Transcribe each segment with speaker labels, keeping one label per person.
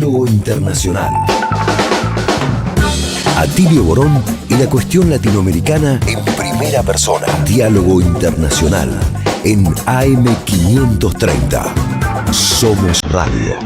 Speaker 1: Diálogo Internacional. Atilio Borón y la cuestión latinoamericana en primera persona. Diálogo Internacional en AM530. Somos Radio.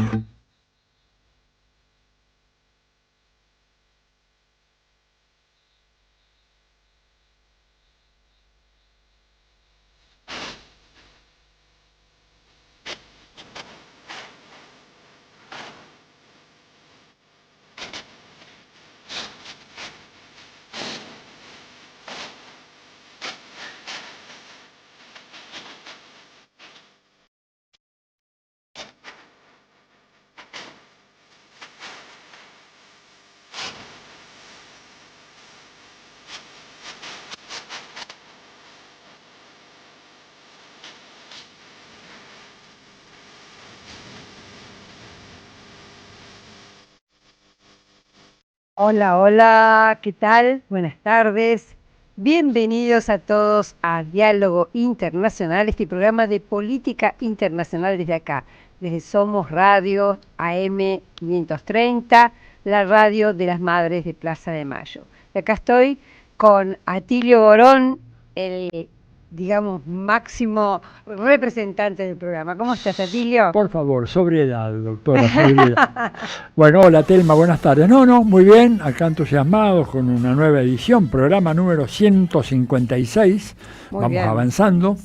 Speaker 2: Hola, hola, ¿qué tal? Buenas tardes. Bienvenidos a todos a Diálogo Internacional, este programa de política internacional desde acá, desde Somos Radio AM530, la radio de las Madres de Plaza de Mayo. Y acá estoy con Atilio Borón, el, digamos, máximo representante del programa. ¿Cómo estás, Atilio?
Speaker 3: Por favor, sobriedad, doctora, sobriedad. Bueno, hola Telma, buenas tardes. Muy bien, acá entusiasmados con una nueva edición, programa número 156. Vamos bien avanzando.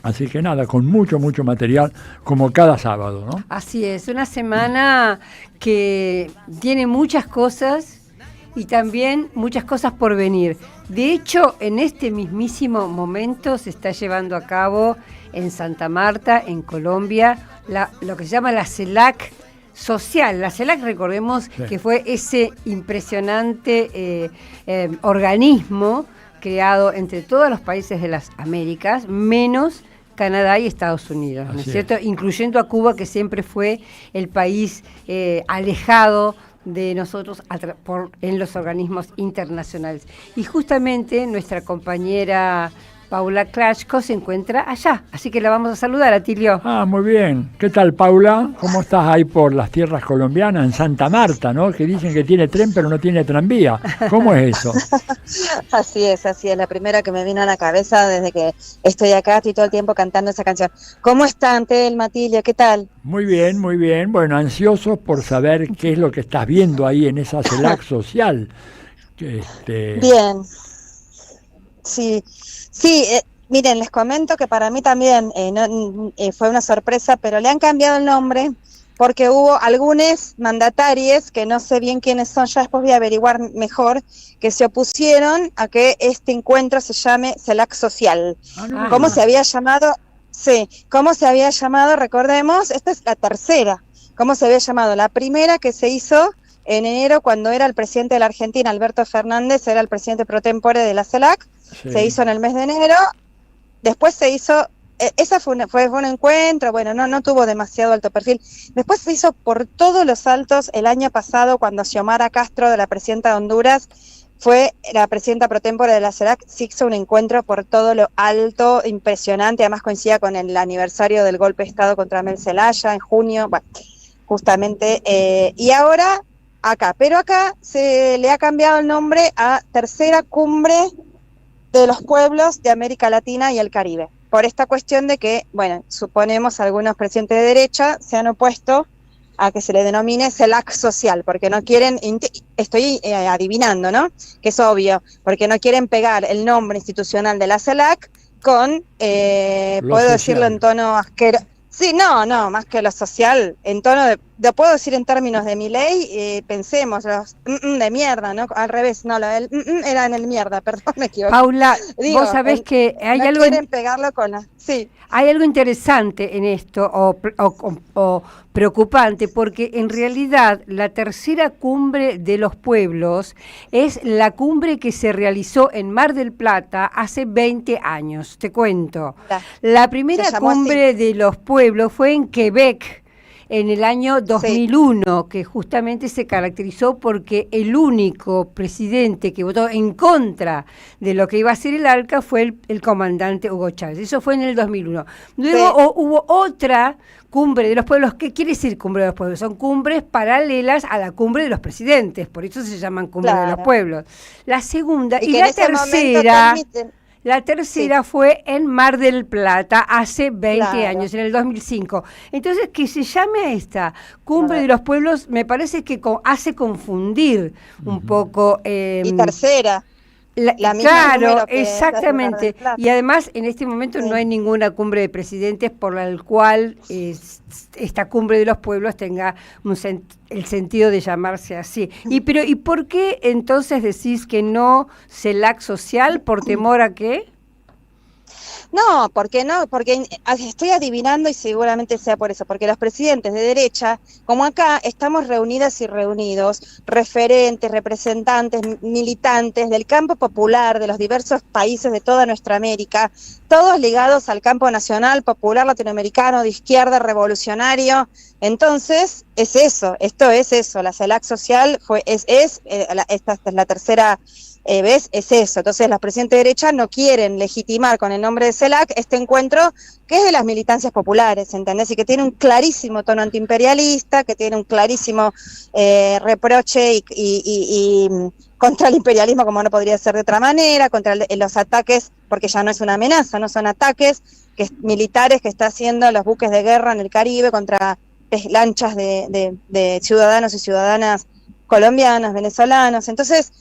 Speaker 3: Así que nada, con mucho material, como cada sábado, ¿no?
Speaker 2: Así es, una semana que tiene muchas cosas y también muchas cosas por venir. De hecho, en este mismísimo momento se está llevando a cabo en Santa Marta, en Colombia, lo que se llama la CELAC social. La CELAC, recordemos, sí, que fue ese impresionante organismo creado entre todos los países de las Américas, menos Canadá y Estados Unidos, ¿no es cierto? Incluyendo a Cuba, que siempre fue el país alejado de nosotros en los organismos internacionales. Y justamente nuestra compañera Paula Krashko se encuentra allá, así que la vamos a saludar, Atilio.
Speaker 3: Muy bien. ¿Qué tal, Paula? ¿Cómo estás ahí por las tierras colombianas, en Santa Marta, ¿no? Que dicen que tiene tren, pero no tiene tranvía. ¿Cómo es eso?
Speaker 4: Así es. La primera que me vino a la cabeza desde que estoy acá, estoy todo el tiempo cantando esa canción. ¿Cómo están, Telma, Atilio? ¿Qué tal?
Speaker 3: Muy bien. Bueno, ansiosos por saber qué es lo que estás viendo ahí en esa CELAC social.
Speaker 4: Bien. Sí, miren, les comento que para mí también fue una sorpresa, pero le han cambiado el nombre porque hubo algunos mandatarios, que no sé bien quiénes son, ya después voy a averiguar mejor, que se opusieron a que este encuentro se llame CELAC Social. ¿Cómo se había llamado? Sí, ¿cómo se había llamado? Recordemos, esta es la tercera. ¿Cómo se había llamado? La primera que se hizo en enero, cuando era el presidente de la Argentina, Alberto Fernández, era el presidente pro tempore de la CELAC. Sí. Se hizo en el mes de enero, después se hizo, esa fue un encuentro, bueno, no tuvo demasiado alto perfil, después se hizo por todos los altos el año pasado, cuando Xiomara Castro, de la presidenta de Honduras, fue la presidenta pro tempore de la CELAC, se hizo un encuentro por todo lo alto, impresionante, además coincidía con el aniversario del golpe de Estado contra Mel Zelaya en junio, bueno, justamente, y ahora acá, pero acá se le ha cambiado el nombre a Tercera Cumbre de los Pueblos de América Latina y el Caribe, por esta cuestión de que, bueno, suponemos algunos presidentes de derecha se han opuesto a que se le denomine CELAC social, porque no quieren, estoy adivinando, ¿no? Que es obvio, porque no quieren pegar el nombre institucional de la CELAC con, puedo decirlo en tono asqueroso. Sí, no, más que lo social, en tono de puedo decir en términos de mi ley, pensemos, los de mierda, ¿no? Al revés, no, el era en el mierda, perdón, me equivoqué.
Speaker 2: Paula, vos sabés que hay
Speaker 4: no
Speaker 2: algo...
Speaker 4: quieren pegarlo con la... Sí.
Speaker 2: Hay algo interesante en esto, o preocupante, porque en realidad la tercera cumbre de los pueblos es la cumbre que se realizó en Mar del Plata hace 20 años, te cuento. La primera cumbre de los pueblos fue en Quebec, en el año 2001, que justamente se caracterizó porque el único presidente que votó en contra de lo que iba a ser el ALCA fue el comandante Hugo Chávez. Eso fue en el 2001. Luego hubo otra cumbre de los pueblos. ¿Qué quiere decir cumbre de los pueblos? Son cumbres paralelas a la cumbre de los presidentes, por eso se llaman cumbre de los pueblos. La segunda y la tercera... La tercera fue en Mar del Plata hace 20 años, en el 2005. Entonces, que se llame a esta Cumbre de los Pueblos, me parece que hace confundir un poco.
Speaker 4: Y tercera.
Speaker 2: La misma claro, exactamente. Y además, en este momento no hay ninguna cumbre de presidentes por la cual esta Cumbre de los Pueblos tenga el sentido de llamarse así. ¿Y por qué entonces decís que no CELAC social? ¿Por temor a qué?
Speaker 4: No, porque estoy adivinando y seguramente sea por eso, porque los presidentes de derecha, como acá, estamos reunidas y reunidos, referentes, representantes, militantes del campo popular de los diversos países de toda nuestra América, todos ligados al campo nacional, popular, latinoamericano, de izquierda, revolucionario. Entonces, es eso, la CELAC social esta es la tercera vez, es eso. Entonces los presidentes de derecha no quieren legitimar con el nombre de CELAC este encuentro que es de las militancias populares, ¿entendés? Y que tiene un clarísimo tono antiimperialista, que tiene un clarísimo reproche y contra el imperialismo, como no podría ser de otra manera, contra los ataques, porque ya no es una amenaza, no son ataques militares que está haciendo los buques de guerra en el Caribe contra lanchas de ciudadanos y ciudadanas colombianos, venezolanos. Entonces,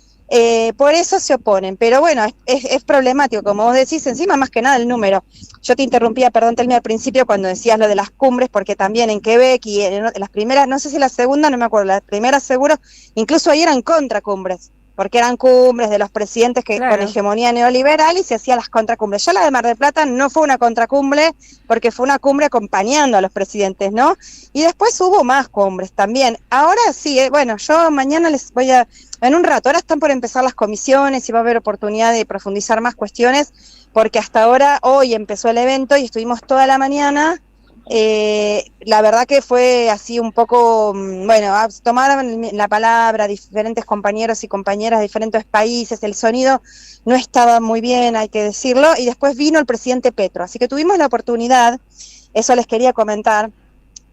Speaker 4: por eso se oponen, pero bueno, es problemático, como vos decís, encima más que nada el número. Yo te interrumpía, perdón, Telmi, al principio cuando decías lo de las cumbres, porque también en Quebec y en las primeras, no sé si la segunda, no me acuerdo, la primera seguro, incluso ahí eran contracumbres, porque eran cumbres de los presidentes que con hegemonía neoliberal y se hacían las contracumbres. Ya la de Mar del Plata no fue una contracumbre, porque fue una cumbre acompañando a los presidentes, ¿no? Y después hubo más cumbres también. Ahora sí, bueno, yo mañana les voy a... En un rato, ahora están por empezar las comisiones y va a haber oportunidad de profundizar más cuestiones, porque hasta ahora, hoy empezó el evento y estuvimos toda la mañana. La verdad que fue así un poco, bueno, tomaron la palabra diferentes compañeros y compañeras de diferentes países, el sonido no estaba muy bien, hay que decirlo, y después vino el presidente Petro, así que tuvimos la oportunidad, eso les quería comentar,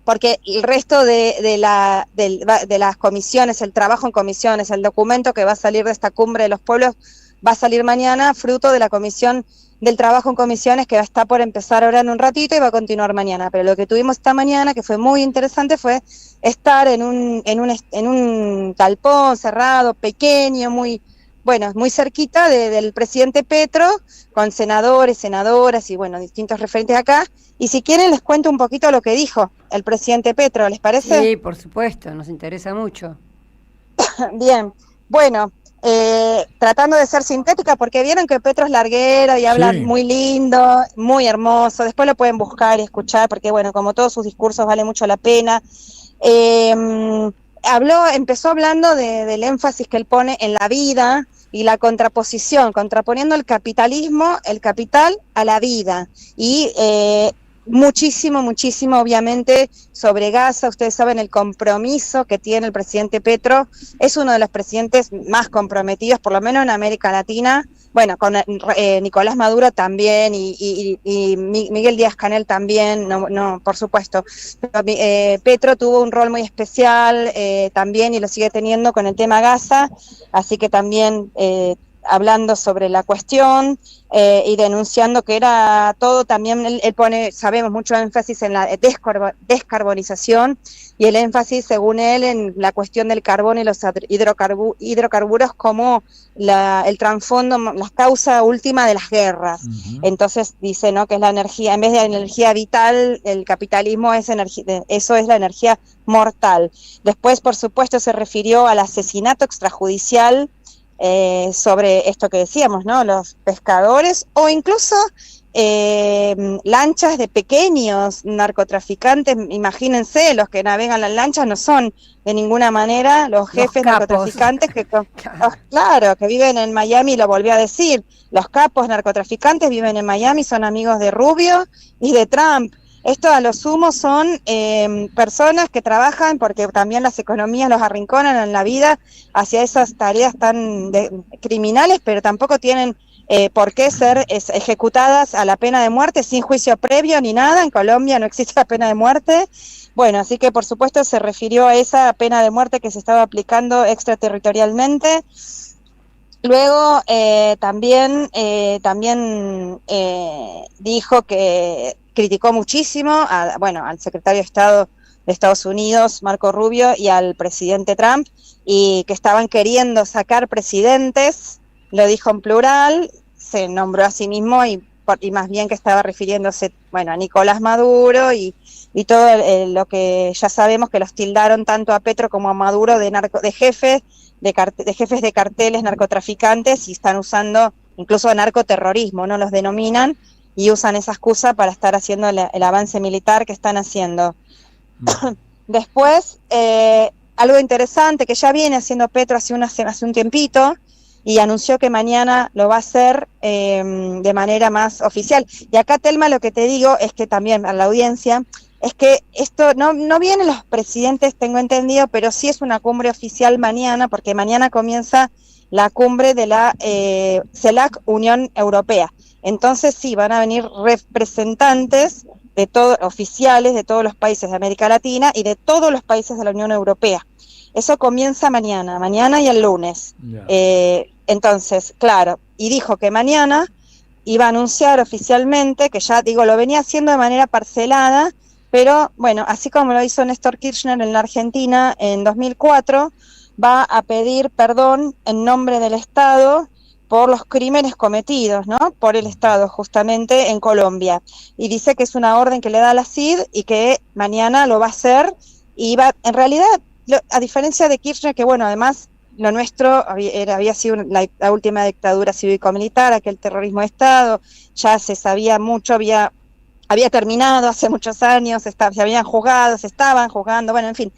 Speaker 4: porque el resto de las comisiones, el trabajo en comisiones, el documento que va a salir de esta Cumbre de los Pueblos va a salir mañana, fruto de la comisión del trabajo en comisiones que está por empezar ahora en un ratito y va a continuar mañana. Pero lo que tuvimos esta mañana, que fue muy interesante, fue estar en un galpón cerrado, pequeño, muy cerquita del presidente Petro, con senadores, senadoras y bueno, distintos referentes acá. Y si quieren les cuento un poquito lo que dijo el presidente Petro, ¿les parece?
Speaker 2: Sí, por supuesto, nos interesa mucho.
Speaker 4: Bien, bueno, tratando de ser sintética, porque vieron que Petro es larguero y habla muy lindo, muy hermoso, después lo pueden buscar y escuchar, porque bueno, como todos sus discursos vale mucho la pena. Empezó hablando del énfasis que él pone en la vida y la contraposición, contraponiendo el capitalismo, el capital a la vida, y muchísimo, obviamente, sobre Gaza. Ustedes saben el compromiso que tiene el presidente Petro, es uno de los presidentes más comprometidos, por lo menos en América Latina, bueno, con Nicolás Maduro también, y Miguel Díaz-Canel también, no, por supuesto. Pero, Petro tuvo un rol muy especial también, y lo sigue teniendo con el tema Gaza, así que también hablando sobre la cuestión y denunciando que era todo, también él pone, sabemos, mucho énfasis en la descarbonización y el énfasis, según él, en la cuestión del carbón y los hidrocarburos como el trasfondo, la causa última de las guerras. Uh-huh. Entonces dice, ¿no?, que es la energía, en vez de energía vital, el capitalismo es energía, eso es la energía mortal. Después, por supuesto, se refirió al asesinato extrajudicial, sobre esto que decíamos, ¿no?, los pescadores o incluso lanchas de pequeños narcotraficantes. Imagínense, los que navegan las lanchas no son de ninguna manera los jefes narcotraficantes que viven en Miami, lo volvió a decir, los capos narcotraficantes viven en Miami, son amigos de Rubio y de Trump. Esto a lo sumo son personas que trabajan, porque también las economías los arrinconan en la vida hacia esas tareas tan criminales, pero tampoco tienen por qué ser ejecutadas a la pena de muerte sin juicio previo ni nada. En Colombia no existe la pena de muerte. Bueno, así que por supuesto se refirió a esa pena de muerte que se estaba aplicando extraterritorialmente. Luego también dijo que criticó muchísimo al secretario de Estado de Estados Unidos, Marco Rubio, y al presidente Trump, y que estaban queriendo sacar presidentes, lo dijo en plural, se nombró a sí mismo y más bien que estaba refiriéndose a Nicolás Maduro y todo lo que ya sabemos, que los tildaron tanto a Petro como a Maduro de jefes de carteles narcotraficantes, y están usando incluso narcoterrorismo, no los denominan, y usan esa excusa para estar haciendo el avance militar que están haciendo. Después, algo interesante que ya viene haciendo Petro hace un tiempito, y anunció que mañana lo va a hacer de manera más oficial. Y acá, Telma, lo que te digo es que también a la audiencia, es que esto no vienen los presidentes, tengo entendido, pero sí es una cumbre oficial mañana, porque mañana comienza la cumbre de la CELAC Unión Europea. Entonces sí, van a venir representantes oficiales de todos los países de América Latina y de todos los países de la Unión Europea. Eso comienza mañana y el lunes. Yeah. Entonces, claro, y dijo que mañana iba a anunciar oficialmente, que ya lo venía haciendo de manera parcelada, pero bueno, así como lo hizo Néstor Kirchner en la Argentina en 2004, va a pedir perdón en nombre del Estado por los crímenes cometidos, ¿no? Por el Estado, justamente en Colombia. Y dice que es una orden que le da la CID y que mañana lo va a hacer. Y en realidad, a diferencia de Kirchner, que además lo nuestro había sido la última dictadura cívico-militar, aquel terrorismo de Estado, ya se sabía mucho, había terminado hace muchos años, se habían juzgado, se estaban juzgando, en fin.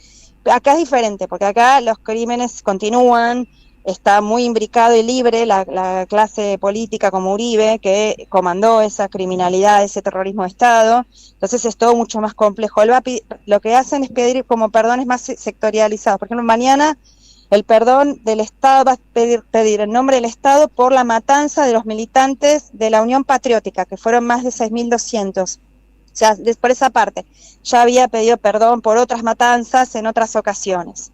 Speaker 4: Acá es diferente, porque acá los crímenes continúan, está muy imbricado y libre la clase política como Uribe, que comandó esa criminalidad, ese terrorismo de Estado. Entonces es todo mucho más complejo. Lo que hacen es pedir como perdones más sectorializados. Por ejemplo, mañana el perdón del Estado va a pedir en nombre del Estado por la matanza de los militantes de la Unión Patriótica, que fueron más de 6.200. O sea, por esa parte, ya había pedido perdón por otras matanzas en otras ocasiones.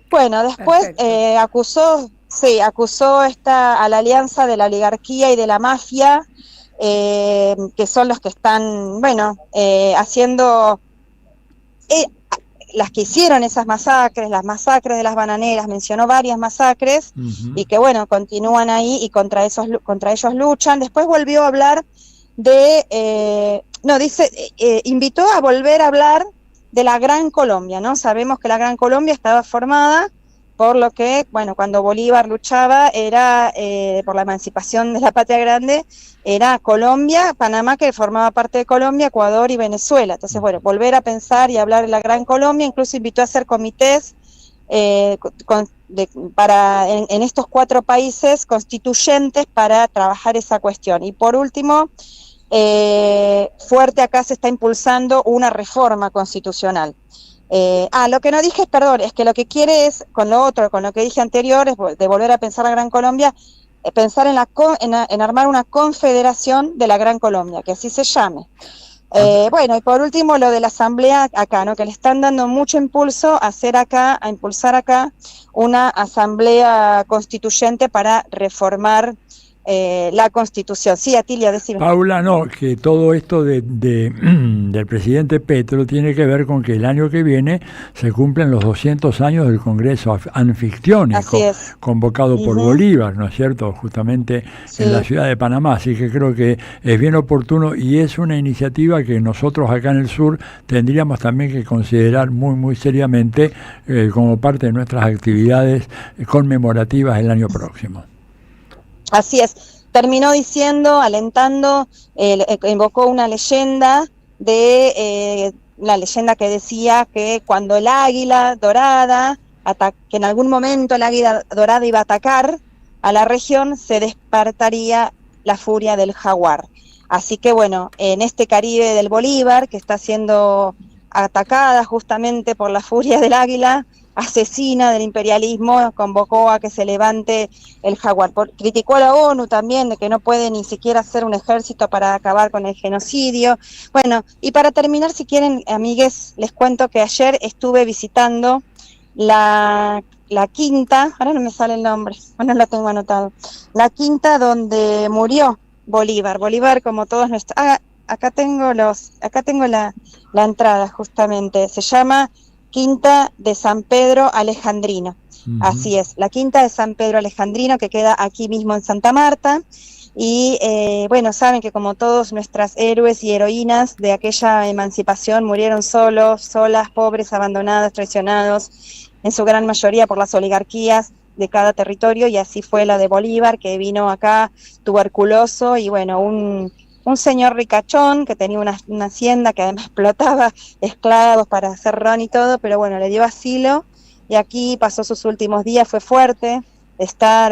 Speaker 4: Bueno, después acusó a la alianza de la oligarquía y de la mafia, que son los que están, haciendo las que hicieron esas masacres, las masacres de las bananeras, mencionó varias masacres, y que continúan ahí y contra ellos luchan. Después volvió a hablar invitó a volver a hablar de la Gran Colombia, ¿no? Sabemos que la Gran Colombia estaba formada por lo que, cuando Bolívar luchaba era por la emancipación de la patria grande, era Colombia, Panamá, que formaba parte de Colombia, Ecuador y Venezuela. Entonces, volver a pensar y hablar de la Gran Colombia, incluso invitó a hacer comités en estos 4 países constituyentes para trabajar esa cuestión. Y por último, fuerte acá se está impulsando una reforma constitucional. Lo que no dije, es que lo que quiere es, con lo que dije anterior, es de volver a pensar la Gran Colombia, pensar en armar una confederación de la Gran Colombia, que así se llame. Y por último, lo de la asamblea acá, ¿no? Que le están dando mucho impulso a impulsar acá una asamblea constituyente para reformar la Constitución. Sí, Atilia, decime.
Speaker 3: Paula, no, que todo esto del presidente Petro tiene que ver con que el año que viene se cumplen los 200 años del Congreso Anfictiónico, convocado por Bolívar, ¿no es cierto?, justamente en la ciudad de Panamá. Así que creo que es bien oportuno y es una iniciativa que nosotros acá en el sur tendríamos también que considerar muy, muy seriamente como parte de nuestras actividades conmemorativas el año próximo.
Speaker 4: Así es, terminó diciendo, alentando, invocó una leyenda la leyenda que decía que cuando el águila dorada, que en algún momento el águila dorada iba a atacar a la región, se despertaría la furia del jaguar. Así que bueno, en este Caribe del Bolívar, que está siendo atacada justamente por la furia del águila asesina del imperialismo, convocó a que se levante el jaguar. Criticó a la ONU también de que no puede ni siquiera hacer un ejército para acabar con el genocidio. Bueno, y para terminar, si quieren, amigues, les cuento que ayer estuve visitando la quinta, ahora no me sale el nombre, bueno, lo tengo anotado, la quinta donde murió Bolívar. Bolívar, como todos nuestros... acá tengo la entrada justamente, se llama Quinta de San Pedro Alejandrino. Así es, la Quinta de San Pedro Alejandrino, que queda aquí mismo en Santa Marta. Y bueno, saben que como todos nuestras héroes y heroínas de aquella emancipación murieron solos, solas, pobres, abandonados, traicionados, en su gran mayoría por las oligarquías de cada territorio, y así fue la de Bolívar, que vino acá tuberculoso y bueno, un señor ricachón que tenía una hacienda que además explotaba esclavos para hacer ron y todo, pero bueno, le dio asilo y aquí pasó sus últimos días. Fue fuerte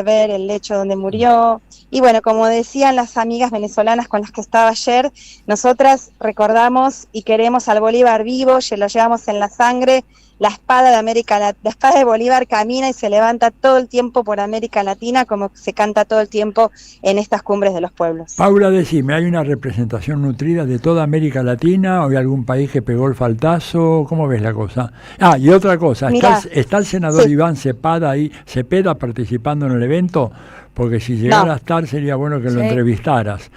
Speaker 4: ver el lecho donde murió. Y bueno, como decían las amigas venezolanas con las que estaba ayer, nosotras recordamos y queremos al Bolívar vivo, lo llevamos en la sangre. La espada de Bolívar camina y se levanta todo el tiempo por América Latina, como se canta todo el tiempo en estas cumbres de los pueblos.
Speaker 3: Paula, decime, ¿hay una representación nutrida de toda América Latina o hay algún país que pegó el faltazo? ¿Cómo ves la cosa? Y otra cosa, ¿está el senador Iván Cepeda participando en el evento? Porque si llegara a estar sería bueno que lo entrevistaras.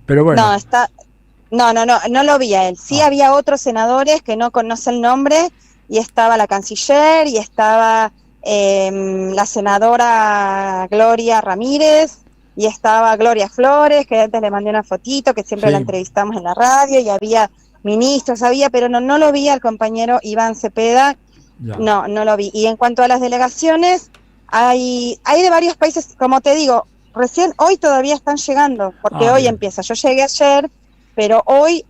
Speaker 3: Pero bueno.
Speaker 4: No lo vi a él. Sí había otros senadores que no conoce el nombre, y estaba la canciller, y estaba la senadora Gloria Ramírez, y estaba Gloria Flores, que antes le mandé una fotito, que siempre la entrevistamos en la radio, y había ministros, pero no lo vi al compañero Iván Cepeda, no lo vi. Y en cuanto a las delegaciones, hay de varios países, como te digo, recién hoy todavía están llegando, porque hoy empieza. Yo llegué ayer, pero hoy...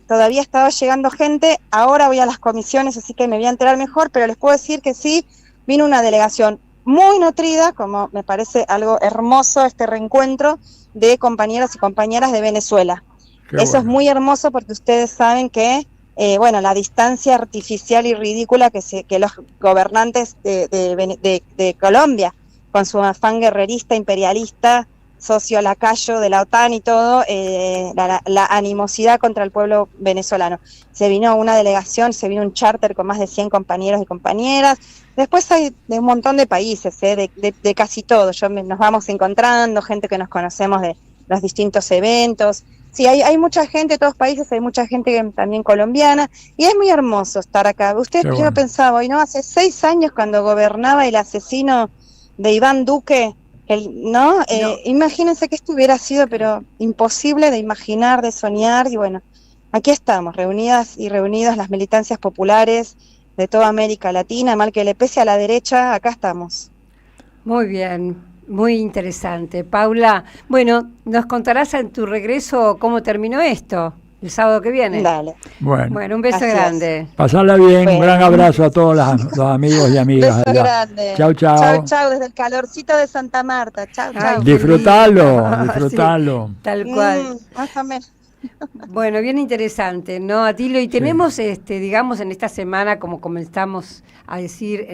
Speaker 4: todavía estaba llegando gente, ahora voy a las comisiones, así que me voy a enterar mejor, pero les puedo decir que sí, vino una delegación muy nutrida, como me parece algo hermoso este reencuentro de compañeros y compañeras de Venezuela. Eso es muy hermoso porque ustedes saben que, la distancia artificial y ridícula que los gobernantes de Colombia, con su afán guerrerista, imperialista, socio lacayo de la OTAN y todo, la animosidad contra el pueblo venezolano. Se vino una delegación, se vino un charter con más de 100 compañeros y compañeras. Después hay de un montón de países, de casi todos. Nos vamos encontrando, gente que nos conocemos de los distintos eventos. Sí, hay mucha gente de todos países, hay mucha gente también colombiana, y es muy hermoso estar acá. Yo pensaba, ¿no? Hace 6 años cuando gobernaba el asesino de Iván Duque, imagínense que esto hubiera sido, pero imposible de imaginar, de soñar, y bueno, aquí estamos, reunidas y reunidos las militancias populares de toda América Latina, mal que le pese a la derecha, acá estamos.
Speaker 2: Muy bien, muy interesante. Paula, bueno, nos contarás en tu regreso cómo terminó esto, el sábado que viene.
Speaker 4: Dale.
Speaker 2: Bueno, un beso grande.
Speaker 3: Pasarla bien, un gran abrazo a todos los amigos y amigas.
Speaker 4: Beso grande.
Speaker 3: Chau,
Speaker 4: desde el calorcito de Santa Marta. Chau.
Speaker 3: Disfrutalo.
Speaker 2: Sí, tal cual. Bueno, bien interesante, ¿no, Atilio? Y tenemos, digamos, en esta semana, como comenzamos a decir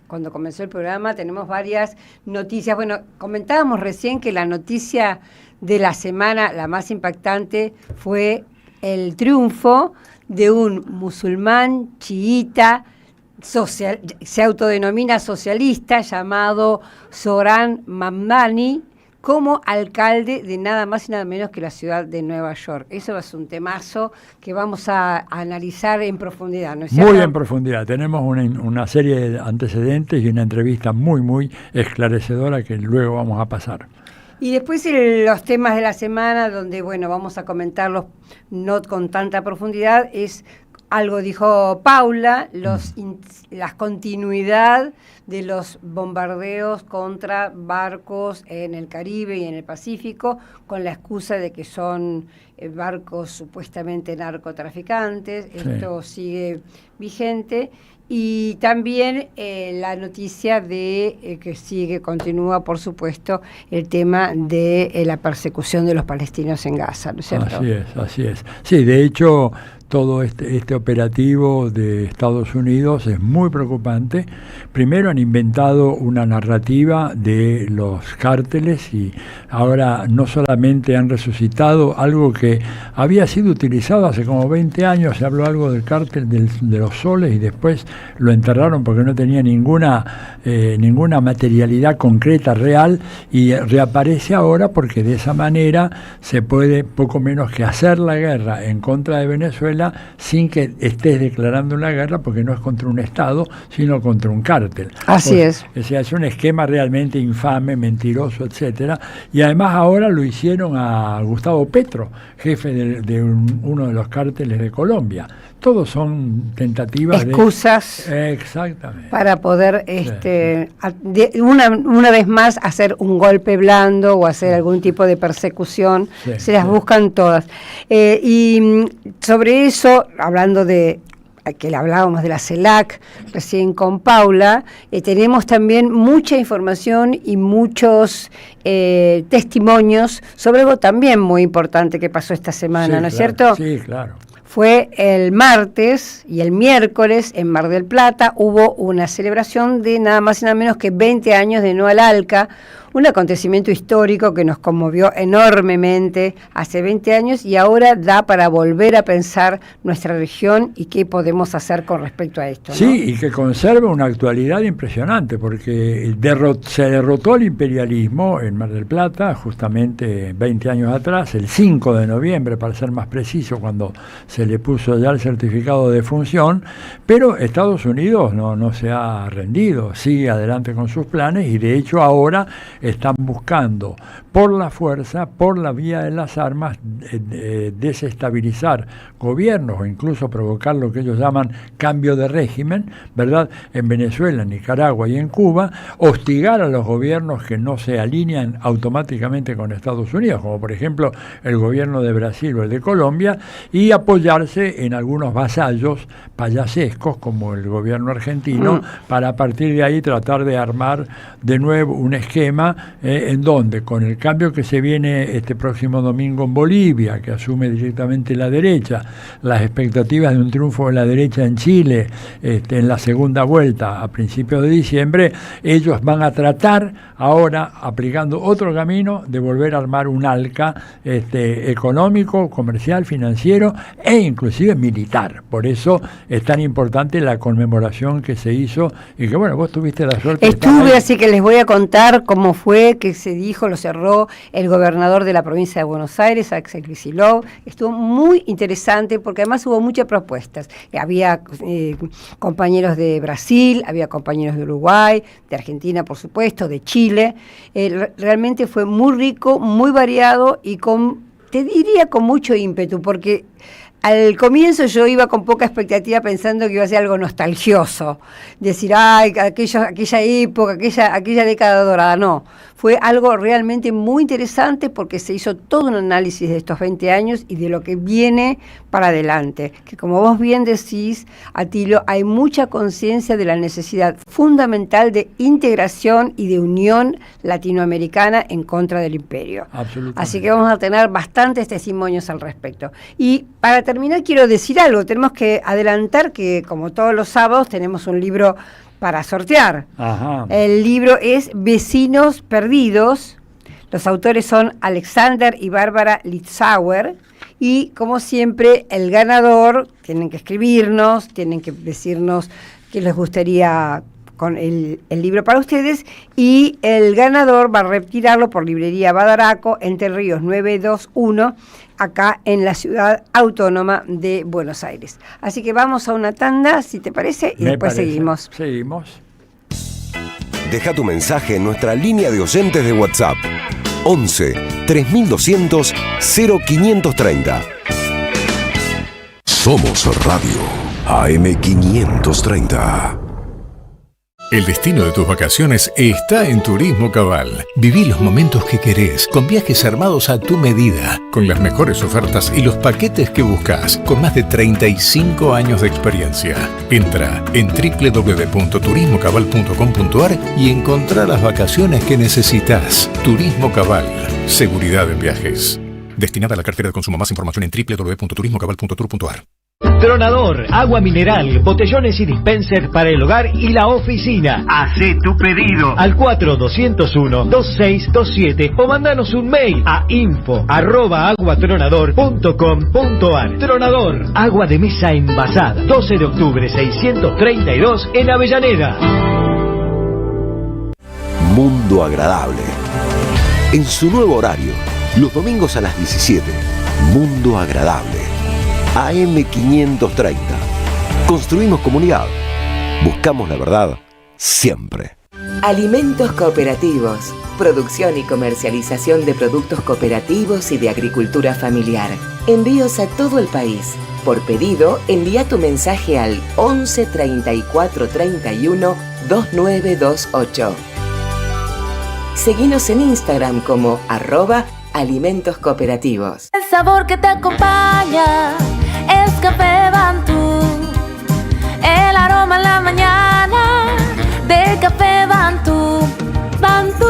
Speaker 2: cuando comenzó el programa, tenemos varias noticias. Bueno, comentábamos recién que la noticia de la semana, la más impactante, fue el triunfo de un musulmán chiita, se autodenomina socialista, llamado Zohran Mamdani, como alcalde de nada más y nada menos que la ciudad de Nueva York. Eso es un temazo que vamos a analizar en profundidad, ¿no es cierto?
Speaker 3: Muy en profundidad. Tenemos una serie de antecedentes y una entrevista muy, muy esclarecedora que luego vamos a pasar.
Speaker 2: Y después los temas de la semana, donde, bueno, vamos a comentarlos no con tanta profundidad, es algo dijo Paula, la continuidad de los bombardeos contra barcos en el Caribe y en el Pacífico, con la excusa de que son barcos supuestamente narcotraficantes. Sí. Esto sigue vigente. Y también la noticia de que continúa, por supuesto, el tema de la persecución de los palestinos en Gaza, ¿no es cierto?
Speaker 3: Así es. Sí, de hecho, todo este operativo de Estados Unidos es muy preocupante. Primero han inventado una narrativa de los cárteles y ahora no solamente han resucitado algo que había sido utilizado hace como 20 años, se habló algo del cártel de los soles y después lo enterraron porque no tenía ninguna materialidad concreta, real, y reaparece ahora porque de esa manera se puede poco menos que hacer la guerra en contra de Venezuela sin que estés declarando una guerra, porque no es contra un Estado, sino contra un cártel.
Speaker 2: Así es.
Speaker 3: O sea, es un esquema realmente infame, mentiroso, etcétera. Y además ahora lo hicieron a Gustavo Petro, jefe de uno de los cárteles de Colombia. Todos son tentativas
Speaker 2: excusas
Speaker 3: exactamente,
Speaker 2: para poder una vez más hacer un golpe blando o hacer algún tipo de persecución. Se las buscan todas. Y sobre eso, hablando de que le hablábamos de la CELAC recién con Paula, tenemos también mucha información y muchos testimonios sobre algo también muy importante que pasó esta semana, ¿no es cierto?
Speaker 3: Sí, claro.
Speaker 2: Fue el martes y el miércoles en Mar del Plata hubo una celebración de nada más y nada menos que 20 años de No al ALCA, un acontecimiento histórico que nos conmovió enormemente hace 20 años y ahora da para volver a pensar nuestra región y qué podemos hacer con respecto a esto, ¿no?
Speaker 3: Sí, y que conserva una actualidad impresionante, porque se derrotó el imperialismo en Mar del Plata justamente 20 años atrás, el 5 de noviembre, para ser más preciso, cuando se le puso ya el certificado de defunción, pero Estados Unidos no se ha rendido, sigue adelante con sus planes y de hecho ahora están buscando por la fuerza, por la vía de las armas, desestabilizar gobiernos o incluso provocar lo que ellos llaman cambio de régimen, ¿verdad? En Venezuela, en Nicaragua y en Cuba, hostigar a los gobiernos que no se alinean automáticamente con Estados Unidos, como por ejemplo el gobierno de Brasil o el de Colombia, y apoyarse en algunos vasallos payasescos como el gobierno argentino, para a partir de ahí tratar de armar de nuevo un esquema en donde, con el cambio que se viene este próximo domingo en Bolivia, que asume directamente la derecha, las expectativas de un triunfo de la derecha en Chile en la segunda vuelta a principios de diciembre, ellos van a tratar ahora, aplicando otro camino, de volver a armar un ALCA económico, comercial, financiero e inclusive militar. Por eso es tan importante la conmemoración que se hizo y que, bueno, vos tuviste la suerte.
Speaker 2: Estuve, así que les voy a contar cómo fue que se dijo, lo cerró el gobernador de la provincia de Buenos Aires, Axel Kicillof. Estuvo muy interesante porque además hubo muchas propuestas. Había compañeros de Brasil, había compañeros de Uruguay, de Argentina, por supuesto, de Chile. Realmente fue muy rico, muy variado y te diría con mucho ímpetu, porque al comienzo yo iba con poca expectativa pensando que iba a ser algo nostalgioso, decir, ay, aquella época, aquella década dorada. No, fue algo realmente muy interesante porque se hizo todo un análisis de estos 20 años y de lo que viene para adelante. Que como vos bien decís, Atilio, hay mucha conciencia de la necesidad fundamental de integración y de unión latinoamericana en contra del imperio.
Speaker 3: Absolutamente.
Speaker 2: Así que vamos a tener bastantes testimonios al respecto. Y para terminar quiero decir algo, tenemos que adelantar que como todos los sábados tenemos un libro para sortear.
Speaker 3: Ajá.
Speaker 2: El libro es Vecinos Perdidos, los autores son Alexander y Bárbara Litzauer y como siempre el ganador, tienen que escribirnos, tienen que decirnos qué les gustaría con el libro para ustedes y el ganador va a retirarlo por Librería Badaraco, Entre Ríos 921, acá en la ciudad autónoma de Buenos Aires. Así que vamos a una tanda, si te parece, y después seguimos.
Speaker 3: Seguimos.
Speaker 1: Deja tu mensaje en nuestra línea de oyentes de WhatsApp 11 3200 0530. Somos Radio. AM530.
Speaker 5: El destino de tus vacaciones está en Turismo Cabal. Viví los momentos que querés, con viajes armados a tu medida, con las mejores ofertas y los paquetes que buscas, con más de 35 años de experiencia. Entra en www.turismocabal.com.ar y encontrá las vacaciones que necesitas. Turismo Cabal, seguridad en viajes. Destinada a la cartera de consumo. Más información en www.turismocabal.tour.ar.
Speaker 6: Tronador, agua mineral, botellones y dispensers para el hogar y la oficina. Hacé tu pedido al 4201-2627 o mandanos un mail a info@aguatronador.com.ar. Tronador, agua de mesa envasada, 12 de octubre 632 en Avellaneda.
Speaker 1: Mundo Agradable. En su nuevo horario, los domingos a las 17. Mundo Agradable. AM530. Construimos comunidad. Buscamos la verdad siempre.
Speaker 7: Alimentos cooperativos. Producción y comercialización de productos cooperativos y de agricultura familiar. Envíos a todo el país. Por pedido, envía tu mensaje al 11 34 31 2928. Seguinos en Instagram como @alimentos cooperativos.
Speaker 8: El sabor que te acompaña es Café Bantú. El aroma en la mañana de Café Bantú. Bantú.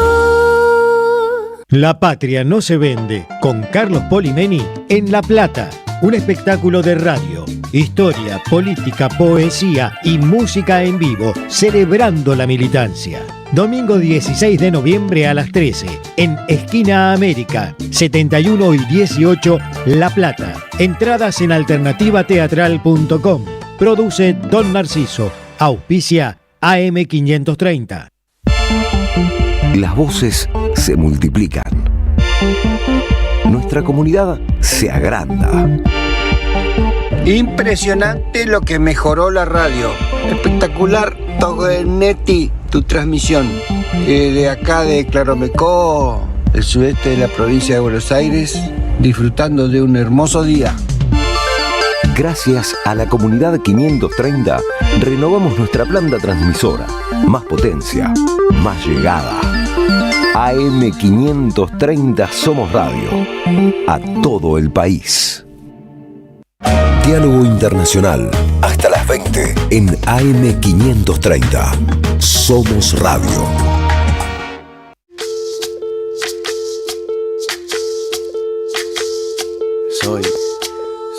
Speaker 6: La patria no se vende, con Carlos Polimeni en La Plata. Un espectáculo de radio, historia, política, poesía y música en vivo, celebrando la militancia. Domingo 16 de noviembre a las 13, en Esquina América, 71 y 18, La Plata. Entradas en alternativateatral.com. Produce Don Narciso. Auspicia AM530.
Speaker 1: Las voces se multiplican. Nuestra comunidad se agranda.
Speaker 9: Impresionante lo que mejoró la radio. Espectacular, Togenetti, tu transmisión. De acá de Claromecó, el sudeste de la provincia de Buenos Aires, disfrutando de un hermoso día.
Speaker 1: Gracias a la comunidad 530, renovamos nuestra planta transmisora. Más potencia, más llegada. AM530 Somos Radio. A todo el país. Diálogo Internacional. Hasta las 20 en AM530. Somos Radio.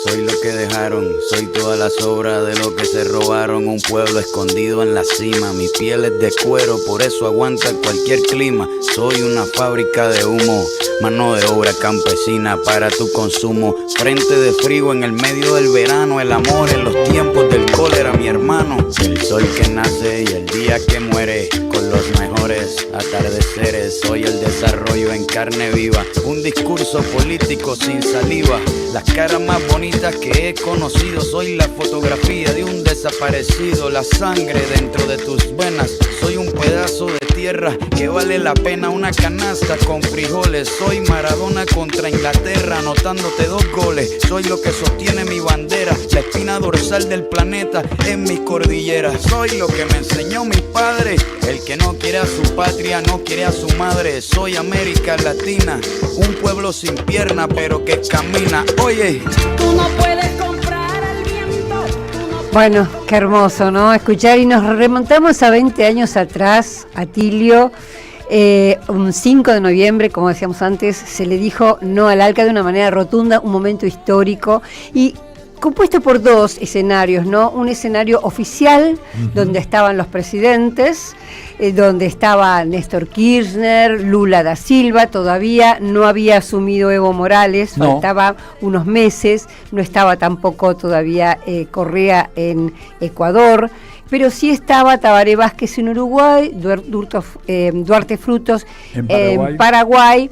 Speaker 10: Soy lo que dejaron, soy toda la sobra de lo que se robaron. Un pueblo escondido en la cima, mi piel es de cuero, por eso aguanta cualquier clima. Soy una fábrica de humo, mano de obra campesina para tu consumo. Frente de frío en el medio del verano, el amor en los tiempos del cólera, mi hermano. El sol que nace y el día que muere, con los mejores atardeceres. Soy el desarrollo en carne viva, un discurso político sin saliva. Las caras más bonitas que he conocido, soy la fotografía de un desaparecido. La sangre dentro de tus venas, soy un pedazo de tierra que vale la pena una canasta con frijoles. Soy Maradona contra Inglaterra, anotándote 2 goles. Soy lo que sostiene mi bandera, la espina dorsal del planeta en mis cordilleras. Soy lo que me enseñó mi padre, el que no quiere a su patria no quiere a su madre. Soy América Latina, un pueblo sin pierna pero que camina. Oye,
Speaker 8: Tú no puedes comprar al viento.
Speaker 2: Bueno, qué hermoso, ¿no? Escuchar, y nos remontamos a 20 años atrás, Atilio. Un 5 de noviembre, como decíamos antes, se le dijo no al ALCA de una manera rotunda, un momento histórico y compuesto por 2 escenarios, ¿no? Un escenario oficial, donde estaban los presidentes, donde estaba Néstor Kirchner, Lula da Silva, todavía no había asumido Evo Morales, faltaba unos meses, no estaba tampoco todavía Correa en Ecuador, pero sí estaba Tabaré Vázquez en Uruguay, Duarte Frutos en Paraguay.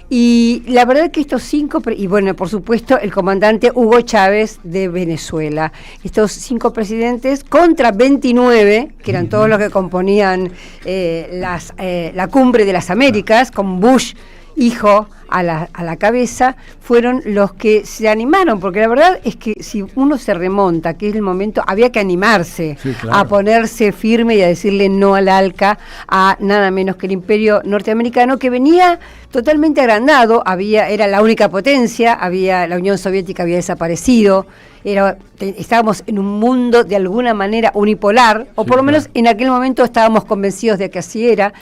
Speaker 2: Y la verdad que estos 5, y bueno, por supuesto, el comandante Hugo Chávez de Venezuela. Estos 5 presidentes contra 29, que eran todos los que componían la cumbre de las Américas, con Bush hijo a la cabeza, fueron los que se animaron, porque la verdad es que si uno se remonta, que es el momento, había que animarse, sí, claro, a ponerse firme y a decirle no al ALCA, a nada menos que el imperio norteamericano, que venía totalmente agrandado, era la única potencia, la Unión Soviética había desaparecido, estábamos en un mundo de alguna manera unipolar, o por lo menos en aquel momento estábamos convencidos de que así era.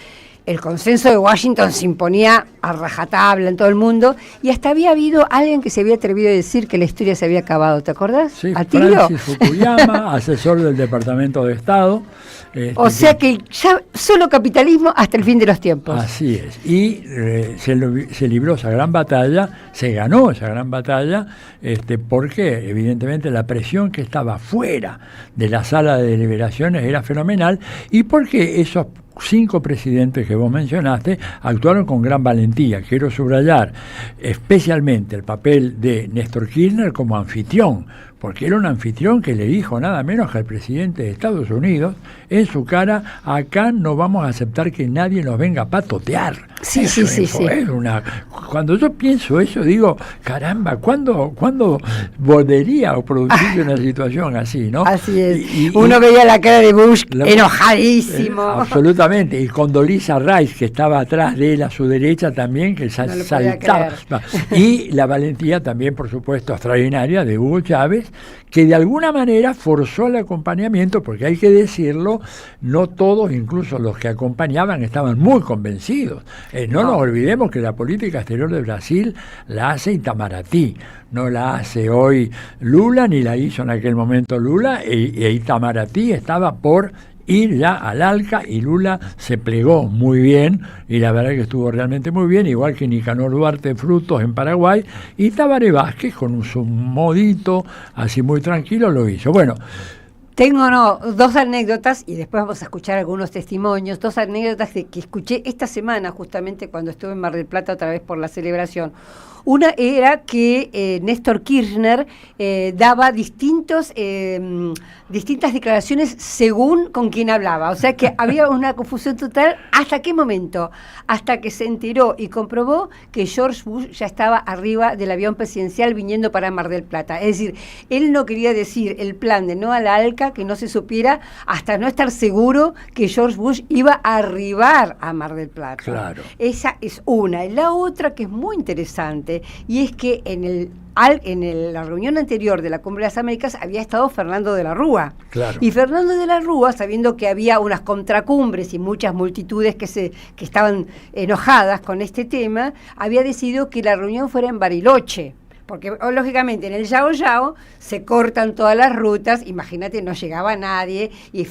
Speaker 2: El consenso de Washington se imponía a rajatabla en todo el mundo, y hasta había habido alguien que se había atrevido a decir que la historia se había acabado, ¿te acordás?
Speaker 3: Sí, Francis Fukuyama, asesor del Departamento de Estado.
Speaker 2: O sea que ya solo capitalismo hasta el fin de los tiempos.
Speaker 3: Así es, y se libró esa gran batalla, se ganó esa gran batalla, porque evidentemente la presión que estaba fuera de la sala de deliberaciones era fenomenal, y porque esos 5 presidentes que vos mencionaste actuaron con gran valentía. Quiero subrayar especialmente el papel de Néstor Kirchner como anfitrión, porque era un anfitrión que le dijo nada menos que al presidente de Estados Unidos en su cara: acá no vamos a aceptar que nadie nos venga a patotear.
Speaker 2: Sí.
Speaker 3: Cuando yo pienso eso, digo, caramba, ¿cuándo volvería a producirse una situación así, no?
Speaker 2: Así es. Uno veía la cara de Bush enojadísimo.
Speaker 3: Absolutamente. Y Condoleezza Rice, que estaba atrás de él a su derecha también, que saltaba. Y la valentía también, por supuesto, extraordinaria de Hugo Chávez, que de alguna manera forzó el acompañamiento, porque hay que decirlo, no todos, incluso los que acompañaban, estaban muy convencidos. No nos olvidemos que la política exterior de Brasil la hace Itamaraty, no la hace hoy Lula, ni la hizo en aquel momento Lula, e Itamaraty estaba por ir ya al ALCA, y Lula se plegó muy bien, y la verdad que estuvo realmente muy bien, igual que Nicanor Duarte Frutos en Paraguay, y Tabaré Vázquez con su modito así muy tranquilo lo hizo. Bueno,
Speaker 2: tengo 2 anécdotas, y después vamos a escuchar algunos testimonios, 2 anécdotas que escuché esta semana justamente cuando estuve en Mar del Plata otra vez por la celebración. Una era que Néstor Kirchner daba distintas declaraciones según con quién hablaba. O sea que había una confusión total. ¿Hasta qué momento? Hasta que se enteró y comprobó que George Bush ya estaba arriba del avión presidencial viniendo para Mar del Plata. Es decir, él no quería decir el plan de no a la ALCA, que no se supiera, hasta no estar seguro que George Bush iba a arribar a Mar del Plata.
Speaker 3: Claro.
Speaker 2: Esa es una. Y la otra, que es muy interesante, y es que en la reunión anterior de la Cumbre de las Américas había estado Fernando de la Rúa.
Speaker 3: Claro.
Speaker 2: Y Fernando de la Rúa, sabiendo que había unas contracumbres y muchas multitudes que estaban enojadas con este tema, había decidido que la reunión fuera en Bariloche. Porque lógicamente en el Yao Yao se cortan todas las rutas, imagínate, no llegaba nadie y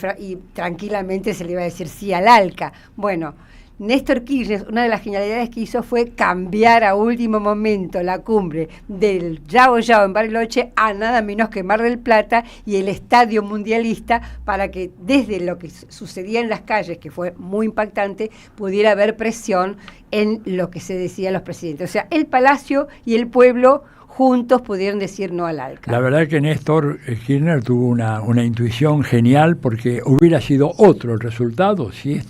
Speaker 2: tranquilamente se le iba a decir sí al ALCA. Bueno, Néstor Kirchner, una de las genialidades que hizo fue cambiar a último momento la cumbre del Yao Yao en Bariloche a nada menos que Mar del Plata y el Estadio Mundialista, para que desde lo que sucedía en las calles, que fue muy impactante, pudiera haber presión en lo que se decían los presidentes. O sea, el Palacio y el pueblo juntos pudieron decir no al ALCA.
Speaker 3: La verdad que Néstor Kirchner tuvo una intuición genial, porque hubiera sido otro el resultado si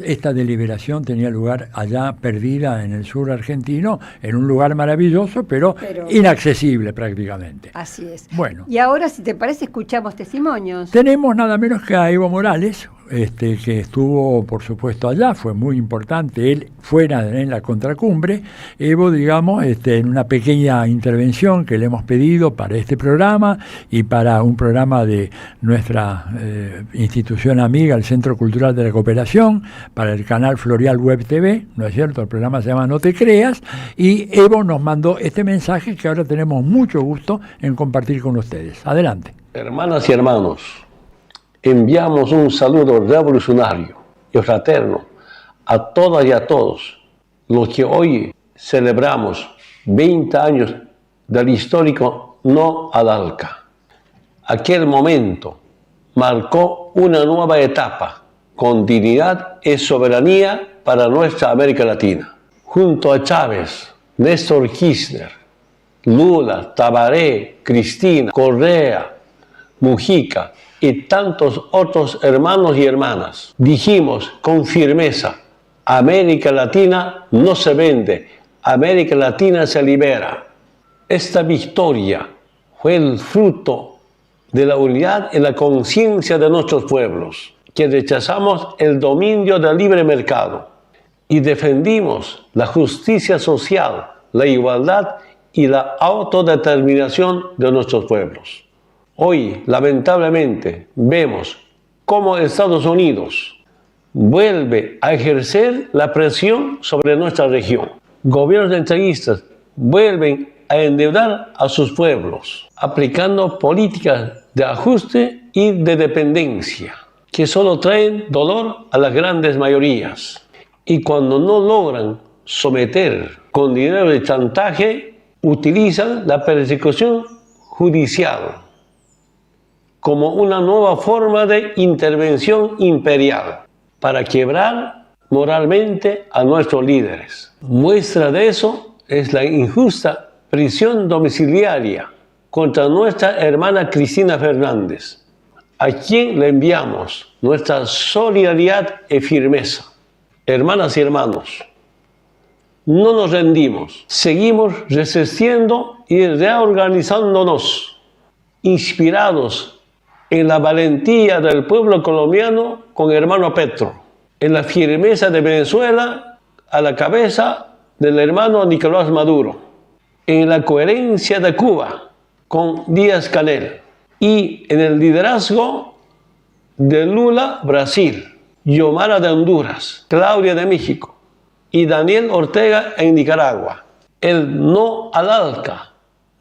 Speaker 3: esta deliberación tenía lugar allá perdida en el sur argentino, en un lugar maravilloso, pero inaccesible prácticamente.
Speaker 2: Así es.
Speaker 3: Bueno.
Speaker 2: Y ahora, si te parece, escuchamos testimonios.
Speaker 3: Tenemos nada menos que a Evo Morales, que estuvo, por supuesto, allá, fue muy importante, él fuera en la contracumbre. Evo, digamos, en una pequeña intervención que le hemos pedido para este programa y para un programa de nuestra institución amiga, el Centro Cultural de la Cooperación, para el canal Florial Web TV, ¿no es cierto? El programa se llama No Te Creas, y Evo nos mandó este mensaje que ahora tenemos mucho gusto en compartir con ustedes. Adelante.
Speaker 11: Hermanas y hermanos, enviamos un saludo revolucionario y fraterno a todas y a todos los que hoy celebramos 20 años del histórico no al ALCA. Aquel momento marcó una nueva etapa con dignidad y soberanía para nuestra América Latina. Junto a Chávez, Néstor Kirchner, Lula, Tabaré, Cristina, Correa, Mujica y tantos otros hermanos y hermanas, dijimos con firmeza América Latina no se vende, América Latina se libera. Esta victoria fue el fruto de la unidad y la conciencia de nuestros pueblos, que rechazamos el dominio del libre mercado y defendimos la justicia social, la igualdad y la autodeterminación de nuestros pueblos. Hoy, lamentablemente, vemos cómo Estados Unidos vuelve a ejercer la presión sobre nuestra región. Gobiernos entreguistas vuelven a endeudar a sus pueblos, aplicando políticas de ajuste y de dependencia, que solo traen dolor a las grandes mayorías. Y cuando no logran someter con dinero de chantaje, utilizan la persecución judicial como una nueva forma de intervención imperial para quebrar moralmente a nuestros líderes. Muestra de eso es la injusta prisión domiciliaria contra nuestra hermana Cristina Fernández, a quien le enviamos nuestra solidaridad y firmeza. Hermanas y hermanos, no nos rendimos, seguimos resistiendo y reorganizándonos, inspirados en la valentía del pueblo colombiano con hermano Petro, en la firmeza de Venezuela a la cabeza del hermano Nicolás Maduro, en la coherencia de Cuba con Díaz-Canel y en el liderazgo de Lula, Brasil, Xiomara de Honduras, Claudia de México y Daniel Ortega en Nicaragua. El no al ALCA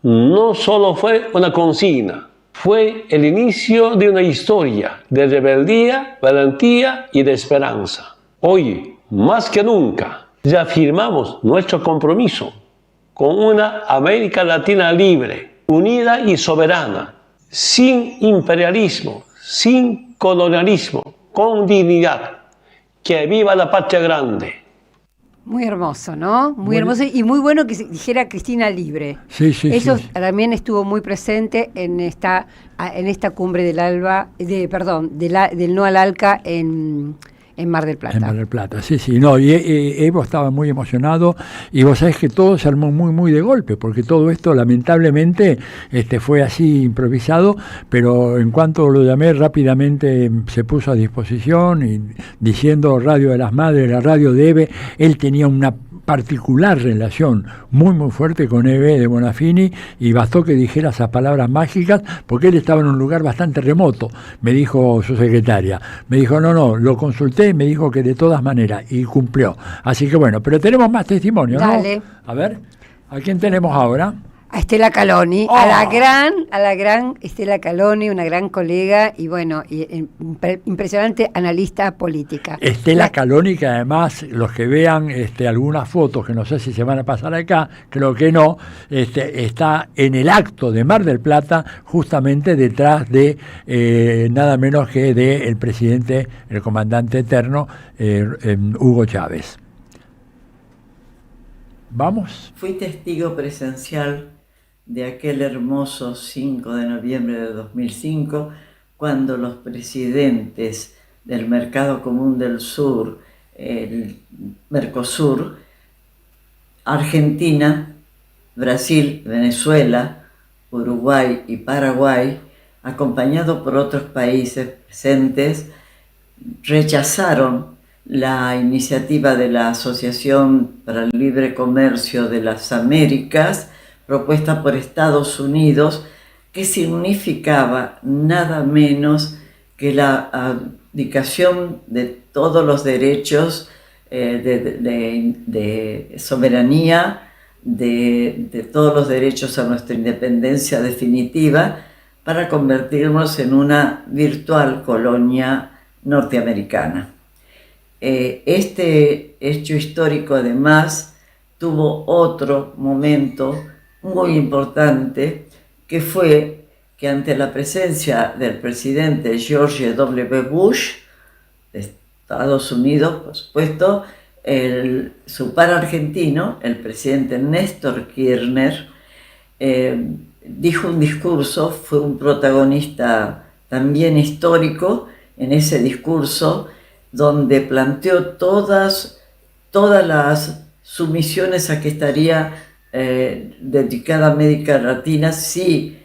Speaker 11: no solo fue una consigna, fue el inicio de una historia de rebeldía, valentía y de esperanza. Hoy, más que nunca, reafirmamos nuestro compromiso con una América Latina libre, unida y soberana, sin imperialismo, sin colonialismo, con dignidad. Que viva la patria grande.
Speaker 2: Muy hermoso, ¿no? Muy hermoso y muy bueno que se dijera Cristina libre.
Speaker 3: Sí, sí,
Speaker 2: Eso
Speaker 3: sí.
Speaker 2: también estuvo muy presente en esta cumbre del del no al ALCA en Mar del Plata.
Speaker 3: En Mar del Plata, sí, sí. No, y Evo estaba muy emocionado y vos sabés que todo se armó muy, muy de golpe, porque todo esto lamentablemente fue así improvisado, pero en cuanto lo llamé rápidamente se puso a disposición y diciendo Radio de las Madres, la radio de Eve, él tenía una particular relación muy muy fuerte con Eve de Bonafini y bastó que dijera esas palabras mágicas porque él estaba en un lugar bastante remoto, me dijo su secretaria, me dijo no, lo consulté y me dijo que de todas maneras y cumplió, así que bueno, pero tenemos más testimonios, ¿no?
Speaker 2: Dale.
Speaker 3: A ver, ¿a quién tenemos ahora?
Speaker 2: A Estela Caloni,
Speaker 3: Oh.
Speaker 2: a la gran Estela Caloni, una gran colega y bueno, impresionante analista política.
Speaker 3: Estela Caloni, que además los que vean algunas fotos, que no sé si se van a pasar acá, creo que no, está en el acto de Mar del Plata, justamente detrás de nada menos que del presidente, el comandante eterno, Hugo Chávez. ¿Vamos?
Speaker 12: Fui testigo presencial de aquel hermoso 5 de noviembre de 2005, cuando los presidentes del Mercado Común del Sur, el Mercosur, Argentina, Brasil, Venezuela, Uruguay y Paraguay, acompañados por otros países presentes, rechazaron la iniciativa de la Asociación para el Libre Comercio de las Américas, propuesta por Estados Unidos, que significaba nada menos que la abdicación de todos los derechos de soberanía, de todos los derechos a nuestra independencia definitiva, para convertirnos en una virtual colonia norteamericana. Este hecho histórico además tuvo otro momento muy importante, que fue que ante la presencia del presidente George W. Bush de Estados Unidos, por supuesto, su par argentino, el presidente Néstor Kirchner, dijo un discurso, fue un protagonista también histórico en ese discurso, donde planteó todas todas las sumisiones a que estaría dedicada a América Latina si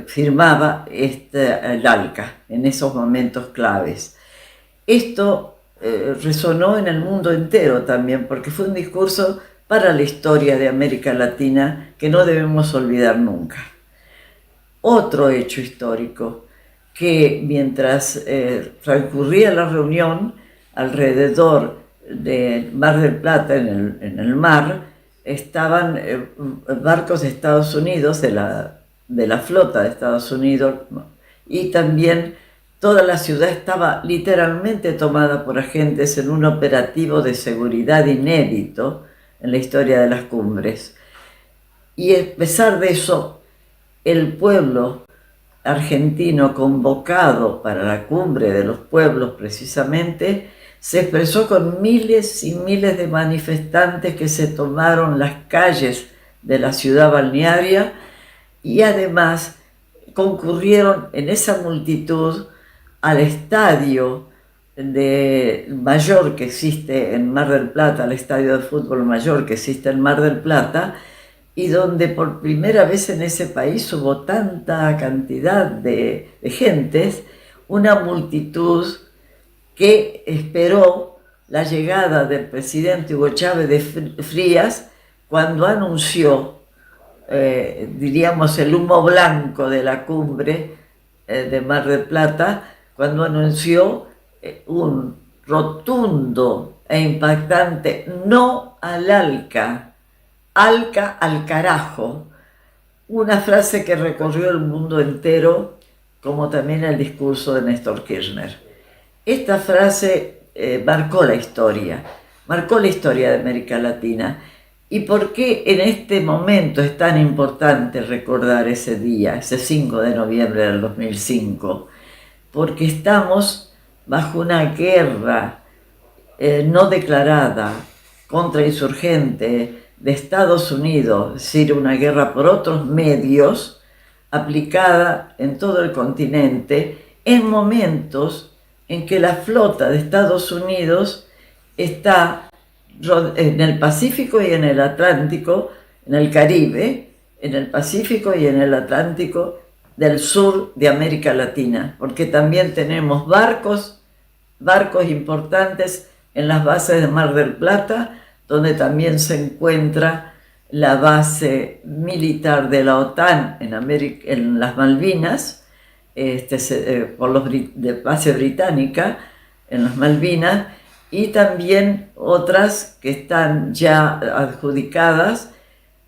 Speaker 12: firmaba el ALCA en esos momentos claves. Esto resonó en el mundo entero también, porque fue un discurso para la historia de América Latina que no debemos olvidar nunca. Otro hecho histórico, que mientras transcurría la reunión alrededor del Mar del Plata, en el mar, estaban barcos de Estados Unidos, de la flota de Estados Unidos, y también toda la ciudad estaba literalmente tomada por agentes en un operativo de seguridad inédito en la historia de las cumbres. Y a pesar de eso, el pueblo argentino convocado para la cumbre de los pueblos precisamente, se expresó con miles y miles de manifestantes que se tomaron las calles de la ciudad balnearia y además concurrieron en esa multitud al estadio mayor que existe en Mar del Plata, al estadio de fútbol mayor que existe en Mar del Plata, y donde por primera vez en ese país hubo tanta cantidad de gentes, una multitud que esperó la llegada del presidente Hugo Chávez de Frías cuando anunció, diríamos, el humo blanco de la cumbre de Mar del Plata, cuando anunció un rotundo e impactante no al ALCA, ALCA al carajo, una frase que recorrió el mundo entero, como también el discurso de Néstor Kirchner. Esta frase marcó la historia de América Latina. ¿Y por qué en este momento es tan importante recordar ese día, ese 5 de noviembre del 2005? Porque estamos bajo una guerra no declarada, contrainsurgente de Estados Unidos, es decir, una guerra por otros medios, aplicada en todo el continente, en momentos en que la flota de Estados Unidos está en el Pacífico y en el Atlántico, en el Caribe, en el Pacífico y en el Atlántico del sur de América Latina, porque también tenemos barcos importantes en las bases de Mar del Plata, donde también se encuentra la base militar de la OTAN en las Malvinas, de base británica en las Malvinas, y también otras que están ya adjudicadas,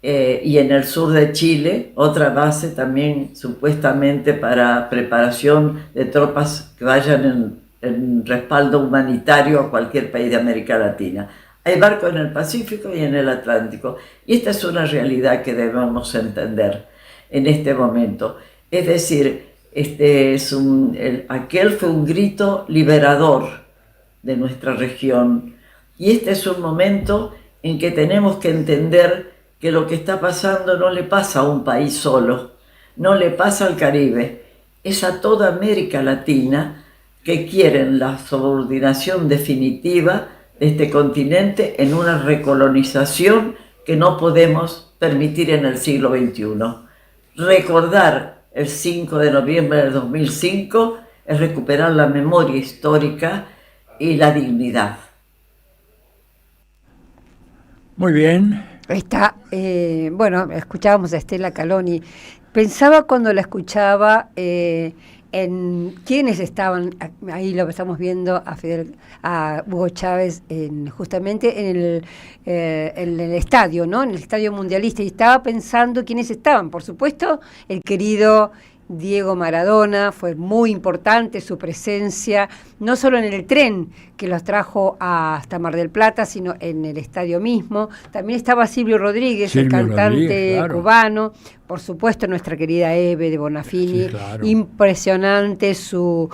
Speaker 12: y en el sur de Chile, otra base también supuestamente para preparación de tropas que vayan en respaldo humanitario a cualquier país de América Latina. Hay barcos en el Pacífico y en el Atlántico, y esta es una realidad que debemos entender en este momento. Es decir, aquel fue un grito liberador de nuestra región, y este es un momento en que tenemos que entender que lo que está pasando no le pasa a un país solo, no le pasa al Caribe, es a toda América Latina que quieren la subordinación definitiva de este continente en una recolonización que no podemos permitir en el siglo XXI. Recordar el 5 de noviembre del 2005 es recuperar la memoria histórica y la dignidad.
Speaker 3: Muy bien.
Speaker 2: Bueno, escuchábamos a Estela Caloni. Pensaba cuando la escuchaba en quiénes estaban, ahí lo estamos viendo a Hugo Chávez justamente en el estadio, ¿no? En el estadio mundialista, y estaba pensando quiénes estaban. Por supuesto, el querido Diego Maradona, fue muy importante su presencia, no solo en el tren que los trajo hasta Mar del Plata, sino en el estadio mismo. También estaba Silvio Rodríguez, el cantante cubano, por supuesto nuestra querida Eve de Bonafini, sí, claro. Impresionante sus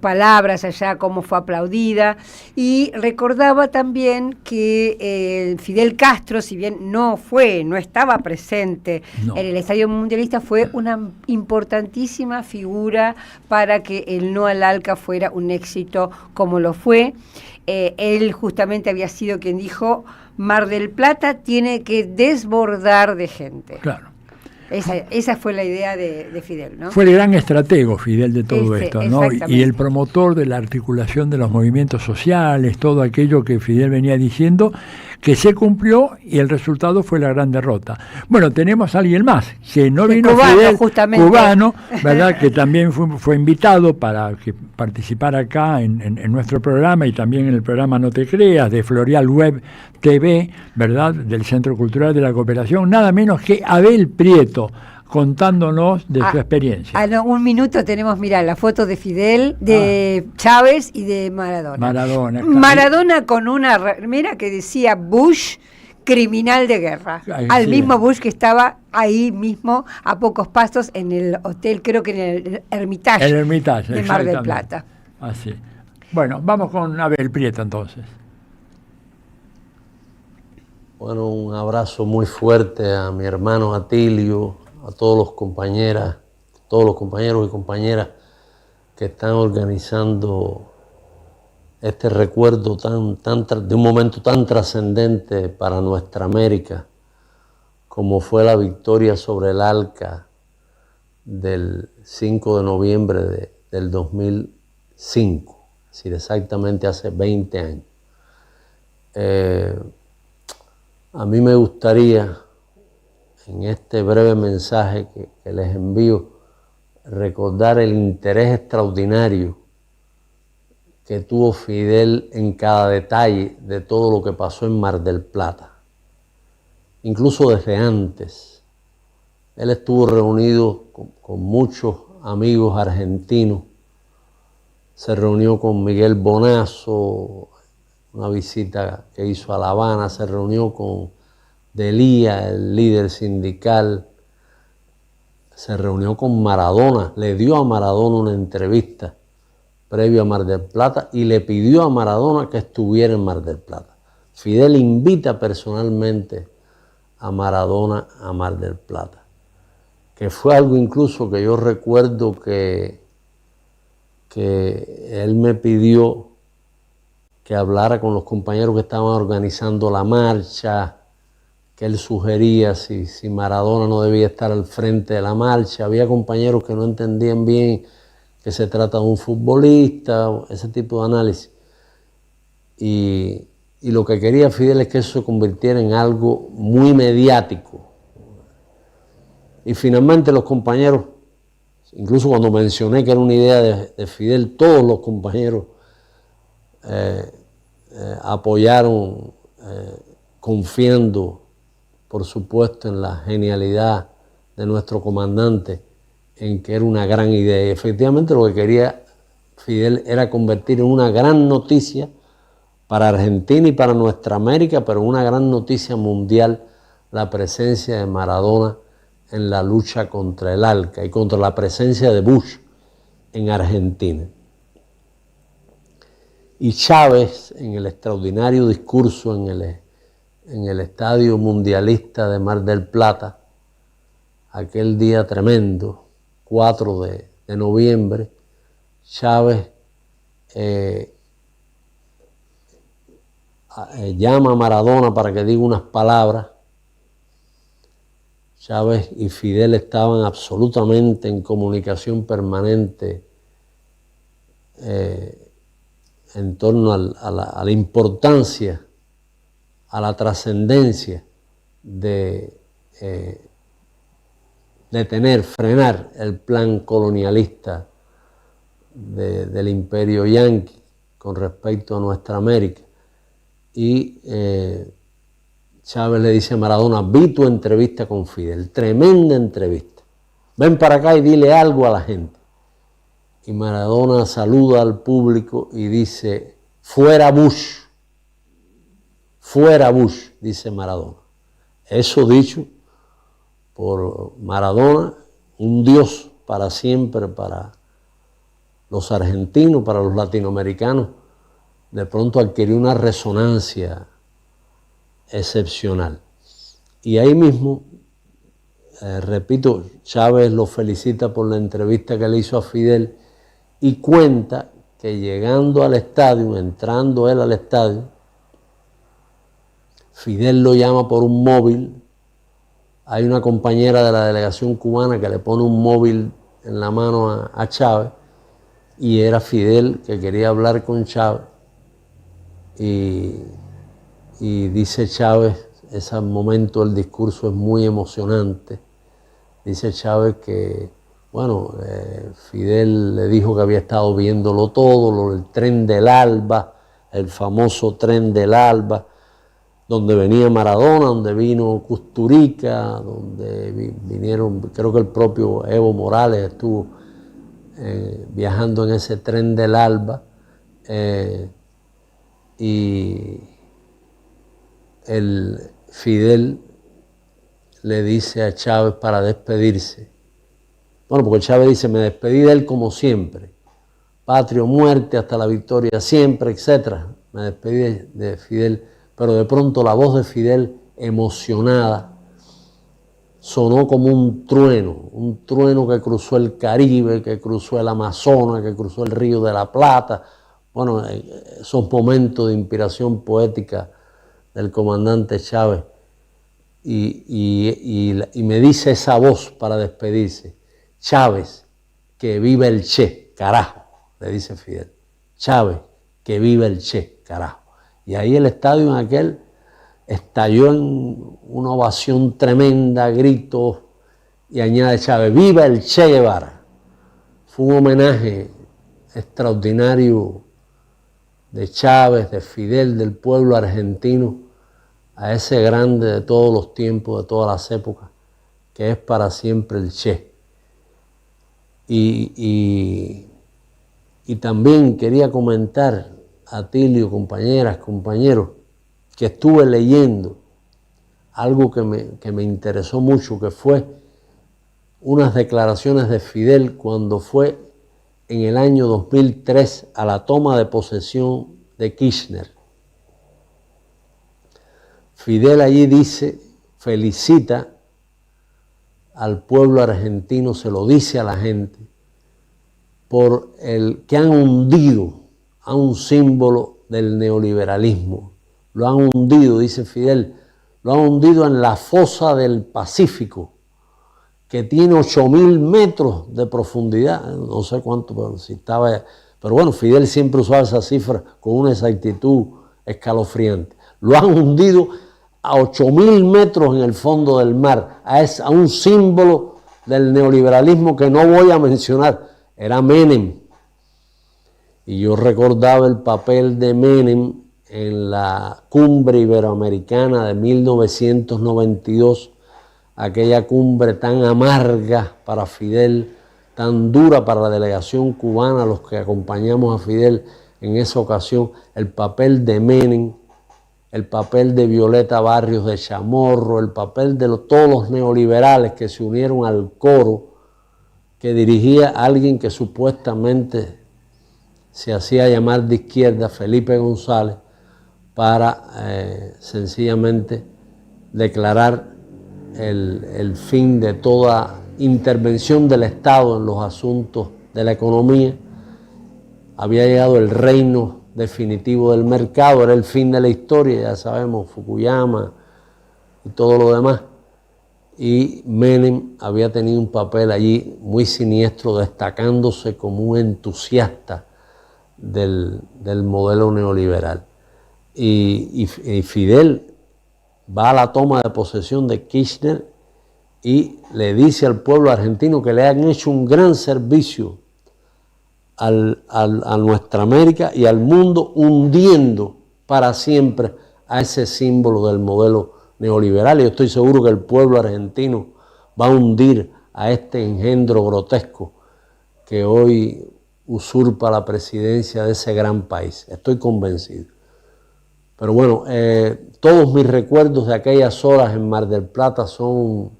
Speaker 2: palabras allá, cómo fue aplaudida. Y recordaba también que Fidel Castro, si bien no estaba presente en el Estadio Mundialista, fue una importantísima figura para que el no al ALCA fuera un éxito como lo fue. él justamente había sido quien dijo, Mar del Plata tiene que desbordar de gente.
Speaker 3: Claro.
Speaker 2: Esa fue la idea de Fidel, ¿no?
Speaker 3: Fue el gran estratego Fidel de todo esto, ¿no?
Speaker 2: Exactamente.
Speaker 3: Y el promotor de la articulación de los movimientos sociales, todo aquello que Fidel venía diciendo, que se cumplió y el resultado fue la gran derrota. Bueno, tenemos a alguien más, que no vino
Speaker 2: cubano,
Speaker 3: Fidel,
Speaker 2: justamente.
Speaker 3: cubano, ¿verdad? Que también fue invitado para que participara acá en nuestro programa y también en el programa No Te Creas, de Florial Web TV, ¿verdad? Del Centro Cultural de la Cooperación, nada menos que Abel Prieto, contándonos de su experiencia.
Speaker 2: No, un minuto tenemos, mirá, la foto de Fidel, de Chávez y de Maradona. Maradona con una remera que decía Bush, criminal de guerra. Al mismo Bush que estaba ahí mismo, a pocos pasos, en el hotel, creo que en el Hermitage, de Mar del Plata.
Speaker 3: Así. Bueno, vamos con Abel Prieto entonces.
Speaker 13: Bueno, un abrazo muy fuerte a mi hermano Atilio, a todos los compañeros y compañeras que están organizando este recuerdo de un momento tan trascendente para nuestra América, como fue la victoria sobre el ALCA del 5 de noviembre del 2005, es decir, exactamente hace 20 años. A mí me gustaría, en este breve mensaje que les envío, recordar el interés extraordinario que tuvo Fidel en cada detalle de todo lo que pasó en Mar del Plata. Incluso desde antes. Él estuvo reunido con muchos amigos argentinos. Se reunió con Miguel Bonazo, una visita que hizo a La Habana, se reunió con Delía, el líder sindical, se reunió con Maradona, le dio a Maradona una entrevista previo a Mar del Plata y le pidió a Maradona que estuviera en Mar del Plata. Fidel invita personalmente a Maradona a Mar del Plata, que fue algo incluso que yo recuerdo que él me pidió que hablara con los compañeros que estaban organizando la marcha, que él sugería si Maradona no debía estar al frente de la marcha. Había compañeros que no entendían bien que se trata de un futbolista, ese tipo de análisis. Y lo que quería Fidel es que eso se convirtiera en algo muy mediático. Y finalmente los compañeros, incluso cuando mencioné que era una idea de Fidel, todos los compañeros apoyaron, confiando, por supuesto, en la genialidad de nuestro comandante, en que era una gran idea. Y efectivamente lo que quería Fidel era convertir en una gran noticia para Argentina y para nuestra América, pero una gran noticia mundial, la presencia de Maradona en la lucha contra el ALCA y contra la presencia de Bush en Argentina. Y Chávez, en el extraordinario discurso en el Estadio Mundialista de Mar del Plata, aquel día tremendo, 4 de noviembre, Chávez llama a Maradona para que diga unas palabras. Chávez y Fidel estaban absolutamente en comunicación permanente en torno a la importancia, a la trascendencia de frenar el plan colonialista del imperio yanqui con respecto a nuestra América. Y Chávez le dice a Maradona: vi tu entrevista con Fidel, tremenda entrevista, ven para acá y dile algo a la gente. Y Maradona saluda al público y dice: fuera Bush, dice Maradona. Eso dicho por Maradona, un dios para siempre para los argentinos, para los latinoamericanos, de pronto adquirió una resonancia excepcional. Y ahí mismo, repito, Chávez lo felicita por la entrevista que le hizo a Fidel y cuenta que llegando al estadio, entrando él al estadio, Fidel lo llama por un móvil. Hay una compañera de la delegación cubana que le pone un móvil en la mano a Chávez, y era Fidel que quería hablar con Chávez. Y dice Chávez, ese momento del discurso es muy emocionante. Dice Chávez que, bueno, Fidel le dijo que había estado viéndolo todo, el tren del Alba, el famoso tren del Alba, donde venía Maradona, donde vino Kusturica, donde vinieron, creo que el propio Evo Morales estuvo viajando en ese tren del Alba, y el Fidel le dice a Chávez para despedirse, bueno, porque Chávez dice, me despedí de él como siempre, patria o muerte, hasta la victoria siempre, etc. Me despedí de Fidel, pero de pronto la voz de Fidel, emocionada, sonó como un trueno que cruzó el Caribe, que cruzó el Amazonas, que cruzó el Río de la Plata. Bueno, esos momentos de inspiración poética del comandante Chávez. Y me dice esa voz para despedirse, Chávez, que viva el Che, carajo, le dice Fidel. Chávez, que viva el Che, carajo. Y ahí el estadio en aquel estalló en una ovación tremenda, gritos, y añade Chávez, ¡viva el Che Guevara! Fue un homenaje extraordinario de Chávez, de Fidel, del pueblo argentino, a ese grande de todos los tiempos, de todas las épocas, que es para siempre el Che. Y también quería comentar, Atilio, compañeras, compañeros, que estuve leyendo algo que me interesó mucho, que fue unas declaraciones de Fidel cuando fue en el año 2003 a la toma de posesión de Kirchner. Fidel allí dice, felicita al pueblo argentino, se lo dice a la gente, por el que han hundido a un símbolo del neoliberalismo. Lo han hundido, dice Fidel, lo han hundido en la fosa del Pacífico, que tiene 8.000 metros de profundidad, no sé cuánto, pero bueno, Fidel siempre usaba esa cifra con una exactitud escalofriante. Lo han hundido a 8.000 metros en el fondo del mar, a un símbolo del neoliberalismo que no voy a mencionar, era Menem. Y yo recordaba el papel de Menem en la cumbre iberoamericana de 1992, aquella cumbre tan amarga para Fidel, tan dura para la delegación cubana, los que acompañamos a Fidel en esa ocasión, el papel de Menem, el papel de Violeta Barrios de Chamorro, el papel de todos los neoliberales que se unieron al coro que dirigía a alguien que supuestamente se hacía llamar de izquierda, Felipe González, para sencillamente declarar el fin de toda intervención del Estado en los asuntos de la economía. Había llegado el reino definitivo del mercado, era el fin de la historia, ya sabemos, Fukuyama y todo lo demás. Y Menem había tenido un papel allí muy siniestro, destacándose como un entusiasta del modelo neoliberal. Y Fidel va a la toma de posesión de Kirchner y le dice al pueblo argentino que le han hecho un gran servicio a nuestra América y al mundo, hundiendo para siempre a ese símbolo del modelo neoliberal. Y yo estoy seguro que el pueblo argentino va a hundir a este engendro grotesco que hoy usurpa la presidencia de ese gran país. Estoy convencido. Pero bueno, todos mis recuerdos de aquellas horas en Mar del Plata son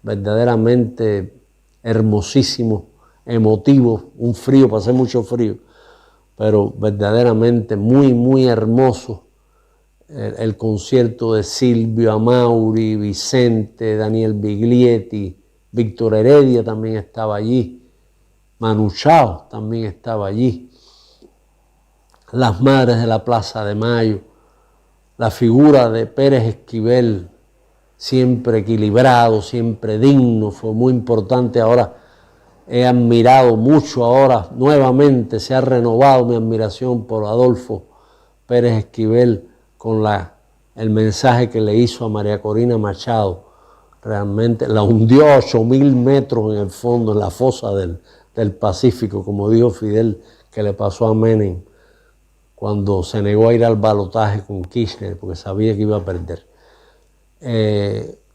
Speaker 13: verdaderamente hermosísimos, emotivos, un frío, pasé mucho frío, pero verdaderamente muy, muy hermoso. El concierto de Silvio Amauri, Vicente, Daniel Biglietti, Víctor Heredia también estaba allí, Manu Chao también estaba allí. las madres de la Plaza de Mayo, la figura de Pérez Esquivel, siempre equilibrado, siempre digno, fue muy importante. Ahora he admirado mucho, ahora nuevamente se ha renovado mi admiración por Adolfo Pérez Esquivel con el mensaje que le hizo a María Corina Machado. Realmente la hundió a 8.000 metros en el fondo, en la fosa del Pacífico, como dijo Fidel, que le pasó a Menem cuando se negó a ir al balotaje con Kirchner porque sabía que iba a perder.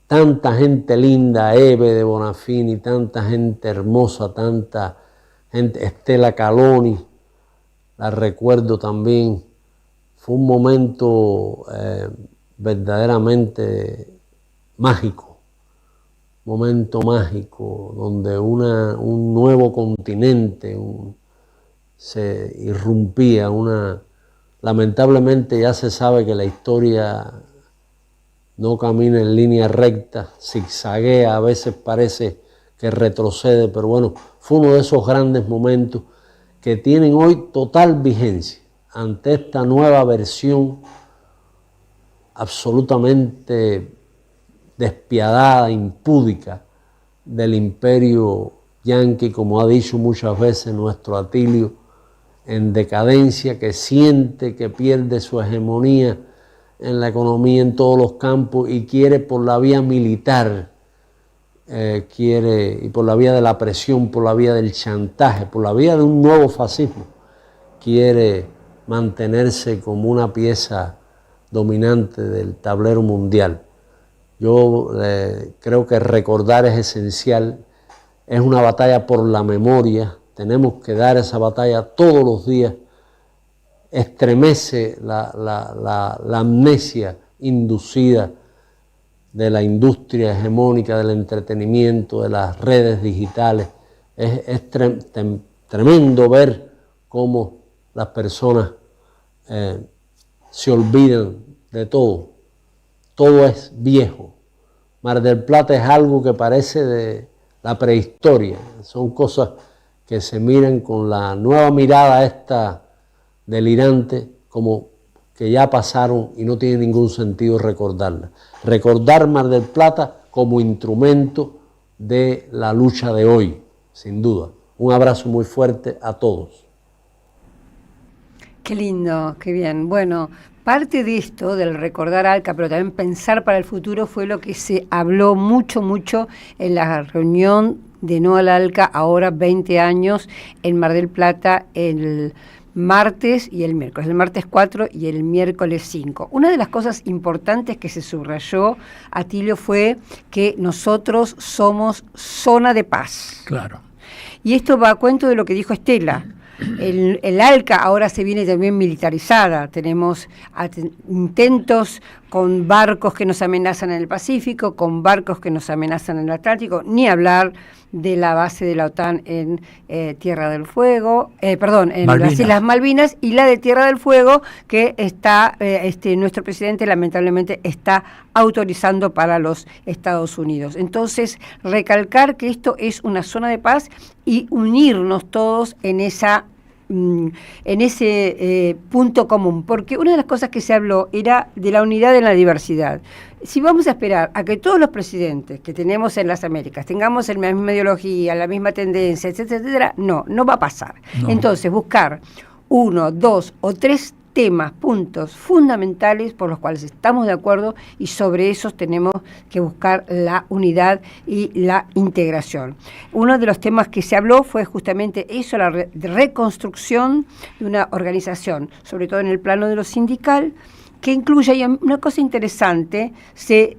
Speaker 13: Tanta gente linda, Eve de Bonafini, tanta gente hermosa, tanta gente, Estela Caloni, la recuerdo también. Fue un momento verdaderamente mágico, donde un nuevo continente se irrumpía. Lamentablemente ya se sabe que la historia no camina en línea recta, zigzaguea, a veces parece que retrocede, pero bueno, fue uno de esos grandes momentos que tienen hoy total vigencia ante esta nueva versión absolutamente despiadada, impúdica del imperio yanqui, como ha dicho muchas veces nuestro Atilio, en decadencia, que siente que pierde su hegemonía en la economía, en todos los campos, y quiere por la vía militar, y por la vía de la presión, por la vía del chantaje, por la vía de un nuevo fascismo, quiere mantenerse como una pieza dominante del tablero mundial. Yo creo que recordar es esencial, es una batalla por la memoria, tenemos que dar esa batalla todos los días. Estremece la amnesia inducida de la industria hegemónica del entretenimiento, de las redes digitales. Es tremendo ver cómo las personas se olvidan de todo. Todo es viejo. Mar del Plata es algo que parece de la prehistoria. Son cosas que se miran con la nueva mirada esta delirante, como que ya pasaron y no tiene ningún sentido recordarla. Recordar Mar del Plata como instrumento de la lucha de hoy, sin duda. Un abrazo muy fuerte a todos.
Speaker 2: Qué lindo, qué bien. Bueno, parte de esto, del recordar Alca, pero también pensar para el futuro, fue lo que se habló mucho en la reunión de No al Alca, ahora 20 años, en Mar del Plata, el martes y el miércoles, el martes 4 y el miércoles 5. Una de las cosas importantes que se subrayó, Atilio, fue que nosotros somos zona de paz.
Speaker 3: Claro.
Speaker 2: Y esto va a cuento de lo que dijo Estela. El Alca ahora se viene también militarizada, tenemos intentos con barcos que nos amenazan en el Pacífico, con barcos que nos amenazan en el Atlántico, ni hablar de la base de la OTAN en Tierra del Fuego, en las Islas Malvinas, y la de Tierra del Fuego que está nuestro presidente lamentablemente está autorizando para los Estados Unidos. Entonces, recalcar que esto es una zona de paz y unirnos todos en ese punto común, porque una de las cosas que se habló era de la unidad en la diversidad. Si vamos a esperar a que todos los presidentes que tenemos en las Américas tengamos la misma ideología, la misma tendencia, etcétera, no va a pasar. No. Entonces, buscar 1, 2 o 3 temas, puntos fundamentales por los cuales estamos de acuerdo, y sobre esos tenemos que buscar la unidad y la integración. Uno de los temas que se habló fue justamente eso, la reconstrucción de una organización, sobre todo en el plano de lo sindical, que incluye una cosa interesante. Se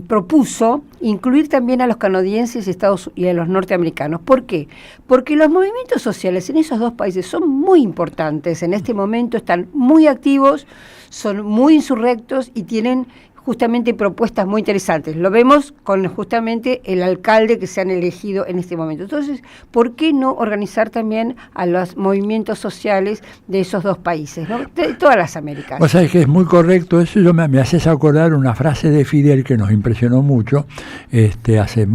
Speaker 2: propuso incluir también a los canadienses y a los norteamericanos. ¿Por qué? Porque los movimientos sociales en esos dos países son muy importantes. En este momento están muy activos, son muy insurrectos y tienen justamente propuestas muy interesantes. Lo vemos con justamente el alcalde que se han elegido en este momento. Entonces, ¿por qué no organizar también a los movimientos sociales de esos dos países, ¿no? De todas las Américas?
Speaker 3: Vos sabés que es muy correcto eso. Yo me haces acordar una frase de Fidel que nos impresionó mucho hace,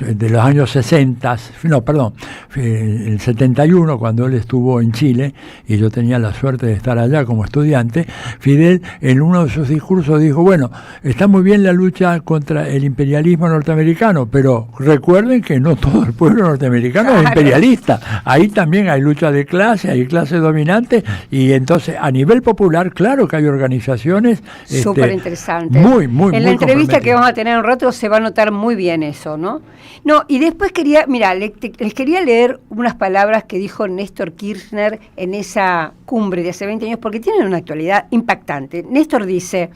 Speaker 3: de los años 60, no, perdón, el 71, cuando él estuvo en Chile, y yo tenía la suerte de estar allá como estudiante, Fidel en uno de sus discursos dijo, bueno, está muy bien la lucha contra el imperialismo norteamericano, pero recuerden que no todo el pueblo norteamericano es imperialista, ahí también hay lucha de clase, hay clase dominante, y entonces a nivel popular, claro que hay organizaciones
Speaker 2: súper interesantes.
Speaker 3: En
Speaker 2: la entrevista que vamos a tener un rato se va a notar muy bien eso, ¿no? No, y después les quería leer unas palabras que dijo Néstor Kirchner en esa cumbre de hace 20 años, porque tienen una actualidad impactante. Néstor dice,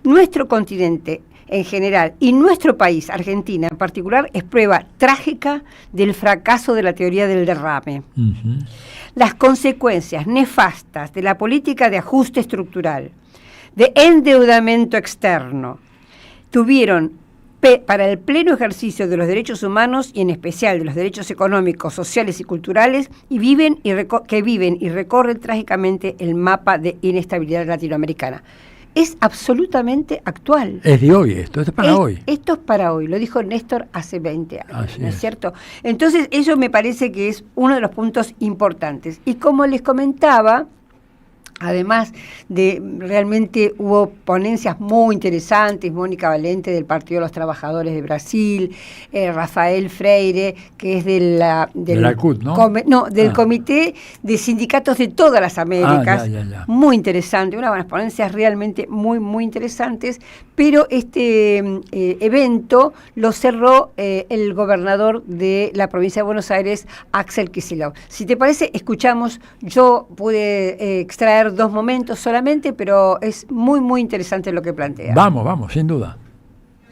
Speaker 2: nuestro continente en general y nuestro país, Argentina en particular, es prueba trágica del fracaso de la teoría del derrame. Uh-huh. Las consecuencias nefastas de la política de ajuste estructural, de endeudamiento externo, tuvieron para el pleno ejercicio de los derechos humanos y en especial de los derechos económicos, sociales y culturales, y viven y recorren trágicamente el mapa de inestabilidad latinoamericana. Es absolutamente actual.
Speaker 3: Es de hoy esto es para hoy.
Speaker 2: Esto es para hoy, lo dijo Néstor hace 20 años, ¿no es cierto? Entonces, eso me parece que es uno de los puntos importantes. Y como les comentaba, además de realmente hubo ponencias muy interesantes, Mónica Valente del Partido de los Trabajadores de Brasil, Rafael Freire, que es de la CUT, ¿no? Del Comité de Sindicatos de todas las Américas, muy interesante, unas ponencias realmente muy, muy interesantes, pero este evento lo cerró el gobernador de la provincia de Buenos Aires, Axel Kicillof. Si te parece, escuchamos, yo pude extraer 2 momentos solamente, pero es muy, muy interesante lo que plantea.
Speaker 3: Vamos, sin duda.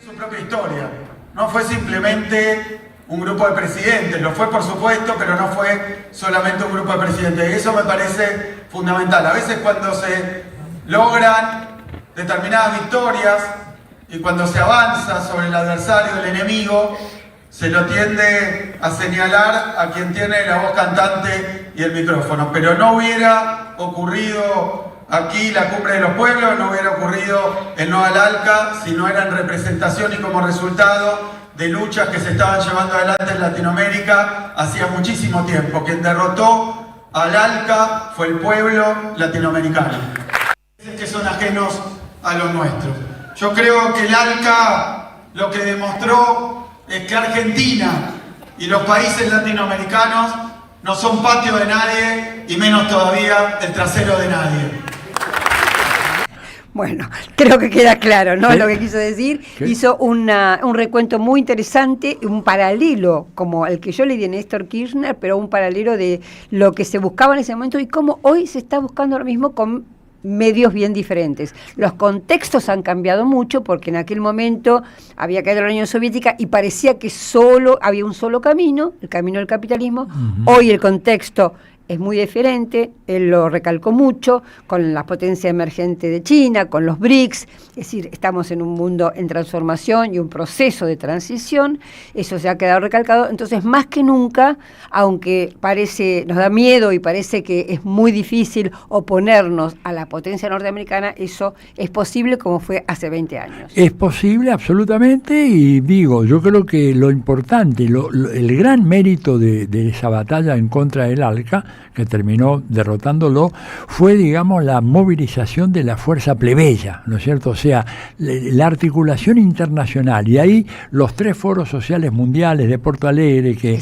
Speaker 14: Su propia historia. No fue simplemente un grupo de presidentes, lo fue por supuesto, pero no fue solamente un grupo de presidentes. Y eso me parece fundamental. A veces cuando se logran determinadas victorias y cuando se avanza sobre el adversario, el enemigo, se lo tiende a señalar a quien tiene la voz cantante y el micrófono. Pero no hubiera ocurrido aquí la Cumbre de los Pueblos, no hubiera ocurrido el No al ALCA si no era en representación y como resultado de luchas que se estaban llevando adelante en Latinoamérica hacía muchísimo tiempo. Quien derrotó al ALCA fue el pueblo latinoamericano. Que son ajenos a los nuestros. Yo creo que el ALCA lo que demostró es que Argentina y los países latinoamericanos no son patio de nadie y menos todavía el trasero de nadie.
Speaker 2: Bueno, creo que queda claro, ¿no? ¿Sí? Lo que quiso decir. ¿Qué? Hizo un recuento muy interesante, un paralelo, como el que yo le di a Néstor Kirchner, pero un paralelo de lo que se buscaba en ese momento y cómo hoy se está buscando lo mismo con medios bien diferentes. Los contextos han cambiado mucho porque en aquel momento había caído la Unión Soviética y parecía que solo había un solo camino, el camino del capitalismo. Uh-huh. Hoy el contexto es muy diferente, él lo recalcó mucho, con la potencia emergente de China, con los BRICS, es decir, estamos en un mundo en transformación y un proceso de transición, eso se ha quedado recalcado, entonces más que nunca, aunque nos da miedo y parece que es muy difícil oponernos a la potencia norteamericana, eso es posible como fue hace 20 años.
Speaker 3: Es posible absolutamente y digo, yo creo que lo importante, el gran mérito de esa batalla en contra del ALCA, que terminó derrotándolo, fue, digamos, la movilización de la fuerza plebeya, ¿no es cierto? O sea, la articulación internacional, y ahí los 3 foros sociales mundiales de Porto Alegre, que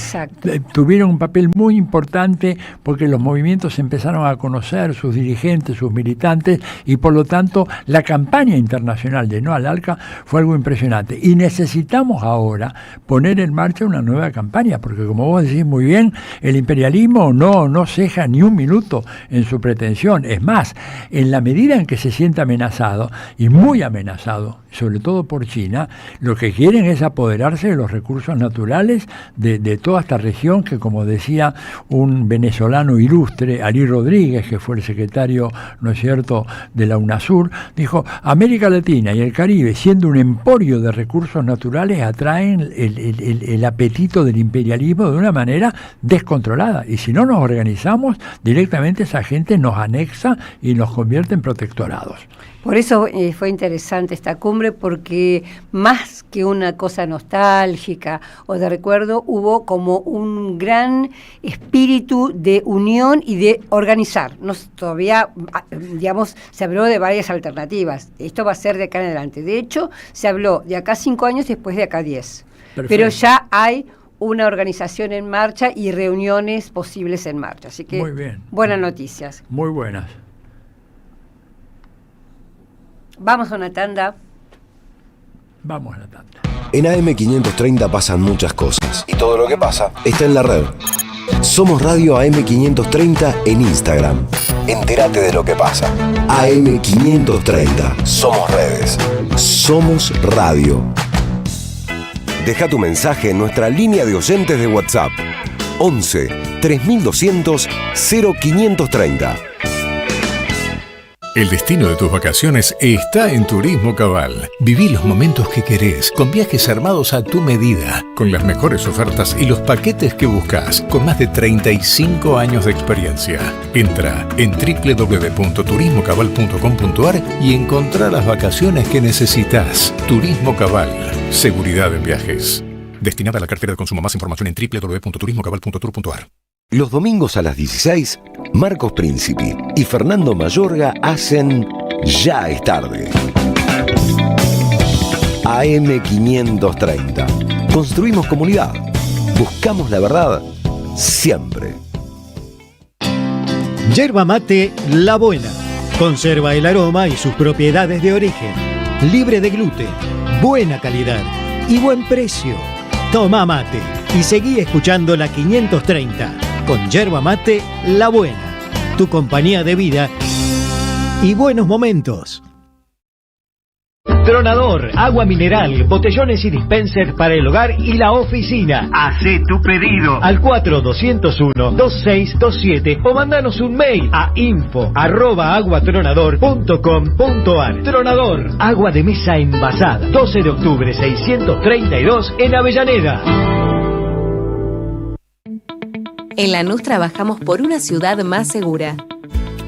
Speaker 3: tuvieron un papel muy importante porque los movimientos empezaron a conocer sus dirigentes, sus militantes, y por lo tanto la campaña internacional de No al ALCA fue algo impresionante. Y necesitamos ahora poner en marcha una nueva campaña, porque como vos decís muy bien, el imperialismo no ceja ni un minuto en su pretensión. Es más, en la medida en que se siente amenazado, y muy amenazado, sobre todo por China, lo que quieren es apoderarse de los recursos naturales de toda esta región que, como decía un venezolano ilustre, Ali Rodríguez, que fue el secretario, ¿no es cierto?, de la UNASUR, dijo, América Latina y el Caribe, siendo un emporio de recursos naturales, atraen el apetito del imperialismo de una manera descontrolada, y si no nos organizamos organizamos, directamente esa gente nos anexa y nos convierte en protectorados.
Speaker 2: Por eso fue interesante esta cumbre, porque más que una cosa nostálgica o de recuerdo, hubo como un gran espíritu de unión y de organizar. Todavía, digamos, se habló de varias alternativas. Esto va a ser de acá en adelante. De hecho, se habló de acá 5 años, después de acá 10. Perfecto. Pero ya hay una organización en marcha y reuniones posibles en marcha. Así que, muy bien. Buenas noticias.
Speaker 3: Muy buenas.
Speaker 2: Vamos a una tanda.
Speaker 3: Vamos a la tanda.
Speaker 1: En AM530 pasan muchas cosas. Y todo lo que pasa está en la red. Somos Radio AM530 en Instagram. Entérate de lo que pasa. AM530. Somos redes. Somos radio. Deja tu mensaje en nuestra línea de oyentes de WhatsApp. 11 3200 0530.
Speaker 5: El destino de tus vacaciones está en Turismo Cabal. Viví los momentos que querés, con viajes armados a tu medida, con las mejores ofertas y los paquetes que buscas, con más de 35 años de experiencia. Entra en www.turismocabal.com.ar y encontrá las vacaciones que necesitas. Turismo Cabal. Seguridad en viajes. Destinada a la cartera de consumo. Más información en www.turismocabal.tour.ar.
Speaker 1: Los domingos a las 16, Marcos Príncipe y Fernando Mayorga hacen Ya es tarde. AM530. Construimos comunidad. Buscamos la verdad siempre.
Speaker 6: Yerba mate La Buena. Conserva el aroma y sus propiedades de origen. Libre de gluten, buena calidad y buen precio. Toma mate y seguí escuchando la 530 con Yerba Mate La Buena. Tu compañía de vida y buenos momentos.
Speaker 15: Tronador, agua mineral, botellones y dispensers para el hogar y la oficina. Hacé tu pedido al 4201-2627 o mandanos un mail a info@aguatronador.com.ar. Tronador, agua de mesa envasada. 12 de octubre 632 en Avellaneda.
Speaker 16: En Lanús trabajamos por una ciudad más segura.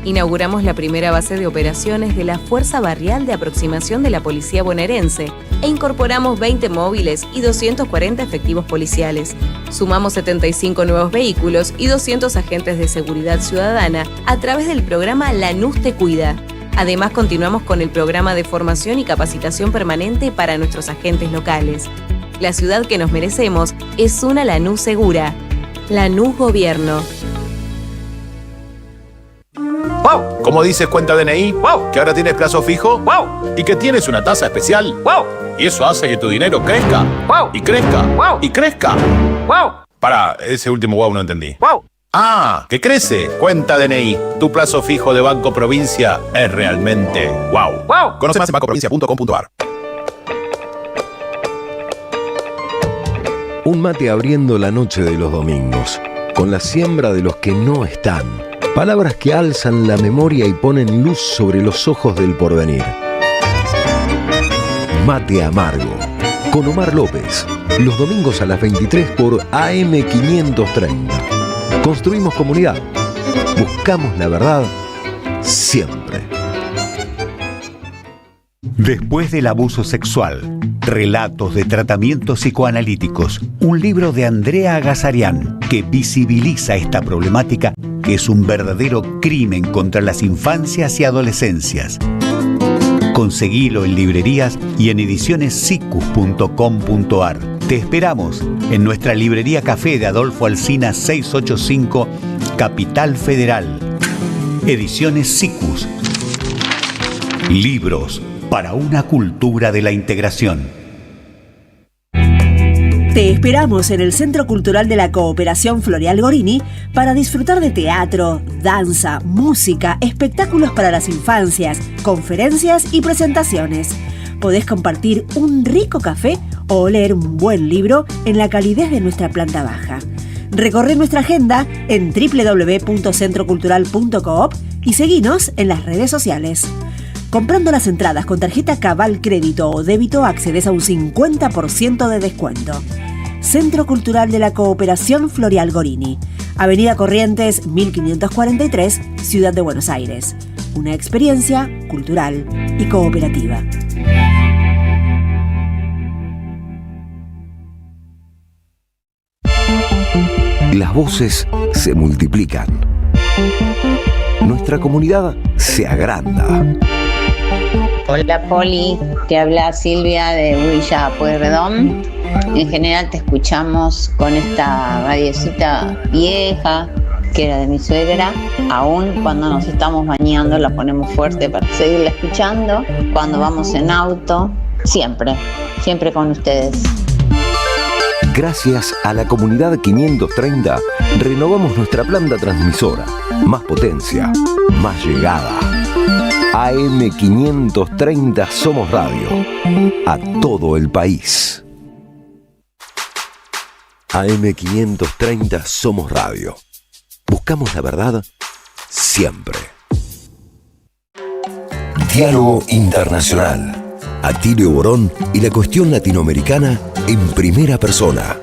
Speaker 16: Inauguramos la primera base de operaciones de la Fuerza Barrial de Aproximación de la Policía Bonaerense e incorporamos 20 móviles y 240 efectivos policiales. Sumamos 75 nuevos vehículos y 200 agentes de seguridad ciudadana a través del programa Lanús Te Cuida. Además, continuamos con el programa de formación y capacitación permanente para nuestros agentes locales. La ciudad que nos merecemos es una Lanús segura. Lanús Gobierno.
Speaker 17: ¡Wow! ¿Cómo dices cuenta DNI? ¡Wow! ¿Que ahora tienes plazo fijo? ¡Wow! ¿Y que tienes una tasa especial? ¡Wow! Y eso hace que tu dinero crezca. ¡Wow! Y crezca. ¡Wow! Y crezca. ¡Wow! Pará, ese último wow no entendí. ¡Wow! ¡Ah! ¡Que crece! Cuenta DNI. Tu plazo fijo de Banco Provincia es realmente wow. ¡Wow! Conoce más en bancoprovincia.com.ar.
Speaker 1: Un mate abriendo la noche de los domingos, con la siembra de los que no están. Palabras que alzan la memoria y ponen luz sobre los ojos del porvenir. Mate amargo, con Omar López. Los domingos a las 23 por AM530. Construimos comunidad. Buscamos la verdad siempre.
Speaker 18: Después del abuso sexual, relatos de tratamientos psicoanalíticos, un libro de Andrea Agazarian que visibiliza esta problemática que es un verdadero crimen contra las infancias y adolescencias. Conseguilo en librerías y en edicionessicus.com.ar. Te esperamos en nuestra librería Café de Adolfo Alsina 685, Capital Federal. Ediciones Sicus. Libros para una cultura de la integración.
Speaker 19: Te esperamos en el Centro Cultural de la Cooperación Floreal Gorini para disfrutar de teatro, danza, música, espectáculos para las infancias, conferencias y presentaciones. Podés compartir un rico café o leer un buen libro en la calidez de nuestra planta baja. Recorre nuestra agenda en www.centrocultural.coop y seguinos en las redes sociales. Comprando las entradas con tarjeta Cabal Crédito o Débito accedes a un 50% de descuento. Centro Cultural de la Cooperación Floreal Gorini. Avenida Corrientes 1543, Ciudad de Buenos Aires. Una experiencia cultural y cooperativa.
Speaker 1: Las voces se multiplican. Nuestra comunidad se agranda.
Speaker 20: Hola Poli, te habla Silvia de Villa Pueyrredón. En general te escuchamos con esta radiocita vieja que era de mi suegra. Aún cuando nos estamos bañando la ponemos fuerte para seguirla escuchando. Cuando vamos en auto, siempre con ustedes.
Speaker 1: Gracias a la comunidad 530, renovamos nuestra planta transmisora. Más potencia, más llegada. AM530 Somos Radio. A todo el país. AM530 Somos Radio. Buscamos la verdad siempre. Diálogo Internacional. Atilio Borón y la cuestión latinoamericana en primera persona.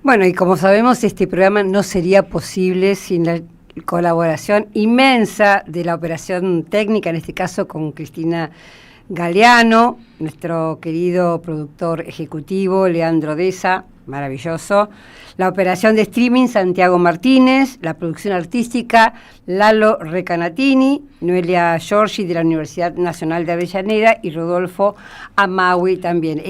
Speaker 2: Bueno, y como sabemos, este programa no sería posible sin la colaboración inmensa de la operación técnica, en este caso con Cristina Galeano, nuestro querido productor ejecutivo, Leandro Deza, maravilloso, la operación de streaming, Santiago Martínez, la producción artística, Lalo Recanatini, Noelia Giorgi de la Universidad Nacional de Avellaneda y Rodolfo Amaui también.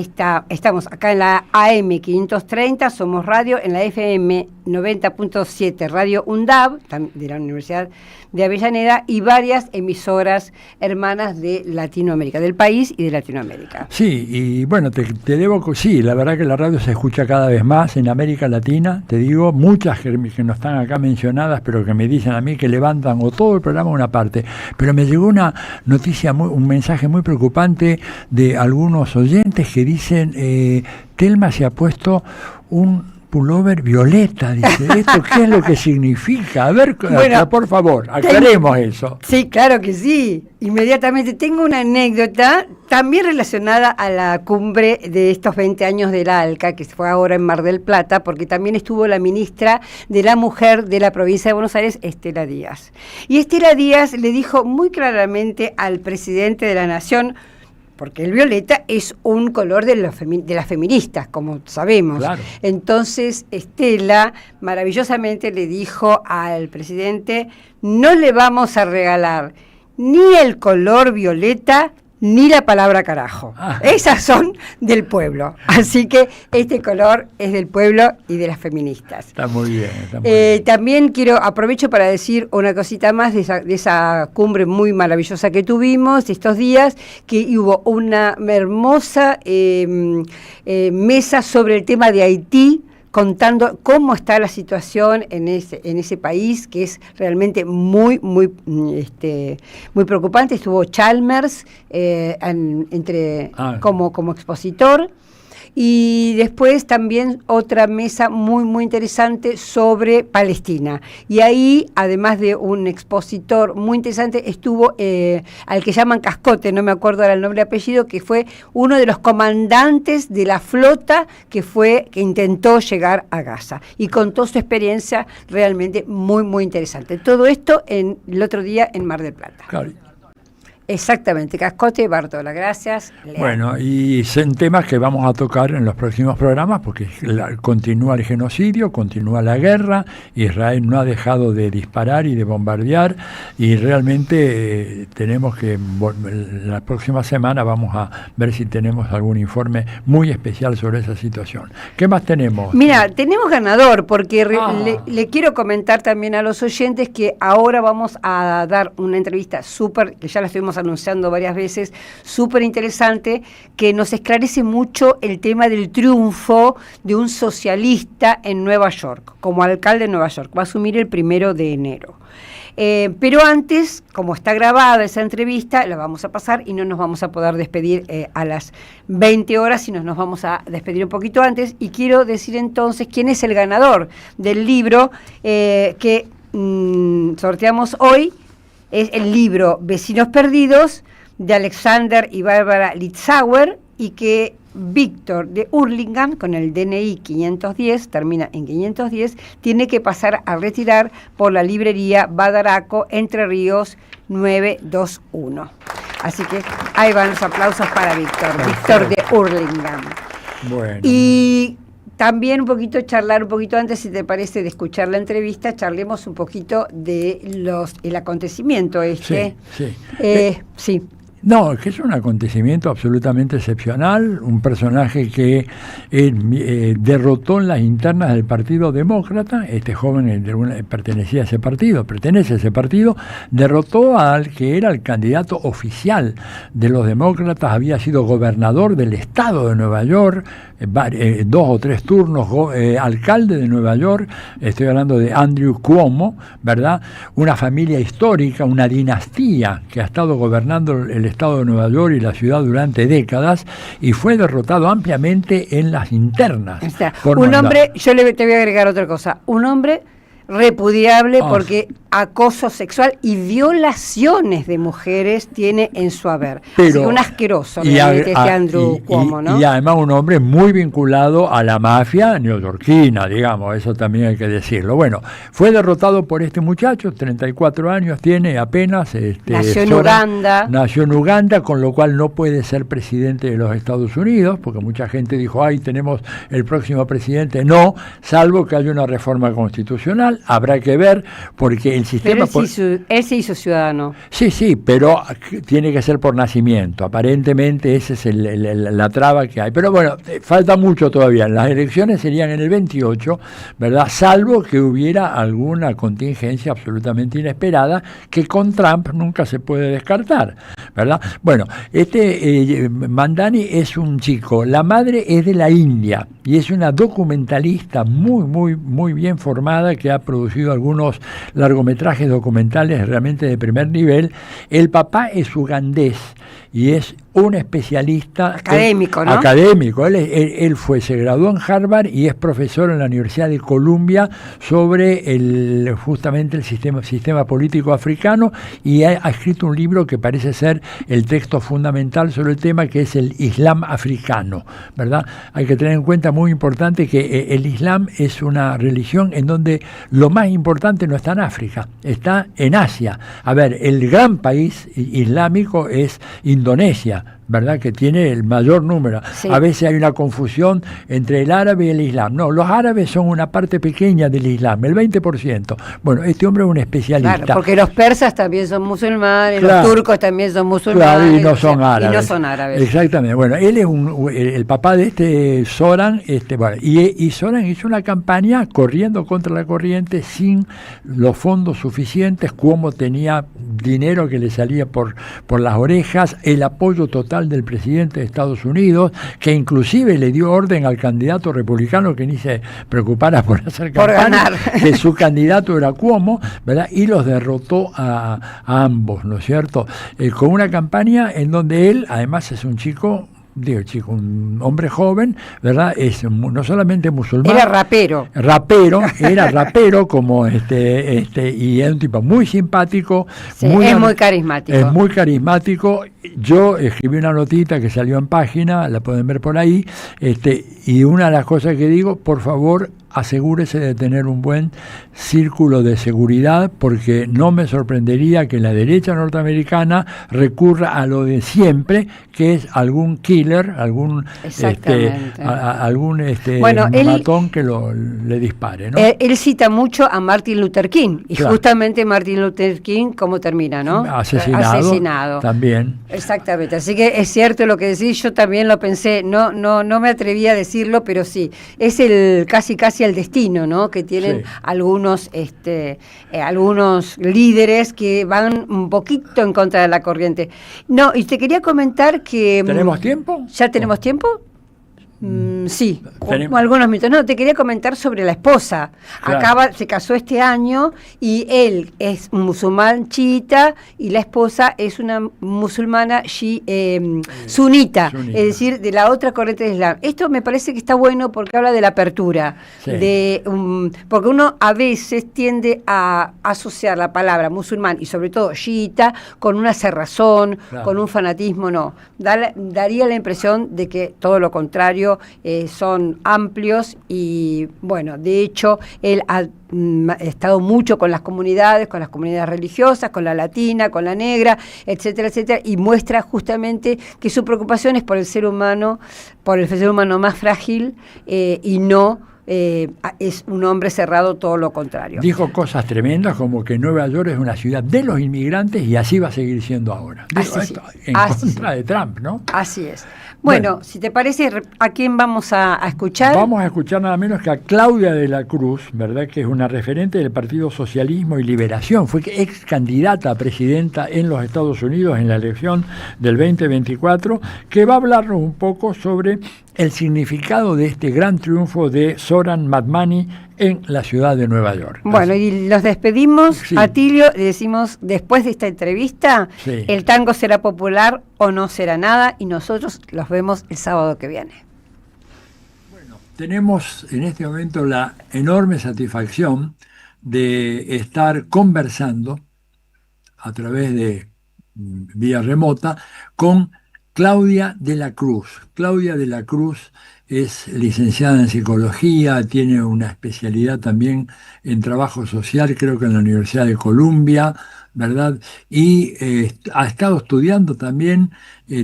Speaker 2: Estamos acá en la AM530, Somos Radio, en la FM 90.7, Radio UNDAV, de la Universidad de Avellaneda, y varias emisoras hermanas de Latinoamérica, del país y de Latinoamérica.
Speaker 3: Sí, y bueno, te debo, sí, la verdad que la radio se escucha cada vez más en América Latina, te digo, muchas que no están acá mencionadas, pero que me dicen a mí que levantan o todo el programa una parte. Pero me llegó una noticia, un mensaje muy preocupante de algunos oyentes que dicen, Telma se ha puesto un pullover violeta, dice. ¿Esto qué es lo que significa? A ver, bueno, por favor, aclaremos eso.
Speaker 2: Sí, claro que sí. Inmediatamente tengo una anécdota también relacionada a la cumbre de estos 20 años del ALCA, que fue ahora en Mar del Plata, porque también estuvo la ministra de la Mujer de la provincia de Buenos Aires, Estela Díaz. Y Estela Díaz le dijo muy claramente al presidente de la Nación, porque el violeta es un color de las feministas, como sabemos. Claro. Entonces, Estela maravillosamente le dijo al presidente, no le vamos a regalar ni el color violeta, ni la palabra carajo. Esas son del pueblo. Así que este color es del pueblo y de las feministas.
Speaker 3: Está muy bien. Está muy bien.
Speaker 2: También aprovecho para decir una cosita más de esa cumbre muy maravillosa que tuvimos estos días, que hubo una hermosa mesa sobre el tema de Haití, contando cómo está la situación en ese país, que es realmente muy preocupante. Estuvo Chalmers como expositor, y después también otra mesa muy interesante sobre Palestina. Y ahí, además de un expositor muy interesante, estuvo al que llaman Cascote, no me acuerdo ahora el nombre y apellido, que fue uno de los comandantes de la flota que intentó llegar a Gaza. Y contó su experiencia realmente muy interesante. Todo esto el otro día en Mar del Plata.
Speaker 3: Claro.
Speaker 2: Exactamente, Cascote y Bartola, gracias. Leandro.
Speaker 3: Bueno, y son temas que vamos a tocar en los próximos programas, porque continúa el genocidio, continúa la guerra, Israel no ha dejado de disparar y de bombardear, y realmente tenemos que, la próxima semana vamos a ver si tenemos algún informe muy especial sobre esa situación. ¿Qué más tenemos?
Speaker 2: Mira, tenemos ganador, porque le quiero comentar también a los oyentes que ahora vamos a dar una entrevista que ya la estuvimos anunciando varias veces, súper interesante, que nos esclarece mucho el tema del triunfo de un socialista en Nueva York, como alcalde de Nueva York. Va a asumir el 1 de enero. Pero antes, como está grabada esa entrevista, la vamos a pasar y no nos vamos a poder despedir a las 20 horas, sino nos vamos a despedir un poquito antes. Y quiero decir entonces quién es el ganador del libro que sorteamos hoy. Es el libro Vecinos Perdidos, de Alexander y Bárbara Litzauer, y que Víctor de Hurlingham, con el DNI 510, termina en 510, tiene que pasar a retirar por la librería Badaraco, Entre Ríos 921. Así que ahí van los aplausos para Víctor de Hurlingham.
Speaker 3: Bueno.
Speaker 2: Y también charlar un poquito antes, si te parece, de escuchar la entrevista, charlemos un poquito de el acontecimiento este.
Speaker 3: Sí.
Speaker 2: Sí.
Speaker 3: No, que es un acontecimiento absolutamente excepcional, un personaje que derrotó en las internas del Partido Demócrata, este joven pertenece a ese partido, derrotó al que era el candidato oficial de los demócratas, había sido gobernador del estado de Nueva York, 2 o 3 turnos, alcalde de Nueva York, estoy hablando de Andrew Cuomo, ¿verdad? Una familia histórica, una dinastía que ha estado gobernando el estado de Nueva York y la ciudad durante décadas, y fue derrotado ampliamente en las internas.
Speaker 2: O sea, un hombre, te voy a agregar otra cosa, un hombre repudiable porque acoso sexual y violaciones de mujeres tiene en su haber. Pero, así que un asqueroso realmente Andrew Cuomo, ¿no?
Speaker 3: Y además un hombre muy vinculado a la mafia neoyorquina, digamos, eso también hay que decirlo. Bueno, fue derrotado por este muchacho, 34 años tiene apenas.
Speaker 2: Nació en Uganda.
Speaker 3: Nació en Uganda, con lo cual no puede ser presidente de los Estados Unidos, porque mucha gente dijo, tenemos el próximo presidente. No, salvo que haya una reforma constitucional. Habrá que ver, porque el sistema...
Speaker 2: Pero él se hizo ciudadano.
Speaker 3: Sí, pero tiene que ser por nacimiento. Aparentemente esa es la traba que hay. Pero bueno, falta mucho todavía. Las elecciones serían en el 28, ¿verdad? Salvo que hubiera alguna contingencia absolutamente inesperada, que con Trump nunca se puede descartar, ¿verdad? Bueno, Mandani es un chico, la madre es de la India y es una documentalista muy bien formada, que ha producido algunos largometrajes documentales realmente de primer nivel. El papá es ugandés y es un especialista
Speaker 2: académico, ¿no?
Speaker 3: Académico. Él se graduó en Harvard y es profesor en la Universidad de Columbia sobre justamente el sistema político africano, y ha escrito un libro que parece ser el texto fundamental sobre el tema, que es el Islam africano, ¿verdad? Hay que tener en cuenta, muy importante, que el Islam es una religión en donde lo más importante no está en África, está en Asia. A ver, el gran país islámico es Indonesia, ¿verdad?, que tiene el mayor número. Sí. A veces hay una confusión entre el árabe y el islam. No, los árabes son una parte pequeña del islam, el 20%. Bueno, este hombre es un especialista.
Speaker 2: Claro, porque los persas también son musulmanes, claro, los turcos también son musulmanes.
Speaker 3: Claro, y no son árabes. Exactamente. Bueno, él es el papá de Soran, y Soran hizo una campaña corriendo contra la corriente sin los fondos suficientes. Cuomo tenía dinero que le salía por las orejas, el apoyo total del presidente de Estados Unidos, que inclusive le dio orden al candidato republicano que ni se preocupara por hacer campaña, que su candidato era Cuomo, ¿verdad? Y los derrotó a ambos, ¿no es cierto? Con una campaña en donde él, además, es un chico, un hombre joven, ¿verdad? Es no solamente musulmán.
Speaker 2: Era rapero.
Speaker 3: Era rapero como y es un tipo muy simpático.
Speaker 2: Sí, es muy carismático.
Speaker 3: Es muy carismático. Yo escribí una notita que salió en página, la pueden ver por ahí, y una de las cosas que digo, por favor, asegúrese de tener un buen círculo de seguridad, porque no me sorprendería que la derecha norteamericana recurra a lo de siempre, que es algún killer, algún matón que le dispare, ¿no?
Speaker 2: Él cita mucho a Martin Luther King, y claro, justamente Martin Luther King, ¿cómo termina, no?
Speaker 3: Asesinado. También.
Speaker 2: Exactamente, así que es cierto lo que decís, yo también lo pensé, no me atreví a decirlo, pero sí, es el casi el destino, ¿no?, que tienen algunos líderes que van un poquito en contra de la corriente. No, y te quería comentar que...
Speaker 3: ¿Tenemos tiempo?
Speaker 2: ¿Ya tenemos tiempo? Sí, algunos mitos. No, te quería comentar sobre la esposa.
Speaker 3: Claro.
Speaker 2: Se casó este año y él es un musulmán chiita y la esposa es una musulmana sunita, es decir, de la otra corriente de Islam. Esto me parece que está bueno porque habla de la apertura, porque uno a veces tiende a asociar la palabra musulmán y sobre todo chiita con una cerrazón, con un fanatismo, no. Daría la impresión de que todo lo contrario, son amplios y bueno, de hecho él ha estado mucho con las comunidades religiosas, con la latina, con la negra, etcétera, etcétera, y muestra justamente que su preocupación es por el ser humano más frágil y no es un hombre cerrado, todo lo contrario.
Speaker 3: Dijo cosas tremendas como que Nueva York es una ciudad de los inmigrantes y así va a seguir siendo ahora. En contra de Trump, ¿no?
Speaker 2: Así es. Bueno, si te parece, ¿a quién vamos a escuchar?
Speaker 3: Vamos a escuchar nada menos que a Claudia de la Cruz, ¿verdad? Que es una referente del Partido Socialismo y Liberación. Fue ex candidata a presidenta en los Estados Unidos en la elección del 2024, que va a hablarnos un poco sobre el significado de este gran triunfo de Zohran Mamdani en la ciudad de Nueva York.
Speaker 2: Bueno, y los despedimos. A Tilio le decimos, después de esta entrevista, el tango será popular o no será nada, y nosotros los vemos el sábado que viene.
Speaker 3: Bueno, tenemos en este momento la enorme satisfacción de estar conversando a través de vía remota con Claudia de la Cruz. Claudia de la Cruz es licenciada en psicología, tiene una especialidad también en trabajo social, creo que en la Universidad de Columbia, ¿verdad? Y ha estado estudiando también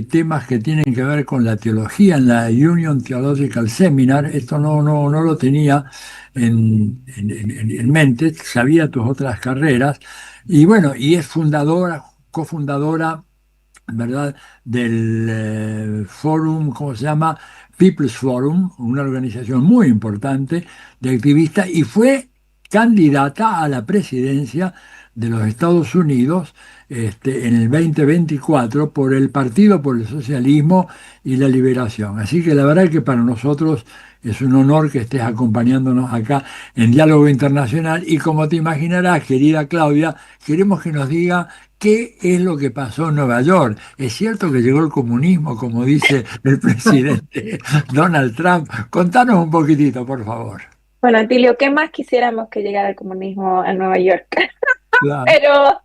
Speaker 3: temas que tienen que ver con la teología en la Union Theological Seminar. Esto no lo tenía en mente, sabía tus otras carreras. Y bueno, y es cofundadora, ¿verdad?, del Forum, ¿cómo se llama? People's Forum, una organización muy importante de activistas, y fue candidata a la presidencia de los Estados Unidos en el 2024 por el Partido por el Socialismo y la Liberación. Así que la verdad que para nosotros es un honor que estés acompañándonos acá en Diálogo Internacional, y como te imaginarás, querida Claudia, queremos que nos diga qué es lo que pasó en Nueva York. ¿Es cierto que llegó el comunismo, como dice el presidente Donald Trump? Contanos un poquitito, por favor.
Speaker 21: Bueno, Antilio, ¿qué más quisiéramos que llegara el comunismo en Nueva York?
Speaker 3: Claro.
Speaker 21: Pero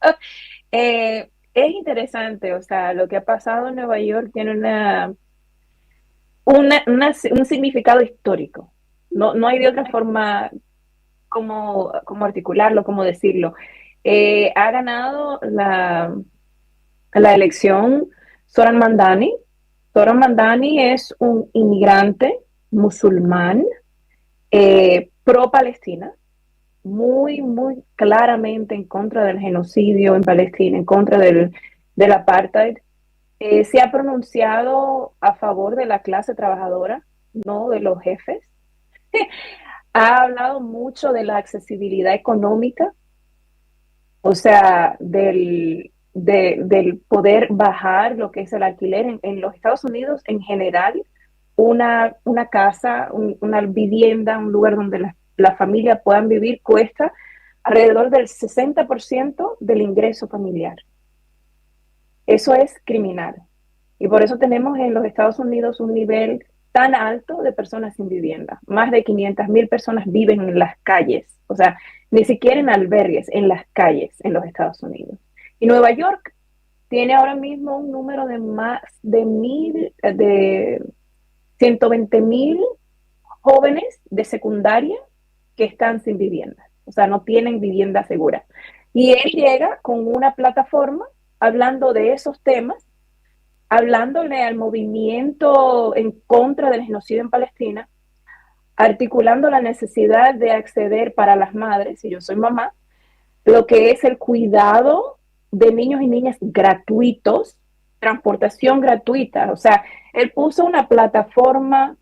Speaker 21: es interesante, o sea, lo que ha pasado en Nueva York tiene un significado histórico. No hay de otra forma como articularlo, como decirlo. Ha ganado la elección Zohran Mamdani. Zohran Mamdani es un inmigrante musulmán pro-Palestina, muy, muy claramente en contra del genocidio en Palestina, en contra del apartheid. Se ha pronunciado a favor de la clase trabajadora, no de los jefes. Ha hablado mucho de la accesibilidad económica, o sea, del poder bajar lo que es el alquiler en los Estados Unidos en general. Una casa, una vivienda, un lugar donde la familia puedan vivir cuesta alrededor del 60% del ingreso familiar. Eso es criminal. Y por eso tenemos en los Estados Unidos un nivel tan alto de personas sin vivienda. Más de 500,000 personas viven en las calles, o sea, ni siquiera en albergues, en las calles en los Estados Unidos. Y Nueva York tiene ahora mismo un número de más de 120,000 jóvenes de secundaria que están sin vivienda, o sea, no tienen vivienda segura. Y él llega con una plataforma hablando de esos temas, hablándole al movimiento en contra del genocidio en Palestina, articulando la necesidad de acceder para las madres, y yo soy mamá, lo que es el cuidado de niños y niñas gratuitos, transportación gratuita. O sea, él puso una plataforma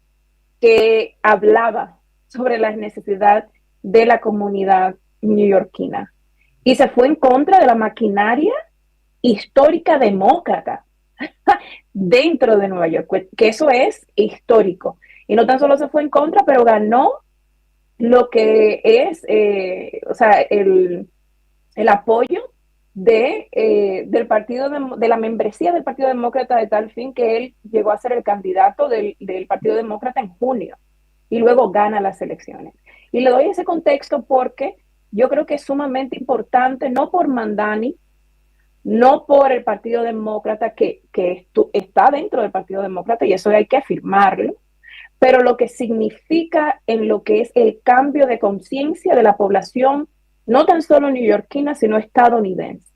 Speaker 21: que hablaba sobre la necesidad de la comunidad neoyorquina y se fue en contra de la maquinaria histórica demócrata dentro de Nueva York, que eso es histórico. Y no tan solo se fue en contra, pero ganó lo que es, el apoyo del partido, de la membresía del Partido Demócrata, de tal fin que él llegó a ser el candidato del Partido Demócrata en junio y luego gana las elecciones. Y le doy ese contexto porque yo creo que es sumamente importante, no por Mamdani, no por el Partido Demócrata, que está dentro del Partido Demócrata, y eso hay que afirmarlo, pero lo que significa en lo que es el cambio de conciencia de la población, no tan solo neoyorquina, sino estadounidense.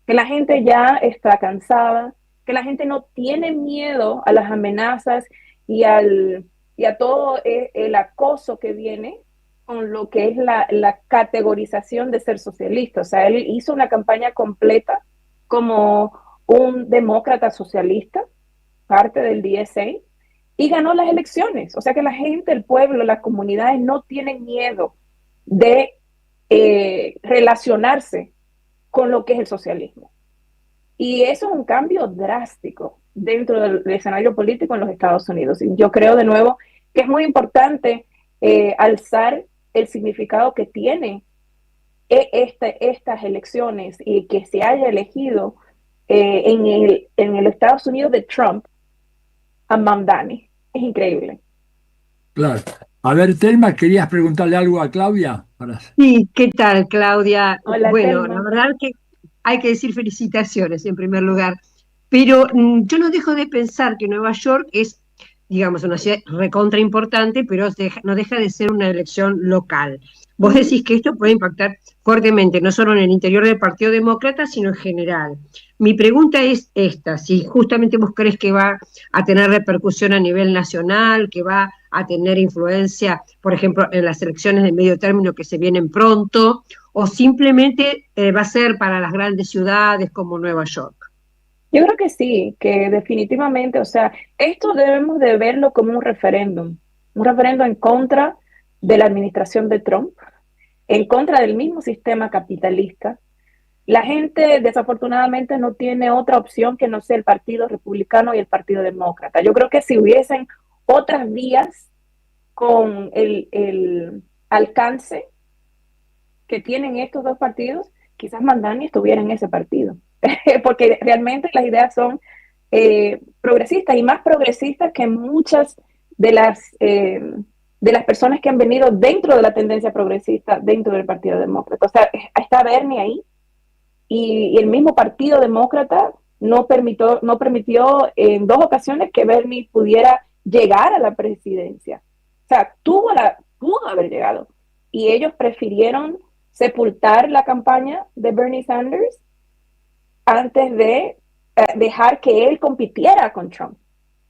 Speaker 21: Que la gente ya está cansada, que la gente no tiene miedo a las amenazas y a todo el acoso que viene con lo que es la categorización de ser socialista. O sea, él hizo una campaña completa como un demócrata socialista, parte del DSA, y ganó las elecciones. O sea que la gente, el pueblo, las comunidades no tienen miedo de relacionarse con lo que es el socialismo. Y eso es un cambio drástico dentro del escenario político en los Estados Unidos. Y yo creo de nuevo que es muy importante alzar el significado que tiene estas elecciones y que se haya elegido en el Estados Unidos de Trump a Mamdani. Es increíble.
Speaker 3: Claro. A ver, Telma, ¿querías preguntarle algo a Claudia?
Speaker 2: Sí, ¿qué tal, Claudia?
Speaker 21: Hola,
Speaker 2: bueno,
Speaker 21: Telma.
Speaker 2: la verdad que hay que decir felicitaciones en primer lugar, pero yo no dejo de pensar que Nueva York es, digamos, una ciudad recontra importante, pero no deja de ser una elección local. Vos decís que esto puede impactar fuertemente, no solo en el interior del Partido Demócrata, sino en general. Mi pregunta es esta, si justamente vos crees que va a tener repercusión a nivel nacional, que va a tener influencia, por ejemplo, en las elecciones de medio término que se vienen pronto, o simplemente va a ser para las grandes ciudades como Nueva York.
Speaker 21: Yo creo que sí, que definitivamente, o sea, esto debemos de verlo como un referéndum en contra de la administración de Trump, en contra del mismo sistema capitalista. La gente desafortunadamente no tiene otra opción que no sea el Partido Republicano y el Partido Demócrata. Yo creo que si hubiesen otras vías con el alcance que tienen estos dos partidos, quizás Mamdani estuviera en ese partido, porque realmente las ideas son progresistas y más progresistas que muchas de las personas que han venido dentro de la tendencia progresista dentro del Partido Demócrata. O sea, está Bernie ahí y el mismo Partido Demócrata no permitió en 2 ocasiones que Bernie pudiera llegar a la presidencia. O sea, pudo haber llegado y ellos prefirieron sepultar la campaña de Bernie Sanders antes de dejar que él compitiera con Trump.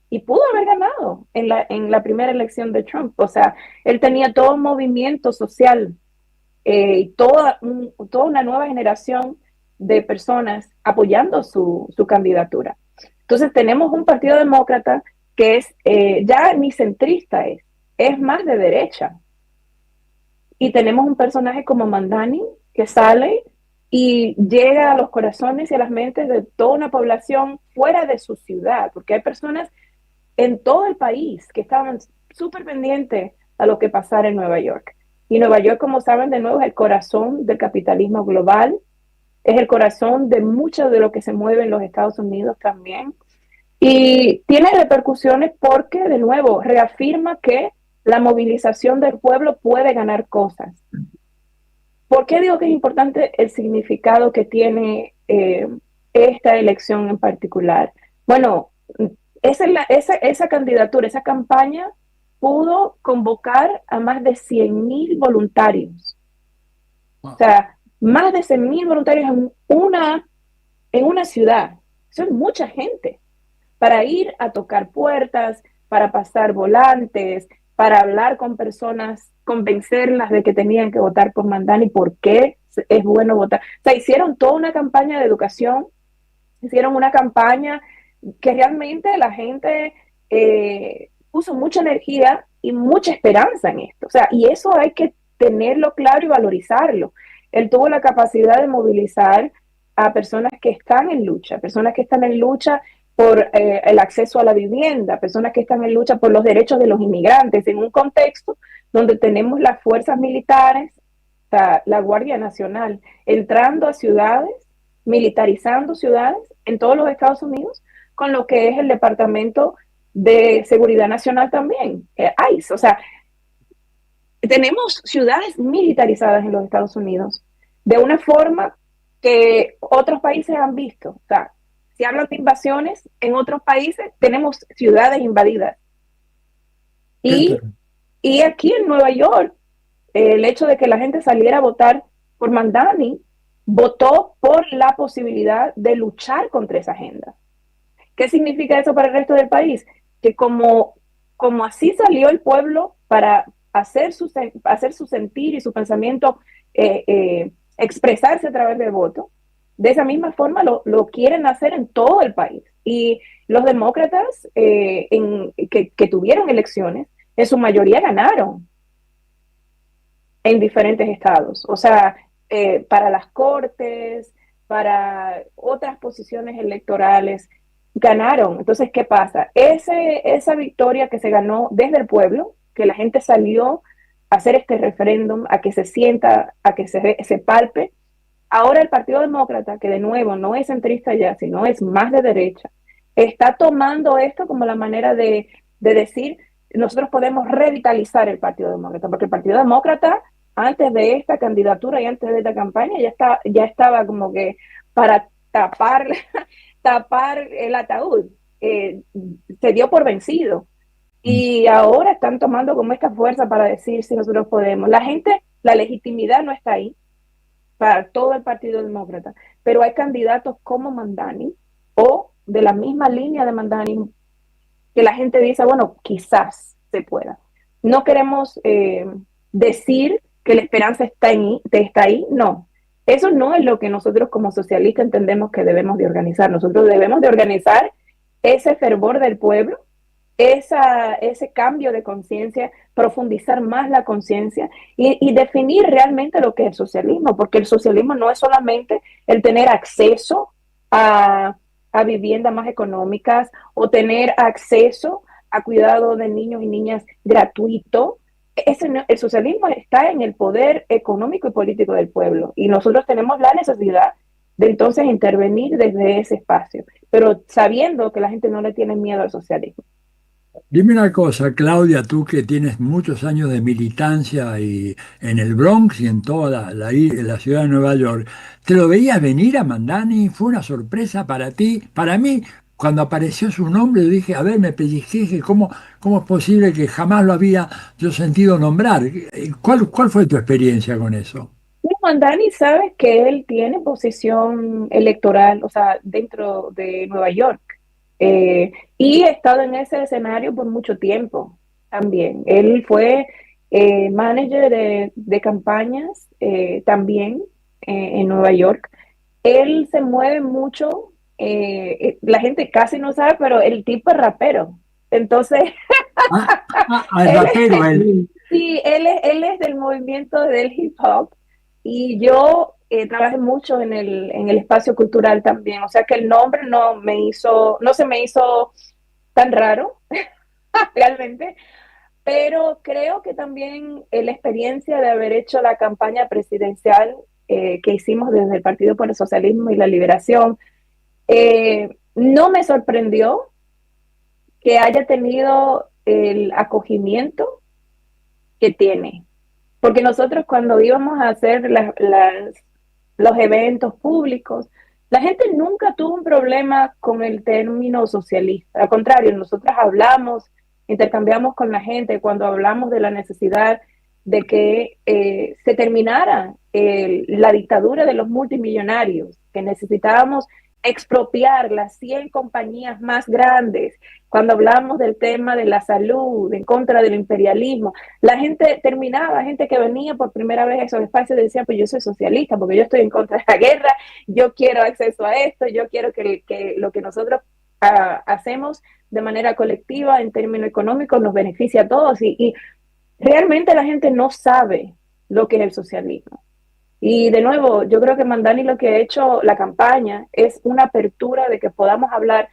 Speaker 21: Y pudo haber ganado en la primera elección de Trump. O sea, él tenía todo un movimiento social y toda una nueva generación de personas apoyando su candidatura. Entonces tenemos un Partido Demócrata que es ya ni centrista, es más de derecha. Y tenemos un personaje como Mamdani que sale y llega a los corazones y a las mentes de toda una población fuera de su ciudad, porque hay personas en todo el país que estaban súper pendientes a lo que pasara en Nueva York. Y Nueva York, como saben, de nuevo es el corazón del capitalismo global, es el corazón de mucho de lo que se mueve en los Estados Unidos también. Y tiene repercusiones porque, de nuevo, reafirma que la movilización del pueblo puede ganar cosas. ¿Por qué digo que es importante el significado que tiene esta elección en particular? Bueno, esa candidatura, esa campaña pudo convocar a más de 100,000 voluntarios. Wow. O sea, más de 100,000 voluntarios en una ciudad. Eso es mucha gente para ir a tocar puertas, para pasar volantes, para hablar con personas, convencerlas de que tenían que votar por Mamdani, por qué es bueno votar. O sea, hicieron toda una campaña de educación, hicieron una campaña que realmente la gente puso mucha energía y mucha esperanza en esto. O sea, y eso hay que tenerlo claro y valorizarlo. Él tuvo la capacidad de movilizar a personas que están en lucha por el acceso a la vivienda, personas que están en lucha por los derechos de los inmigrantes, en un contexto donde tenemos las fuerzas militares, o sea, la Guardia Nacional, entrando a ciudades, militarizando ciudades en todos los Estados Unidos, con lo que es el Departamento de Seguridad Nacional también, ICE. O sea, tenemos ciudades militarizadas en los Estados Unidos de una forma que otros países han visto. O sea, si hablan de invasiones en otros países, tenemos ciudades invadidas. Y aquí en Nueva York, el hecho de que la gente saliera a votar por Mamdani, votó por la posibilidad de luchar contra esa agenda. ¿Qué significa eso para el resto del país? Que como así salió el pueblo para hacer su sentir y su pensamiento, expresarse a través del voto, de esa misma forma lo quieren hacer en todo el país. Y los demócratas que tuvieron elecciones, en su mayoría ganaron en diferentes estados. O sea, para las cortes, para otras posiciones electorales, ganaron. Entonces, ¿qué pasa? Esa victoria que se ganó desde el pueblo, que la gente salió a hacer este referéndum, a que se sienta, a que se palpe. Ahora el Partido Demócrata, que de nuevo no es centrista ya, sino es más de derecha, está tomando esto como la manera de decir, nosotros podemos revitalizar el Partido Demócrata, porque el Partido Demócrata, antes de esta candidatura y antes de esta campaña, ya estaba como que para tapar el ataúd, se dio por vencido. Y ahora están tomando como esta fuerza para decir si nosotros podemos. La gente, la legitimidad no está ahí para todo el Partido Demócrata, pero hay candidatos como Mamdani o de la misma línea de Mamdani que la gente dice, bueno, quizás se pueda. No queremos decir que la esperanza está ahí, no. Eso no es lo que nosotros como socialistas entendemos que debemos de organizar. Nosotros debemos de organizar ese fervor del pueblo, ese cambio de conciencia, profundizar más la conciencia y definir realmente lo que es el socialismo, porque el socialismo no es solamente el tener acceso a viviendas más económicas o tener acceso a cuidado de niños y niñas gratuito. El socialismo está en el poder económico y político del pueblo y nosotros tenemos la necesidad de entonces intervenir desde ese espacio, pero sabiendo que la gente no le tiene miedo al socialismo.
Speaker 3: Dime una cosa, Claudia, tú que tienes muchos años de militancia y en el Bronx y en toda la ciudad de Nueva York, ¿te lo veías venir a Mamdani? ¿Fue una sorpresa para ti? Para mí, cuando apareció su nombre, dije, a ver, me pellizqué, dije, ¿cómo es posible que jamás lo había yo sentido nombrar? ¿Cuál fue tu experiencia con eso?
Speaker 21: Mamdani sabe que él tiene posición electoral, o sea, dentro de Nueva York. Y he estado en ese escenario por mucho tiempo también. Él fue manager de campañas también en Nueva York. Él se mueve mucho, la gente casi no sabe, pero el tipo es rapero. Entonces,
Speaker 3: es rapero él.
Speaker 21: Sí, él es del movimiento del hip hop y yo trabajé mucho en el espacio cultural también, o sea que el nombre no se me hizo tan raro realmente, pero creo que también la experiencia de haber hecho la campaña presidencial que hicimos desde el Partido por el Socialismo y la Liberación, no me sorprendió que haya tenido el acogimiento que tiene, porque nosotros cuando íbamos a hacer los eventos públicos, la gente nunca tuvo un problema con el término socialista. Al contrario, nosotros hablamos, intercambiamos con la gente cuando hablamos de la necesidad de que se terminara la dictadura de los multimillonarios, que necesitábamos expropiar las 100 compañías más grandes. Cuando hablamos del tema de la salud, en contra del imperialismo, la gente gente que venía por primera vez a esos espacios decía, pues yo soy socialista porque yo estoy en contra de la guerra, yo quiero acceso a esto, yo quiero que lo que nosotros hacemos de manera colectiva en términos económicos nos beneficie a todos y realmente la gente no sabe lo que es el socialismo. Y de nuevo, yo creo que Mamdani lo que ha hecho la campaña es una apertura de que podamos hablar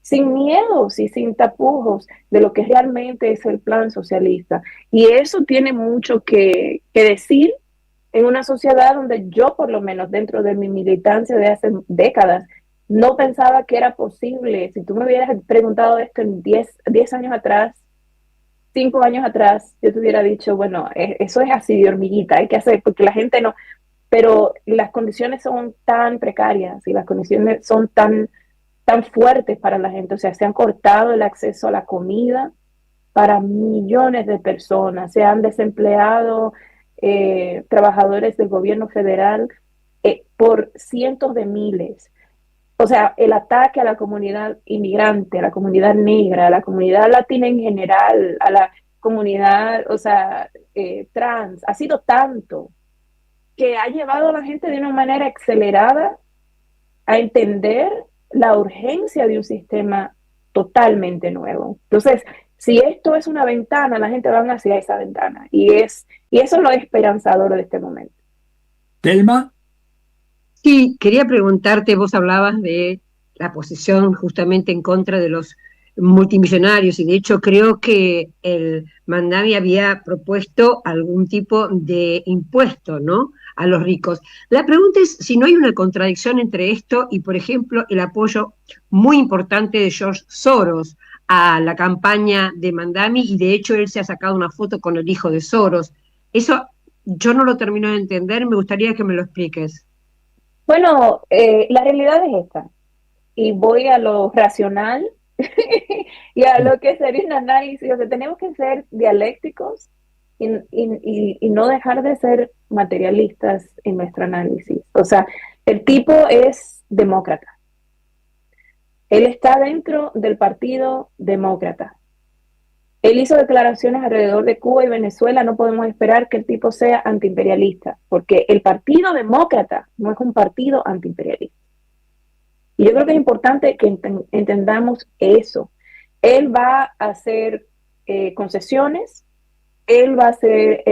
Speaker 21: sin miedos y sin tapujos de lo que realmente es el plan socialista. Y eso tiene mucho que decir en una sociedad donde yo, por lo menos dentro de mi militancia de hace décadas, no pensaba que era posible. Si tú me hubieras preguntado esto en 10 años atrás, 5 años atrás, yo te hubiera dicho, bueno, eso es así de hormiguita, hay que hacer, porque la gente no, pero las condiciones son tan precarias y las condiciones son tan fuertes para la gente. O sea, se han cortado el acceso a la comida para millones de personas, se han desempleado trabajadores del gobierno federal por cientos de miles. O sea, el ataque a la comunidad inmigrante, a la comunidad negra, a la comunidad latina en general, a la comunidad, o sea, trans, ha sido tanto que ha llevado a la gente de una manera acelerada a entender la urgencia de un sistema totalmente nuevo. Entonces, si esto es una ventana, la gente va hacia esa ventana. Y eso es lo esperanzador de este momento.
Speaker 3: ¿Telma?
Speaker 2: Sí, quería preguntarte, vos hablabas de la posición justamente en contra de los multimillonarios, y de hecho creo que el Mandani había propuesto algún tipo de impuesto, ¿no?, a los ricos. La pregunta es si no hay una contradicción entre esto y, por ejemplo, el apoyo muy importante de George Soros a la campaña de Mandani, y de hecho él se ha sacado una foto con el hijo de Soros. Eso yo no lo termino de entender, me gustaría que me lo expliques.
Speaker 21: Bueno, la realidad es esta, y voy a lo racional y a lo que sería un análisis. O sea, tenemos que ser dialécticos y no dejar de ser materialistas en nuestro análisis. O sea, el tipo es demócrata. Él está dentro del Partido Demócrata. Él hizo declaraciones alrededor de Cuba y Venezuela. No podemos esperar que el tipo sea antiimperialista, porque el Partido Demócrata no es un partido antiimperialista. Y yo creo que es importante que entendamos eso. Él va a hacer concesiones, él va a hacer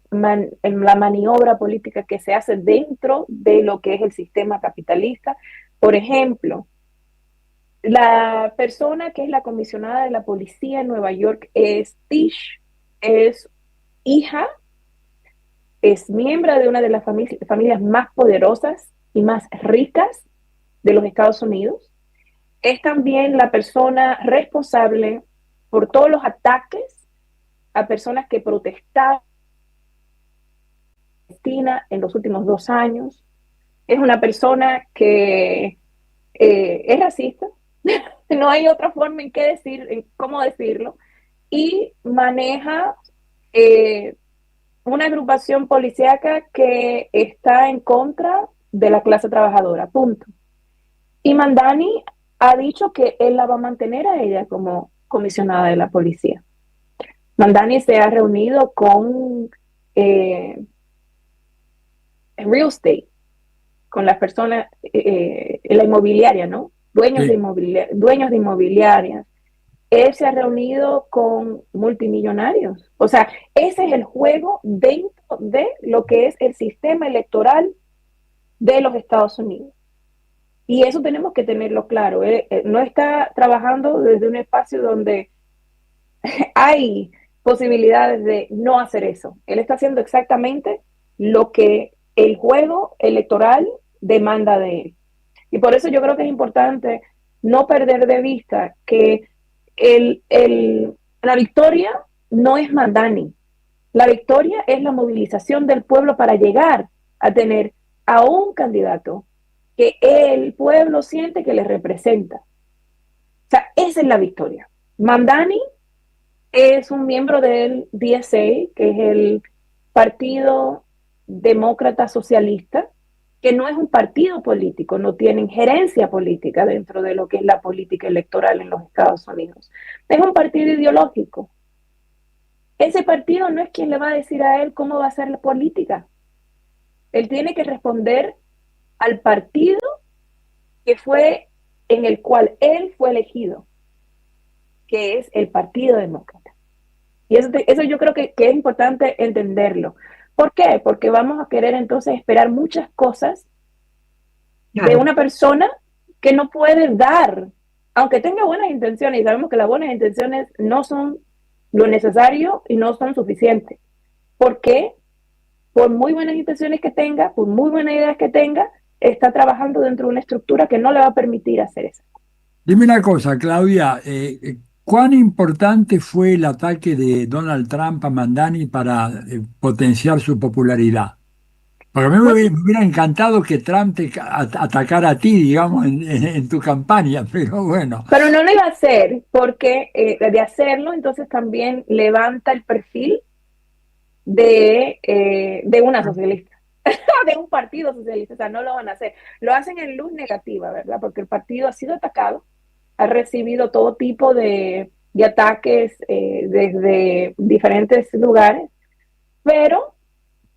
Speaker 21: la maniobra política que se hace dentro de lo que es el sistema capitalista. Por ejemplo, la persona que es la comisionada de la policía en Nueva York es Tish, es hija, es miembro de una de las familias más poderosas y más ricas de los Estados Unidos. Es también la persona responsable por todos los ataques a personas que protestaron en Palestina en los últimos 2 años. Es una persona que es racista, no hay otra forma en cómo decirlo, y maneja una agrupación policíaca que está en contra de la clase trabajadora, punto. Y Mandani ha dicho que él la va a mantener a ella como comisionada de la policía. Mandani se ha reunido con real estate, con las personas en la inmobiliaria, ¿no? Dueños de inmobiliarias. Él se ha reunido con multimillonarios. O sea, ese es el juego dentro de lo que es el sistema electoral de los Estados Unidos. Y eso tenemos que tenerlo claro. No está trabajando desde un espacio donde hay posibilidades de no hacer eso. Él está haciendo exactamente lo que el juego electoral demanda de él. Y por eso yo creo que es importante no perder de vista que la victoria no es Mandani. La victoria es la movilización del pueblo para llegar a tener a un candidato que el pueblo siente que le representa. O sea, esa es la victoria. Mandani es un miembro del DSA, que es el Partido Demócrata Socialista, que no es un partido político, no tiene injerencia política dentro de lo que es la política electoral en los Estados Unidos. Es un partido ideológico. Ese partido no es quien le va a decir a él cómo va a ser la política. Él tiene que responder al partido que fue en el cual él fue elegido, que es el Partido Demócrata. Y eso yo creo que es importante entenderlo. ¿Por qué? Porque vamos a querer entonces esperar muchas cosas de una persona que no puede dar aunque tenga buenas intenciones, y sabemos que las buenas intenciones no son lo necesario y no son suficientes. ¿Por qué? Por muy buenas intenciones que tenga, por muy buenas ideas que tenga, está trabajando dentro de una estructura que no le va a permitir hacer eso.
Speaker 3: Dime una cosa, Claudia, ¿cuán importante fue el ataque de Donald Trump a Mandani para potenciar su popularidad? Porque a mí me hubiera encantado que Trump te atacara a ti, digamos, en tu campaña, pero bueno.
Speaker 21: Pero no lo iba a hacer porque de hacerlo, entonces también levanta el perfil de una socialista, de un partido socialista. O sea, no lo van a hacer. Lo hacen en luz negativa, ¿verdad? Porque el partido ha sido atacado, ha recibido todo tipo de ataques desde diferentes lugares, pero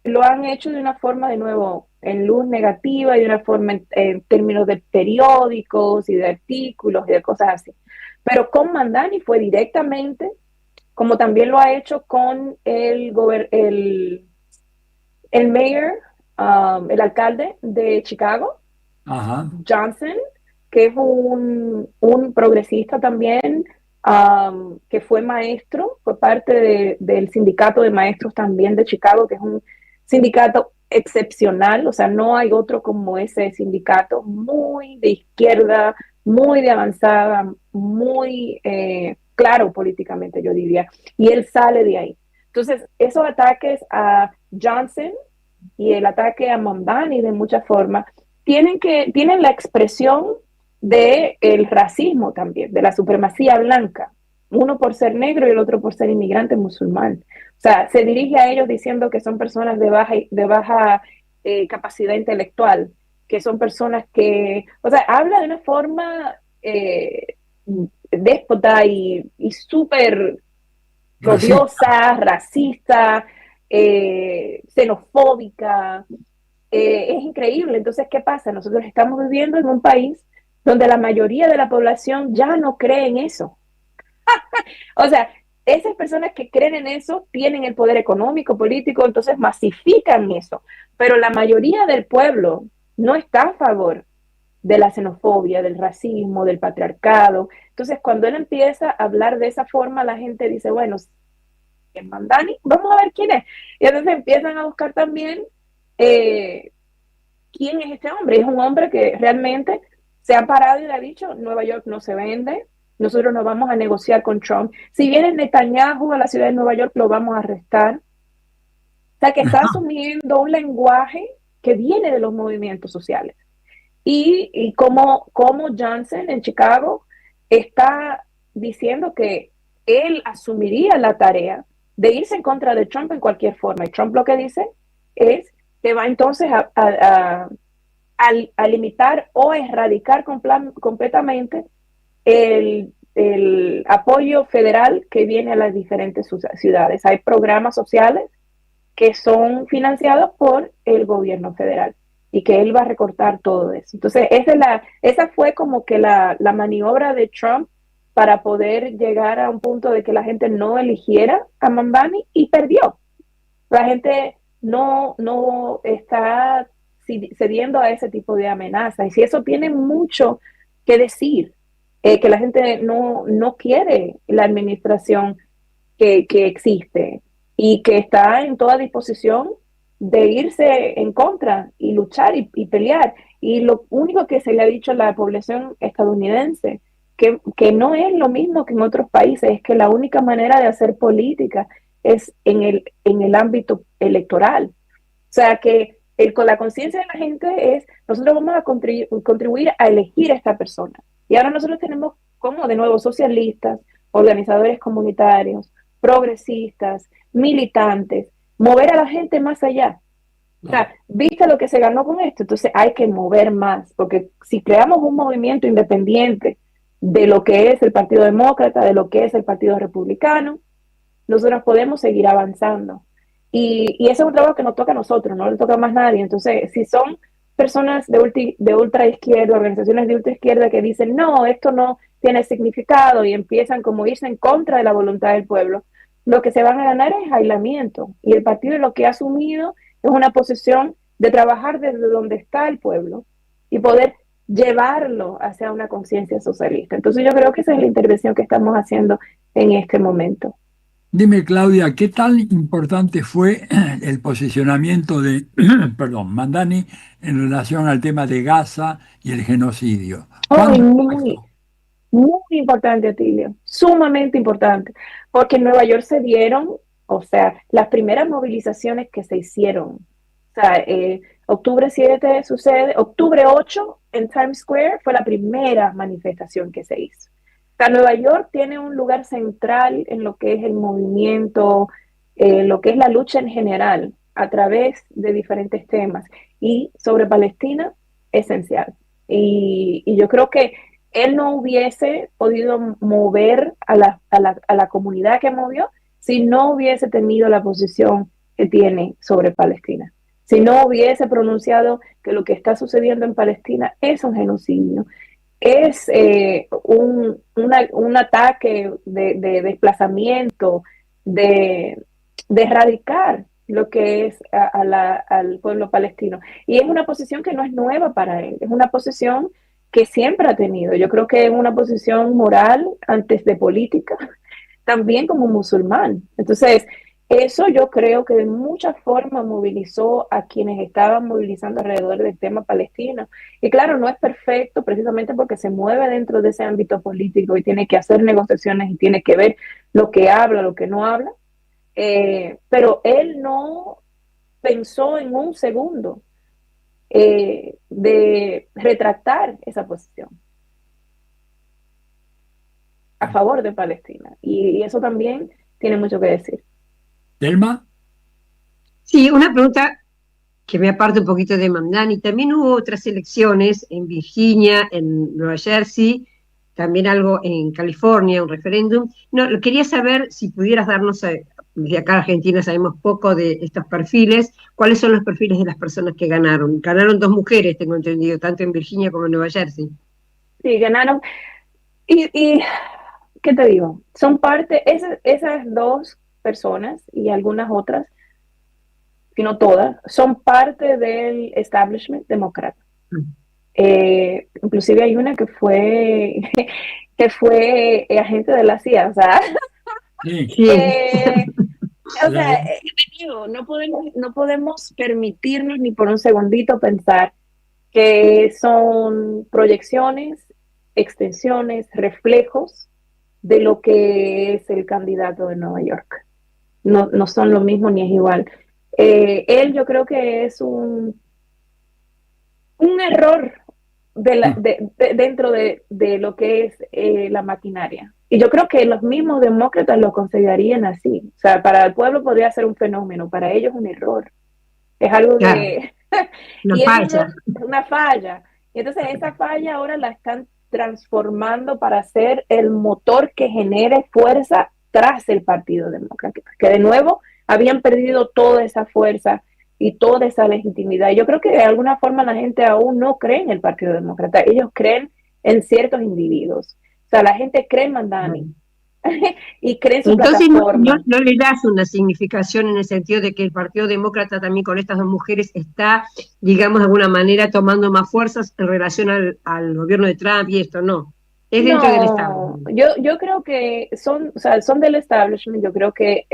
Speaker 21: lo han hecho de una forma, de nuevo, en luz negativa y de una forma en términos de periódicos y de artículos y de cosas así. Pero con Mandani fue directamente, como también lo ha hecho con el mayor, el alcalde de Chicago,
Speaker 3: Ajá.
Speaker 21: Johnson, que es un progresista también, que fue maestro, fue parte del sindicato de maestros también de Chicago, que es un sindicato excepcional, o sea, no hay otro como ese sindicato, muy de izquierda, muy de avanzada, muy claro políticamente, yo diría, y él sale de ahí. Entonces, esos ataques a Johnson y el ataque a Mandani de muchas formas tienen la expresión del racismo también, de la supremacía blanca, uno por ser negro y el otro por ser inmigrante musulmán. O sea, se dirige a ellos diciendo que son personas de baja capacidad intelectual, que son personas que, o sea, habla de una forma déspota y súper odiosa, racista, xenofóbica. Es increíble. Entonces, ¿qué pasa? Nosotros estamos viviendo en un país donde la mayoría de la población ya no cree en eso. O sea, esas personas que creen en eso tienen el poder económico, político, entonces masifican eso. Pero la mayoría del pueblo no está a favor de la xenofobia, del racismo, del patriarcado. Entonces, cuando él empieza a hablar de esa forma, la gente dice, bueno, ¿es Mandani? Vamos a ver quién es. Y entonces empiezan a buscar también quién es este hombre. Es un hombre que realmente se ha parado y le ha dicho, Nueva York no se vende, nosotros no vamos a negociar con Trump. Si viene Netanyahu a la ciudad de Nueva York, lo vamos a arrestar. O sea, que está asumiendo un lenguaje que viene de los movimientos sociales. Y como Johnson en Chicago está diciendo que él asumiría la tarea de irse en contra de Trump en cualquier forma. Y Trump lo que dice es que va entonces a limitar o erradicar completamente el apoyo federal que viene a las diferentes ciudades. Hay programas sociales que son financiados por el gobierno federal y que él va a recortar todo eso. Entonces, esa fue como que la maniobra de Trump para poder llegar a un punto de que la gente no eligiera a Mandani, y perdió. La gente no está cediendo a ese tipo de amenazas. Y si eso tiene mucho que decir, que la gente no quiere la administración que existe y que está en toda disposición de irse en contra y luchar y pelear. Y lo único que se le ha dicho a la población estadounidense, que no es lo mismo que en otros países, es que la única manera de hacer política es en el ámbito electoral. O sea, que con la conciencia de la gente es, nosotros vamos a contribuir a elegir a esta persona. Y ahora nosotros tenemos como de nuevo socialistas, organizadores comunitarios, progresistas, militantes, mover a la gente más allá. O sea, ¿viste lo que se ganó con esto? Entonces hay que mover más, porque si creamos un movimiento independiente de lo que es el Partido Demócrata, de lo que es el Partido Republicano, nosotros podemos seguir avanzando. Y ese es un trabajo que nos toca a nosotros, no le toca a más nadie. Entonces, si son personas de ultra izquierda, organizaciones de ultra izquierda que dicen, no, esto no tiene significado, y empiezan como a irse en contra de la voluntad del pueblo, lo que se van a ganar es aislamiento. Y el partido lo que ha asumido es una posición de trabajar desde donde está el pueblo y poder llevarlo hacia una conciencia socialista. Entonces yo creo que esa es la intervención que estamos haciendo en este momento.
Speaker 3: Dime, Claudia, ¿qué tan importante fue el posicionamiento de perdón, Mamdani en relación al tema de Gaza y el genocidio?
Speaker 21: Muy importante, Atilio, sumamente importante, porque en Nueva York se dieron, o sea, las primeras movilizaciones que se hicieron. O sea, octubre 7 sucede, octubre 8 en Times Square fue la primera manifestación que se hizo. O sea, Nueva York tiene un lugar central en lo que es el movimiento, lo que es la lucha en general, a través de diferentes temas. Y sobre Palestina, esencial. Y yo creo que él no hubiese podido mover a la comunidad que movió si no hubiese tenido la posición que tiene sobre Palestina. Si no hubiese pronunciado que lo que está sucediendo en Palestina es un genocidio, es un ataque de desplazamiento, de erradicar lo que es al pueblo palestino. Y es una posición que no es nueva para él, es una posición que siempre ha tenido. Yo creo que es una posición moral antes de política, también como musulmán. Entonces, eso yo creo que de muchas formas movilizó a quienes estaban movilizando alrededor del tema palestino. Y claro, no es perfecto precisamente porque se mueve dentro de ese ámbito político y tiene que hacer negociaciones y tiene que ver lo que habla, lo que no habla. Pero él no pensó en un segundo de retractar esa posición a favor de Palestina. Y eso también tiene mucho que decir.
Speaker 3: ¿Delma?
Speaker 4: Sí, una pregunta que me aparte un poquito de Mamdani. También hubo otras elecciones en Virginia, en Nueva Jersey, también algo en California, un referéndum. No, quería saber si pudieras darnos, desde acá en Argentina sabemos poco de estos perfiles, ¿cuáles son los perfiles de las personas que ganaron? Ganaron 2 mujeres, tengo entendido, tanto en Virginia como en Nueva Jersey.
Speaker 21: Sí, ganaron. Y ¿qué te digo? Son parte, esas 2 personas y algunas otras, si no todas, son parte del establishment demócrata. Inclusive hay una que fue agente de la CIA, o sea, o sea, no podemos permitirnos ni por un segundito pensar que son proyecciones, extensiones, reflejos de lo que es el candidato de Nueva York. No son lo mismo ni es igual. Él yo creo que es un error dentro de lo que es la maquinaria. Y yo creo que los mismos demócratas lo considerarían así. O sea, para el pueblo podría ser un fenómeno, para ellos un error. Es algo que... una falla. Y entonces esa falla ahora la están transformando para ser el motor que genere fuerza tras el Partido Demócrata, que de nuevo habían perdido toda esa fuerza y toda esa legitimidad. Yo creo que de alguna forma la gente aún no cree en el Partido Demócrata, ellos creen en ciertos individuos. O sea, la gente cree en Mamdani y cree en su plataforma.
Speaker 4: Entonces no le das una significación en el sentido de que el Partido Demócrata también con estas 2 mujeres está, digamos, de alguna manera tomando más fuerzas en relación al gobierno de Trump y esto, ¿no? Es dentro del establishment.
Speaker 21: Yo creo que son del establishment. Yo creo que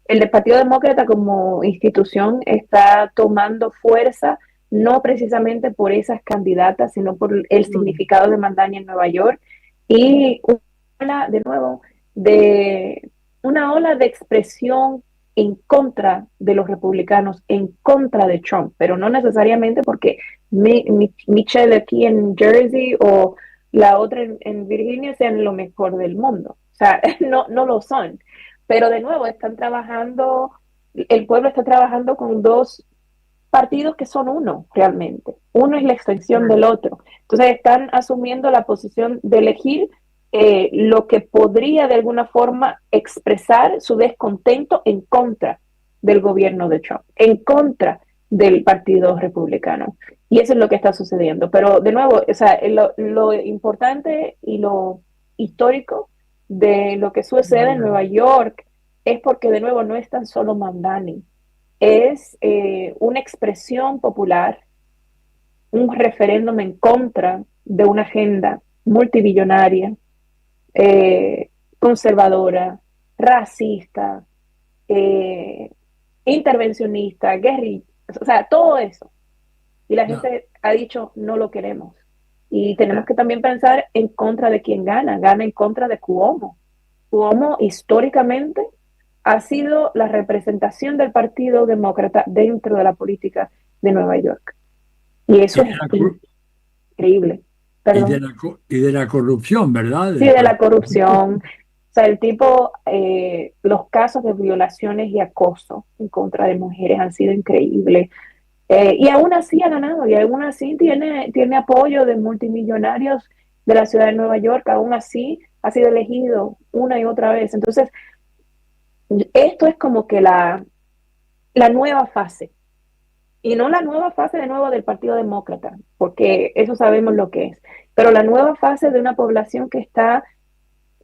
Speaker 21: el Partido Demócrata como institución está tomando fuerza, no precisamente por esas candidatas, sino por el significado de Mamdani en Nueva York y una ola de expresión en contra de los republicanos, en contra de Trump, pero no necesariamente porque Michelle aquí en Jersey o la otra en Virginia sean lo mejor del mundo. O sea, no lo son. Pero de nuevo, el pueblo está trabajando con 2 partidos que son uno realmente. Uno es la extensión del otro. Entonces están asumiendo la posición de elegir lo que podría de alguna forma expresar su descontento en contra del gobierno de Trump, en contra del Partido Republicano. Y eso es lo que está sucediendo. Pero de nuevo, o sea, lo importante y lo histórico de lo que sucede en Nueva York es porque de nuevo no es tan solo Mamdani, es una expresión popular un referéndum en contra de una agenda multibillonaria, conservadora, racista, intervencionista, guerrilla, o sea, todo eso. Y la gente ha dicho, no lo queremos. Y tenemos que también pensar en contra de quién gana en contra de Cuomo. Cuomo históricamente ha sido la representación del Partido Demócrata dentro de la política de Nueva York. Y eso es increíble.
Speaker 3: Y de la corrupción, ¿verdad?
Speaker 21: Sí, de la corrupción. O sea, el tipo, los casos de violaciones y acoso en contra de mujeres han sido increíbles. Y aún así ha ganado, y aún así tiene apoyo de multimillonarios de la ciudad de Nueva York, aún así ha sido elegido una y otra vez. Entonces, esto es como que la nueva fase. Y no la nueva fase de nuevo del Partido Demócrata, porque eso sabemos lo que es, pero la nueva fase de una población que está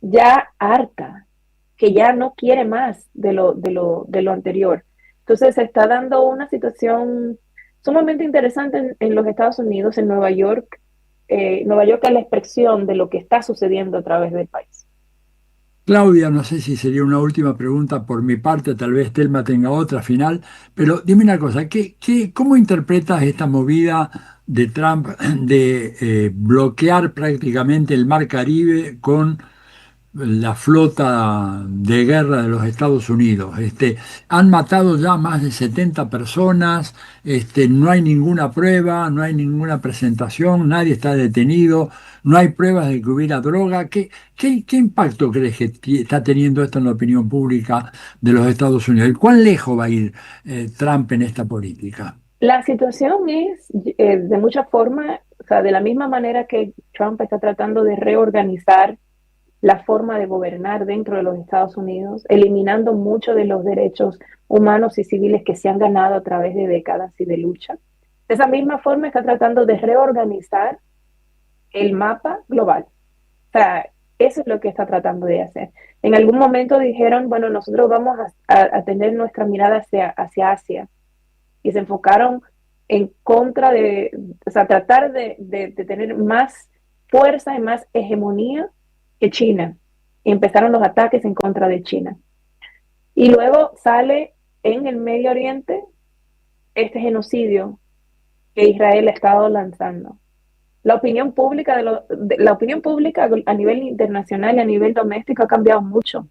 Speaker 21: ya harta, que ya no quiere más de lo anterior. Entonces se está dando una situación sumamente interesante en los Estados Unidos, en Nueva York. Nueva York es la expresión de lo que está sucediendo a través del país.
Speaker 3: Claudia, no sé si sería una última pregunta por mi parte, tal vez Telma tenga otra final, pero dime una cosa, ¿cómo interpretas esta movida de Trump de bloquear prácticamente el Mar Caribe con la flota de guerra de los Estados Unidos? Han matado ya más de 70 personas, no hay ninguna prueba, no hay ninguna presentación, nadie está detenido, no hay pruebas de que hubiera droga. ¿Qué impacto crees que está teniendo esto en la opinión pública de los Estados Unidos? ¿Y cuán lejos va a ir Trump en esta política?
Speaker 21: La situación es, de muchas formas, o sea, de la misma manera que Trump está tratando de reorganizar la forma de gobernar dentro de los Estados Unidos, eliminando muchos de los derechos humanos y civiles que se han ganado a través de décadas y de lucha. De esa misma forma está tratando de reorganizar el mapa global. O sea, eso es lo que está tratando de hacer. En algún momento dijeron, bueno, nosotros vamos a tener nuestra mirada hacia Asia, y se enfocaron en contra de, o sea, tratar de tener más fuerza y más hegemonía que China, y empezaron los ataques en contra de China. Y luego sale en el Medio Oriente este genocidio que Israel ha estado lanzando. La opinión pública a nivel internacional y a nivel doméstico ha cambiado mucho,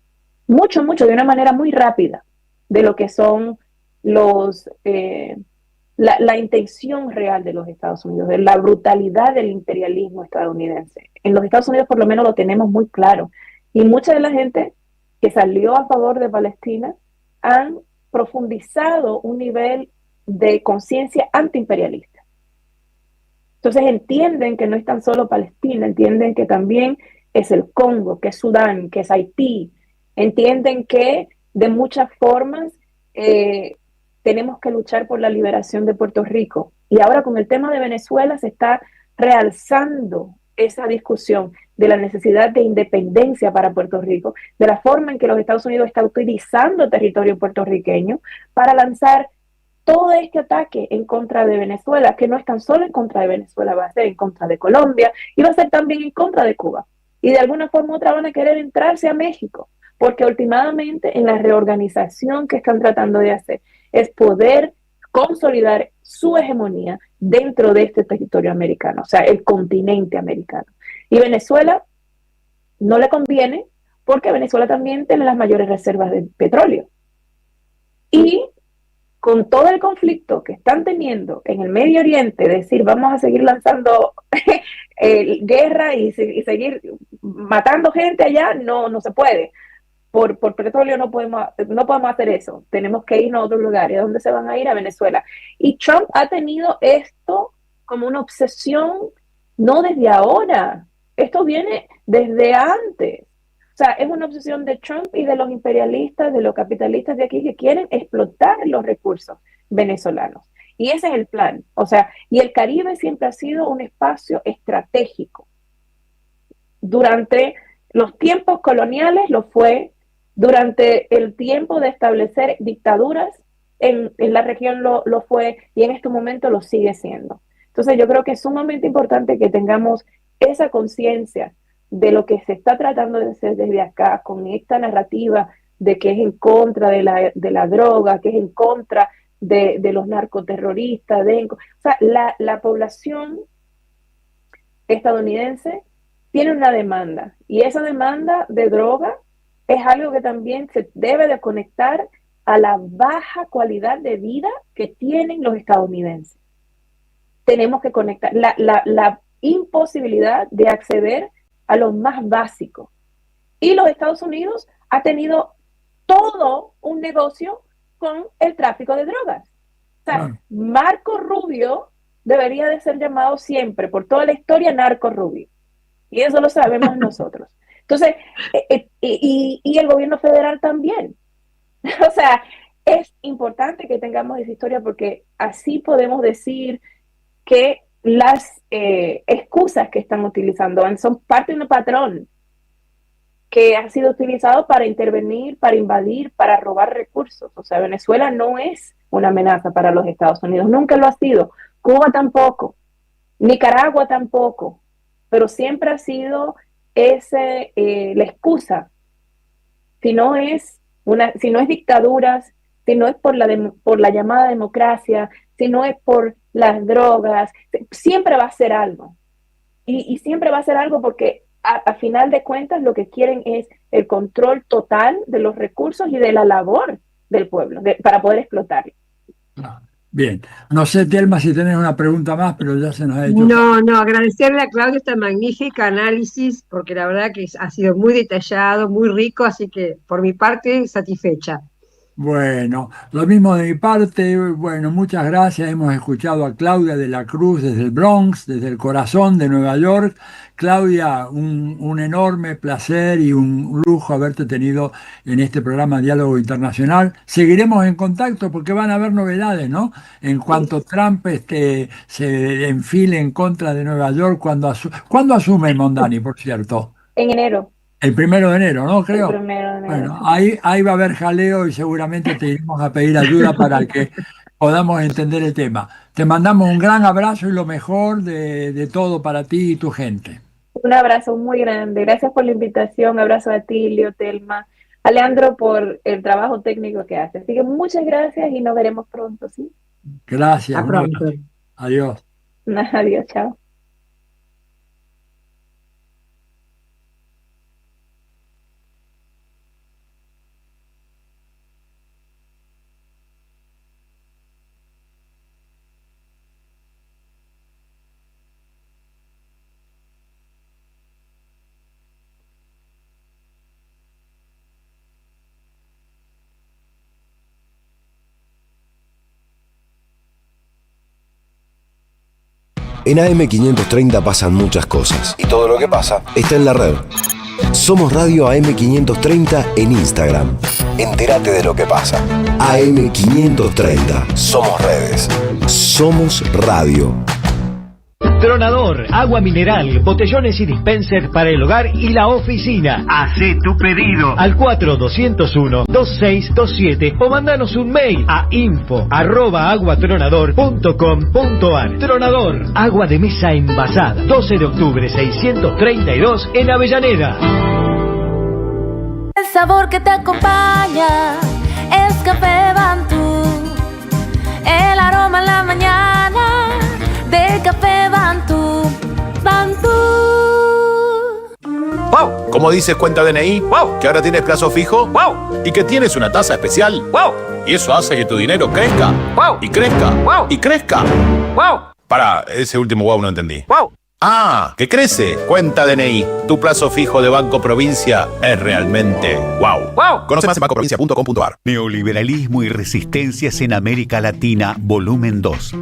Speaker 21: de una manera muy rápida de lo que son la intención real de los Estados Unidos, de la brutalidad del imperialismo estadounidense. En los Estados Unidos por lo menos lo tenemos muy claro, y mucha de la gente que salió a favor de Palestina han profundizado un nivel de conciencia antiimperialista. Entonces entienden que no es tan solo Palestina, entienden que también es el Congo, que es Sudán, que es Haití, entienden que de muchas formas tenemos que luchar por la liberación de Puerto Rico. Y ahora con el tema de Venezuela se está realzando esa discusión de la necesidad de independencia para Puerto Rico, de la forma en que los Estados Unidos están utilizando el territorio puertorriqueño para lanzar todo este ataque en contra de Venezuela, que no es tan solo en contra de Venezuela, va a ser en contra de Colombia y va a ser también en contra de Cuba. Y de alguna forma u otra van a querer entrarse a México, porque últimamente en la reorganización que están tratando de hacer es poder consolidar su hegemonía dentro de este territorio americano, o sea, el continente americano. Y Venezuela no le conviene porque Venezuela también tiene las mayores reservas de petróleo. Y con todo el conflicto que están teniendo en el Medio Oriente, decir vamos a seguir lanzando guerra y seguir matando gente allá, no se puede. Por petróleo no podemos hacer eso. Tenemos que irnos a otros lugares. ¿A dónde se van a ir? A Venezuela. Y Trump ha tenido esto como una obsesión, no desde ahora. Esto viene desde antes. O sea, es una obsesión de Trump y de los imperialistas, de los capitalistas de aquí que quieren explotar los recursos venezolanos. Y ese es el plan. O sea, y el Caribe siempre ha sido un espacio estratégico. Durante los tiempos coloniales lo fue. Durante el tiempo de establecer dictaduras en la región lo fue, y en este momento lo sigue siendo. Entonces yo creo que es sumamente importante que tengamos esa conciencia de lo que se está tratando de hacer desde acá, con esta narrativa de que es en contra de la droga, que es en contra de los narcoterroristas. O sea, la población estadounidense tiene una demanda, y esa demanda de droga es algo que también se debe de conectar a la baja calidad de vida que tienen los estadounidenses. Tenemos que conectar la imposibilidad de acceder a lo más básico. Y los Estados Unidos ha tenido todo un negocio con el tráfico de drogas. O sea, Marco Rubio debería de ser llamado siempre, por toda la historia, Narco Rubio. Y eso lo sabemos nosotros. Entonces, y el gobierno federal también. O sea, es importante que tengamos esa historia, porque así podemos decir que las excusas que están utilizando son parte de un patrón que ha sido utilizado para intervenir, para invadir, para robar recursos. O sea, Venezuela no es una amenaza para los Estados Unidos, nunca lo ha sido. Cuba tampoco, Nicaragua tampoco, pero siempre ha sido la excusa. Si no es dictaduras, si no es por la llamada democracia, si no es por las drogas, siempre va a ser algo. Y siempre va a ser algo porque a final de cuentas lo que quieren es el control total de los recursos y de la labor del pueblo para poder explotarlo.
Speaker 3: Bien, no sé, Telma, si tenés una pregunta más, pero ya se nos ha hecho.
Speaker 4: No, agradecerle a Claudia esta magnífica análisis, porque la verdad que ha sido muy detallado, muy rico, así que por mi parte, satisfecha.
Speaker 3: Bueno, lo mismo de mi parte. Bueno, muchas gracias. Hemos escuchado a Claudia de la Cruz desde el Bronx, desde el corazón de Nueva York. Claudia, un enorme placer y un lujo haberte tenido en este programa Diálogo Internacional. Seguiremos en contacto porque van a haber novedades, ¿no? En cuanto Trump se enfile en contra de Nueva York, ¿cuándo asume Mondani, por cierto?
Speaker 21: En enero.
Speaker 3: El 1 de enero, ¿no? Creo.
Speaker 21: El 1 de enero.
Speaker 3: Bueno, ahí va a haber jaleo y seguramente te iremos a pedir ayuda para que podamos entender el tema. Te mandamos un gran abrazo y lo mejor de todo para ti y tu gente.
Speaker 21: Un abrazo muy grande. Gracias por la invitación. Abrazo a ti, Leo, Telma, a Leandro por el trabajo técnico que hace. Así que muchas gracias y nos veremos pronto, ¿sí?
Speaker 3: Gracias.
Speaker 21: Hasta pronto.
Speaker 3: Adiós.
Speaker 21: Adiós, chao.
Speaker 1: En AM530 pasan muchas cosas y todo lo que pasa está en la red. Somos Radio AM530 en Instagram. Entérate de lo que pasa. AM530. Somos redes. Somos radio.
Speaker 15: Tronador, agua mineral, botellones y dispensers para el hogar y la oficina. Hacé tu pedido al 4201-2627 o mandanos un mail a info@aguatronador.com.ar. Tronador, agua de mesa envasada. 12 de octubre 632 en Avellaneda.
Speaker 8: El sabor que te acompaña es Café Bantú. El aroma en la mañana de Café Bantú. Bantú.
Speaker 17: ¡Wow! Como dices cuenta DNI, ¡wow! Que ahora tienes plazo fijo, ¡wow! Y que tienes una tasa especial, ¡wow! Y eso hace que tu dinero crezca, ¡wow! Y crezca, ¡wow! Y crezca, ¡wow! Para, ese último wow no entendí. ¡Wow! ¡Ah! ¡Que crece! Cuenta DNI. Tu plazo fijo de Banco Provincia es realmente wow. ¡Wow! Conoce más en bancoprovincia.com.ar.
Speaker 18: Neoliberalismo y resistencias en América Latina, volumen 2.